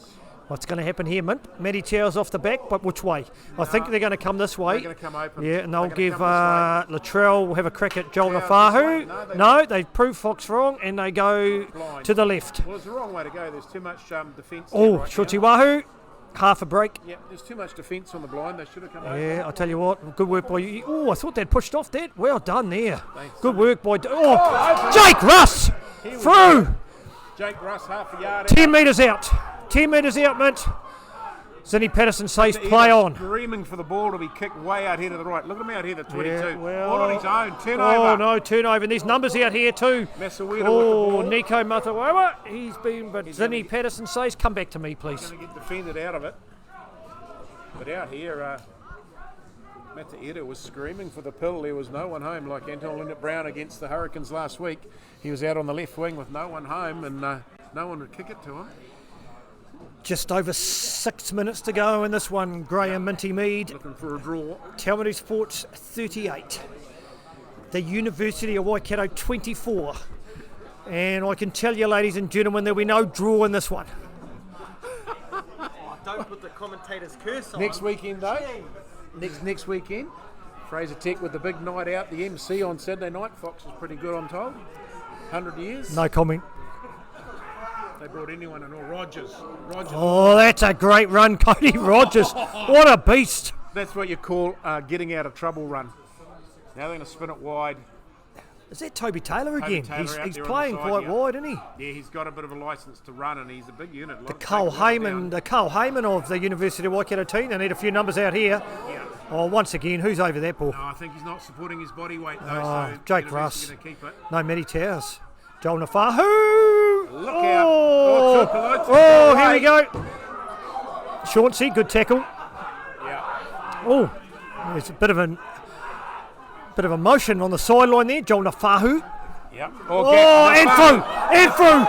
Speaker 1: What's going to happen here, Mint? Matty Towers off the back, but which way? I think they're going to come this way.
Speaker 2: They're going to come open.
Speaker 1: Yeah, and
Speaker 2: They're
Speaker 1: they'll
Speaker 2: gonna
Speaker 1: give
Speaker 2: come this
Speaker 1: Latrell will have a crack at Joel
Speaker 2: Towers
Speaker 1: Nafahu.
Speaker 2: this way.
Speaker 1: No, they prove Fox wrong and they go
Speaker 2: Blind.
Speaker 1: to the left.
Speaker 2: Well, it's the wrong way to go. There's too much defence.
Speaker 1: Oh,
Speaker 2: right
Speaker 1: Shorty
Speaker 2: now.
Speaker 1: Wahoo, half a break.
Speaker 2: Yeah, there's too much defence on the blind. They should have come over.
Speaker 1: Yeah, I tell you what, good work by you. Oh, I thought they'd pushed off that. Well done there.
Speaker 2: Thanks.
Speaker 1: Good work by.
Speaker 2: open.
Speaker 1: Jake Russ
Speaker 2: Here we
Speaker 1: through.
Speaker 2: Jake Russ, half a yard.
Speaker 1: 10 metres out. 10 metres out, Mint. Zinni Patterson says play on.
Speaker 2: Screaming for the ball to be kicked way out here to the right. Look at him out here, the 22.
Speaker 1: Yeah, well-
Speaker 2: All on his own.
Speaker 1: Oh
Speaker 2: Turnover.
Speaker 1: no, turnover. And there's numbers out here too.
Speaker 2: Masawira with the
Speaker 1: Oh,
Speaker 2: ball.
Speaker 1: Nico Mathawawa. He's been, but
Speaker 2: He's gonna
Speaker 1: Zinni
Speaker 2: get-
Speaker 1: Patterson says come back to me, please.
Speaker 2: Going to get defended out of it. But out here, Mataeda was screaming for the pill. There was no one home, like Anton Linnett Brown against the Hurricanes last week. He was out on the left wing with no one home, and no one would kick it to him.
Speaker 1: Just over 6 minutes to go in this one. Graham Minty Mead.
Speaker 2: Looking for a draw.
Speaker 1: Taumatu Sports 38. The University of Waikato 24. And I can tell you, ladies and gentlemen, there'll be no draw in this one.
Speaker 3: Don't put the commentator's curse on.
Speaker 2: Next weekend, though. Next weekend. Fraser Tech with the big night out. The MC on Saturday night. Fox was pretty good, I'm told. 100 years.
Speaker 1: No comment.
Speaker 2: They brought anyone in. Or Rogers.
Speaker 1: Oh, that's a great run, Cody Rogers. What a beast.
Speaker 2: That's what you call getting out of trouble run. Now they're going to spin it wide.
Speaker 1: Is that Toby Taylor
Speaker 2: Toby
Speaker 1: again?
Speaker 2: Taylor out
Speaker 1: He's
Speaker 2: there on
Speaker 1: playing
Speaker 2: the side,
Speaker 1: quite
Speaker 2: yeah.
Speaker 1: wide, isn't he?
Speaker 2: Yeah, he's got a bit of a licence to run, and he's a big unit.
Speaker 1: The Carl Heyman of the University of Waikato team. They need a few numbers out here.
Speaker 2: Yeah.
Speaker 1: Oh, once again, who's over that ball?
Speaker 2: No, I think he's not supporting his body weight, though.
Speaker 1: Oh,
Speaker 2: so
Speaker 1: Jake
Speaker 2: University's
Speaker 1: Russ.
Speaker 2: Gonna keep it.
Speaker 1: No, Matty Towers. Joel Nafahu.
Speaker 2: Look out.
Speaker 1: Oh,
Speaker 2: Tuapiloti.
Speaker 1: oh, here we go. Chauncey, good tackle.
Speaker 2: Yeah.
Speaker 1: Oh, there's a bit of a motion on the sideline there. Joel Nafahu.
Speaker 2: Yeah.
Speaker 1: Oh, and through, and through.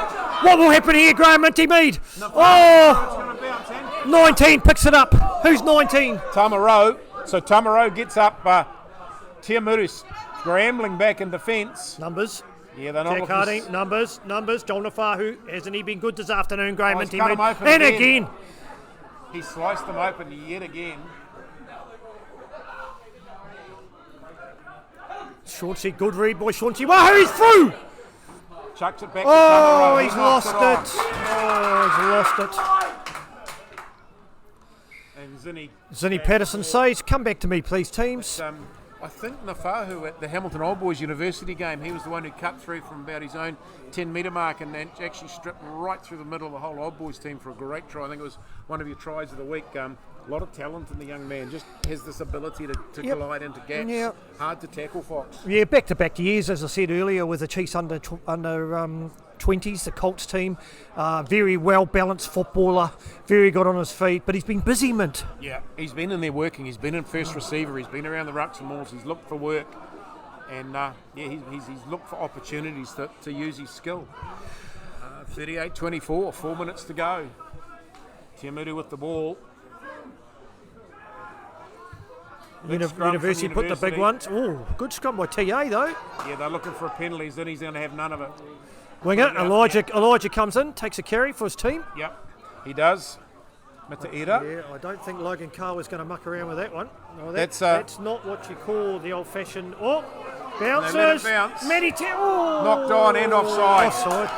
Speaker 1: What will happen here, Graham Minty Mead? Oh, 19 picks it up. Who's 19?
Speaker 2: Tamaro. So Tamaro gets up. Tiamutu scrambling back in defence.
Speaker 1: Numbers.
Speaker 2: Yeah, they're not
Speaker 1: Jack
Speaker 2: looking
Speaker 1: Harding, numbers. Joel Nafahu. Hasn't he been good this afternoon, Graham
Speaker 2: Oh, he's
Speaker 1: Minty
Speaker 2: cut
Speaker 1: Mead?
Speaker 2: him open
Speaker 1: And
Speaker 2: again.
Speaker 1: again.
Speaker 2: He sliced them open yet again.
Speaker 1: Chauncey, good read by Chauncey. Wahoo, he's through.
Speaker 2: Chucks it back
Speaker 1: Oh,
Speaker 2: to Tamaro.
Speaker 1: he's
Speaker 2: He
Speaker 1: lost
Speaker 2: knocks
Speaker 1: it. Oh, he's lost it.
Speaker 2: And Zinni.
Speaker 1: Zinni Patterson says, come back to me, please, teams.
Speaker 2: I think Nafahu at the Hamilton Old Boys University game, he was the one who cut through from about his own 10-metre mark and then actually stripped right through the middle of the whole Old Boys team for a great try. I think it was one of your tries of the week. A lot of talent in the young man, just has this ability to
Speaker 1: Yep.
Speaker 2: glide into gaps.
Speaker 1: Yep.
Speaker 2: Hard to tackle, Fox.
Speaker 1: Yeah, back-to-back years, as I said earlier, with the Chiefs under 20s, the Colts team. Very well-balanced footballer, very good on his feet, but he's been busy, Mint.
Speaker 2: Yeah, he's been in there working. He's been in first receiver. He's been around the rucks and malls. He's looked for work. And, he's looked for opportunities to use his skill. 38-24, 4 minutes to go. Tiamutu with the ball. Big scrum from
Speaker 1: University put the big ones. Oh, good scrum by TA, though.
Speaker 2: Yeah, they're looking for a penalty, then he's going to have none of it.
Speaker 1: Winger, Elijah comes in, takes a carry for his team.
Speaker 2: Yep, he does. Mataeda.
Speaker 1: Yeah, I don't think Logan Carr was going to muck around with that one. No,
Speaker 2: That's,
Speaker 1: that's not what you call the old-fashioned. Oh, bounces.
Speaker 2: They let it bounce.
Speaker 1: Matty oh,
Speaker 2: Knocked on and offside.
Speaker 1: Offside.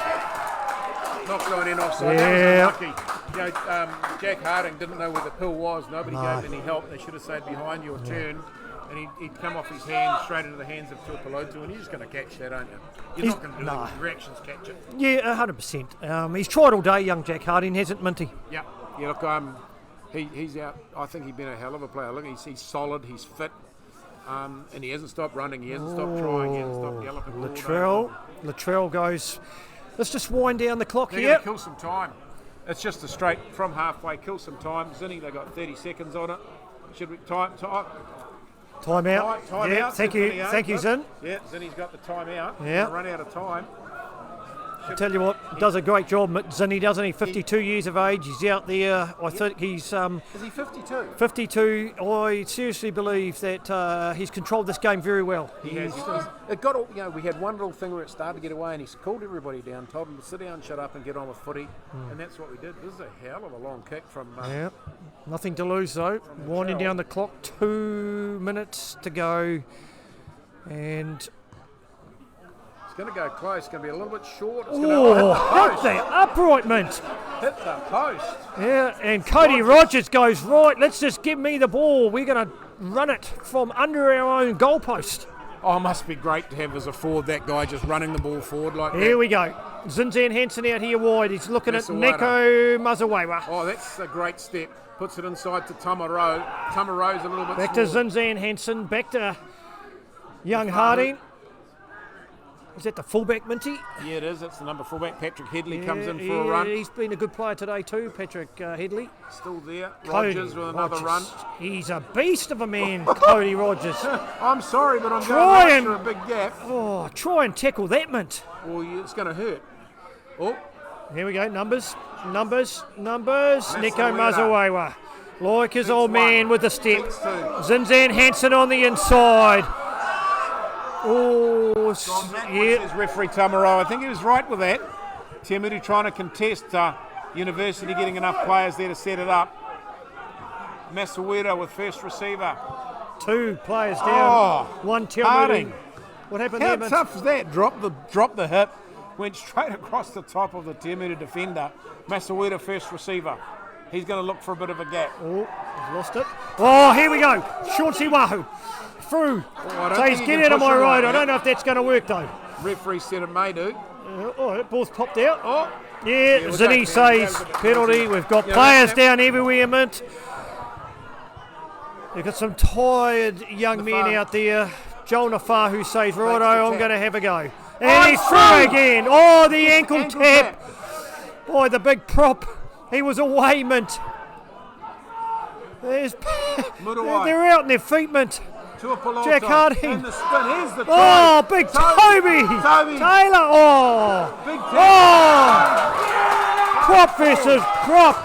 Speaker 2: Not going in offside.
Speaker 1: Yeah.
Speaker 2: That was unlucky. Jack Harding didn't know where the pill was. Nobody gave any help. They should have stayed behind you or turned. And he'd come off his hand straight into the hands of Tuipulotu, and you're just going to catch that, aren't you? You're not going to do the reactions catch it.
Speaker 1: Yeah, 100%. He's tried all day, young Jack Harding, hasn't Minty?
Speaker 2: Yeah. Look, he's out. I think he's been a hell of a player. Look, he's solid, he's fit, and he hasn't stopped running, he hasn't stopped trying, he hasn't stopped galloping.
Speaker 1: Latrell goes, let's just wind down the clock
Speaker 2: They're
Speaker 1: here.
Speaker 2: going to kill some time. It's just a straight from halfway, kill some time. Zinni, they got 30 seconds on it. Should we time out?
Speaker 1: Yeah, thank you, Zin.
Speaker 2: Yeah, Zinni's got the time out.
Speaker 1: Yeah.
Speaker 2: Run out of time.
Speaker 1: I tell you what, does a great job, Zinni, doesn't he? 52 years of age, he's out there. I think he's...
Speaker 2: Is he 52?
Speaker 1: 52. I seriously believe that he's controlled this game very well.
Speaker 2: He has. It got all, we had one little thing where it started to get away, and he's called everybody down, told them to sit down, shut up, and get on with footy, and that's what we did. This is a hell of a long kick from...
Speaker 1: Yeah, nothing to lose though. Winding down the clock, 2 minutes to go, and...
Speaker 2: It's going to go close. It's going to be a little bit short. It's
Speaker 1: hit the upright, mint.
Speaker 2: Hit the post.
Speaker 1: Yeah, and Cody Rogers goes, right, let's just give me the ball. We're going to run it from under our own goalpost.
Speaker 2: Oh, it must be great to have as a forward that guy just running the ball forward like that.
Speaker 1: Here we go. Zinzan Hansen out here wide. He's looking at Neko Mazawewa.
Speaker 2: Oh, that's a great step. Puts it inside to Tamaro. Tamaro's a little bit
Speaker 1: back
Speaker 2: small.
Speaker 1: to Zinzan Hansen. Back to young Harding. Is that the fullback, Minty?
Speaker 2: Yeah, it is. It's the number fullback. Patrick Headley comes in for a run.
Speaker 1: He's been a good player today too, Patrick Headley.
Speaker 2: Still there. Rogers with another run.
Speaker 1: He's a beast of a man, Cody Rogers.
Speaker 2: I'm sorry, but I'm going after a big gap.
Speaker 1: Oh, try and tackle that, Mint.
Speaker 2: Well, it's going to hurt. Oh.
Speaker 1: Here we go. Numbers. Neko Mazawewa. Like his old man with the step. Zinzan Hansen on the inside. Oh,
Speaker 2: yeah. Says referee Tamaro. I think he was right with that. Te Awamutu trying to contest University, getting enough players there to set it up. Masawira with first receiver.
Speaker 1: 2 players down. 1 Te Awamutu. What happened
Speaker 2: there?
Speaker 1: How
Speaker 2: tough is that? Dropped the hip, went straight across the top of the Te Awamutu defender. Masawira first receiver. He's going to look for a bit of a gap.
Speaker 1: Oh, he's lost it. Oh, here we go. Shorty Wahoo. Through. Says, get out of my road. I don't know if that's going to work though.
Speaker 2: Referee said it may do.
Speaker 1: That ball's popped out. Oh, yeah. Zinni says penalty. We've got players down everywhere, Mint. We've got some tired young men out there. Joel Nafahu says, righto, I'm going to have a go. And he's through again. Oh, the ankle tap. Boy, the big prop. He was away, Mint. They're out in their feet, Mint. Jack Harding.
Speaker 2: And the spin. Here's the
Speaker 1: oh, big Toby. Taylor. Oh.
Speaker 2: Big
Speaker 1: Prop versus prop.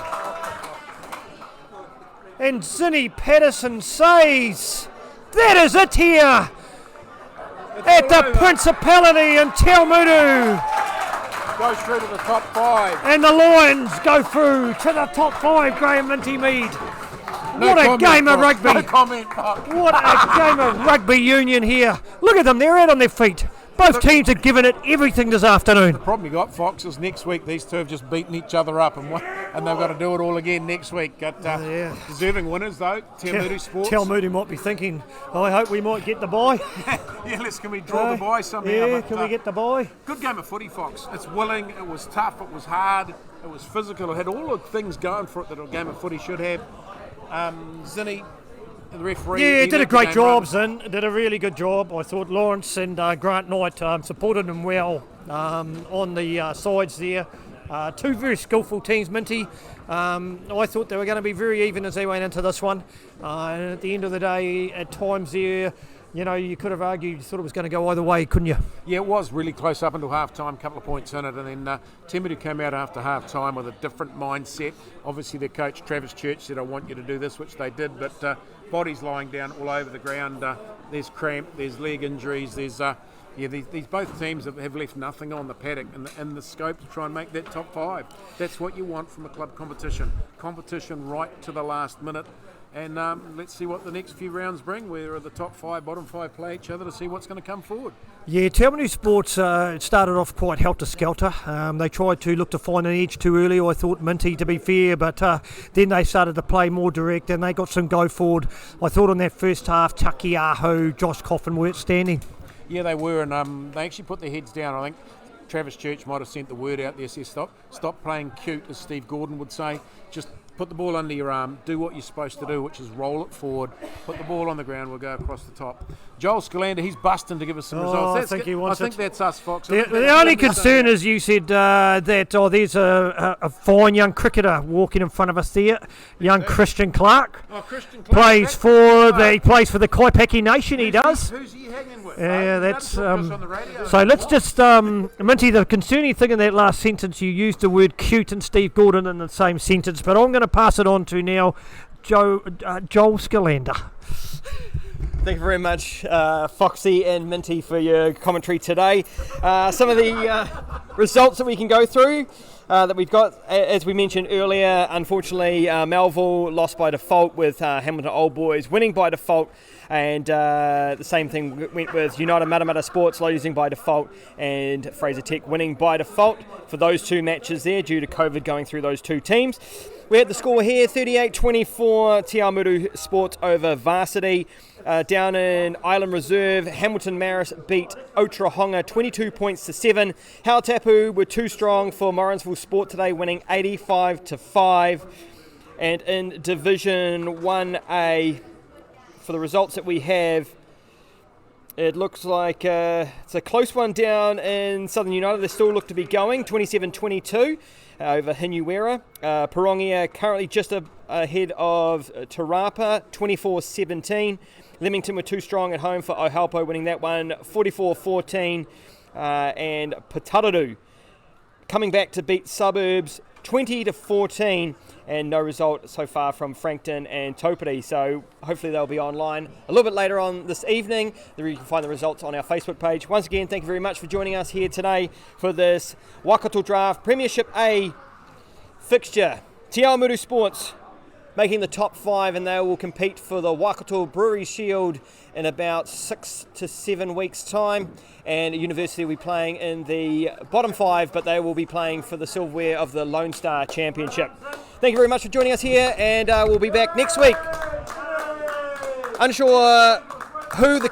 Speaker 1: And Zinni Patterson says, that is it here at the Principality in Te Awamutu.
Speaker 2: Goes through to the top 5.
Speaker 1: And the Lions go through to the top 5, Graham Minty Mead. What a game of rugby.
Speaker 2: No comment, Mark.
Speaker 1: What a game of rugby union here. Look at them, they're out on their feet. Both teams are giving it everything this afternoon.
Speaker 2: The problem you got, Fox, is next week these two have just beaten each other up and they've got to do it all again next week. Got deserving winners, though. Te Awamutu Sports.
Speaker 1: Te Awamutu might be thinking, I hope we might get the bye.
Speaker 2: Can we draw the bye somehow?
Speaker 1: Yeah, can we get the bye?
Speaker 2: Good game of footy, Fox. It's willing, it was tough, it was hard, it was physical. It had all the things going for it that a game of footy should have. Zinni, the referee.
Speaker 1: Yeah, did a great job, Zin. Did a really good job. I thought Lawrence and Grant Knight supported him well on the sides there. 2 very skillful teams, Minty. I thought they were going to be very even as they went into this one. And at the end of the day, at times there, you could have argued, you thought it was going to go either way, couldn't you?
Speaker 2: Yeah, it was really close up until half-time, couple of points in it, and then Te Awamutu came out after half-time with a different mindset. Obviously, their coach, Travis Church, said, I want you to do this, which they did, but bodies lying down all over the ground. There's cramp, there's leg injuries, there's... these both teams have left nothing on the paddock and the scope to try and make that top 5. That's what you want from a club competition. Competition right to the last minute. And let's see what the next few rounds bring, where the top 5, bottom 5 play each other to see what's going to come forward.
Speaker 1: Yeah, Te Awamutu Sports it started off quite helter-skelter. They tried to look to find an edge too early, I thought, Minty, to be fair, but then they started to play more direct and they got some go forward. I thought on that first half, Takiaho, Josh Coffin were outstanding.
Speaker 2: Yeah, they were, and they actually put their heads down. I think Travis Church might have sent the word out there, says stop playing cute, as Steve Gordon would say. Just put the ball under your arm, do what you're supposed to do, which is roll it forward, put the ball on the ground, we'll go across the top. Joel Scalander, he's busting to give us some results.
Speaker 1: I think
Speaker 2: that's us, Fox.
Speaker 1: The only concern is you said that there's a fine young cricketer walking in front of us there, young Christian Clark.
Speaker 2: Oh, Christian Clark.
Speaker 1: Plays for the Kaipeki Nation, he does.
Speaker 2: Who's he hanging with?
Speaker 1: Yeah, that's
Speaker 2: on the radio.
Speaker 1: so let's just Minty, the concerning thing in that last sentence, you used the word cute and Steve Gordon in the same sentence, but I'm going to pass it on to now Joel Scalander.
Speaker 3: Thank you very much, Foxy and Minty, for your commentary today. Some of the results that we can go through that we've got, as we mentioned earlier, unfortunately, Melville lost by default with Hamilton Old Boys winning by default, and the same thing went with United Matamata Sports losing by default and Fraser Tech winning by default for those two matches there due to COVID going through those two teams. We had the score here, 38-24, Te Awamutu Sports over Varsity. Down in Island Reserve, Hamilton Maris beat Otrahonga 22 points to 7. Hautapu were too strong for Morrinsville Sport today, winning 85-5. And in Division 1A, for the results that we have, it looks like it's a close one down in Southern United. They still look to be going, 27-22 over Hinuera. Parongia currently just ahead of Tarapa, 24-17. Leamington were too strong at home for Ohalpo, winning that one 44-14. And Patararu coming back to beat Suburbs 20-14, and no result so far from Frankton and Topiri. So hopefully they'll be online a little bit later on this evening. You can find the results on our Facebook page. Once again, thank you very much for joining us here today for this Waikato Draft Premiership A fixture. Te Awamutu Sports making the top 5, and they will compete for the Waikato Brewery Shield in about 6 to 7 weeks' time. And University will be playing in the bottom 5, but they will be playing for the silverware of the Lone Star Championship. Thank you very much for joining us here, and we'll be back next week. Unsure who the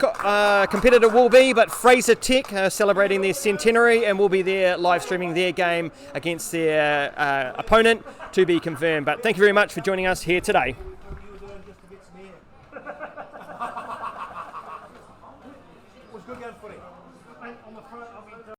Speaker 3: competitor will be, but Fraser Tech are celebrating their centenary and will be there live streaming their game against their opponent, to be confirmed. But thank you very much for joining us here today.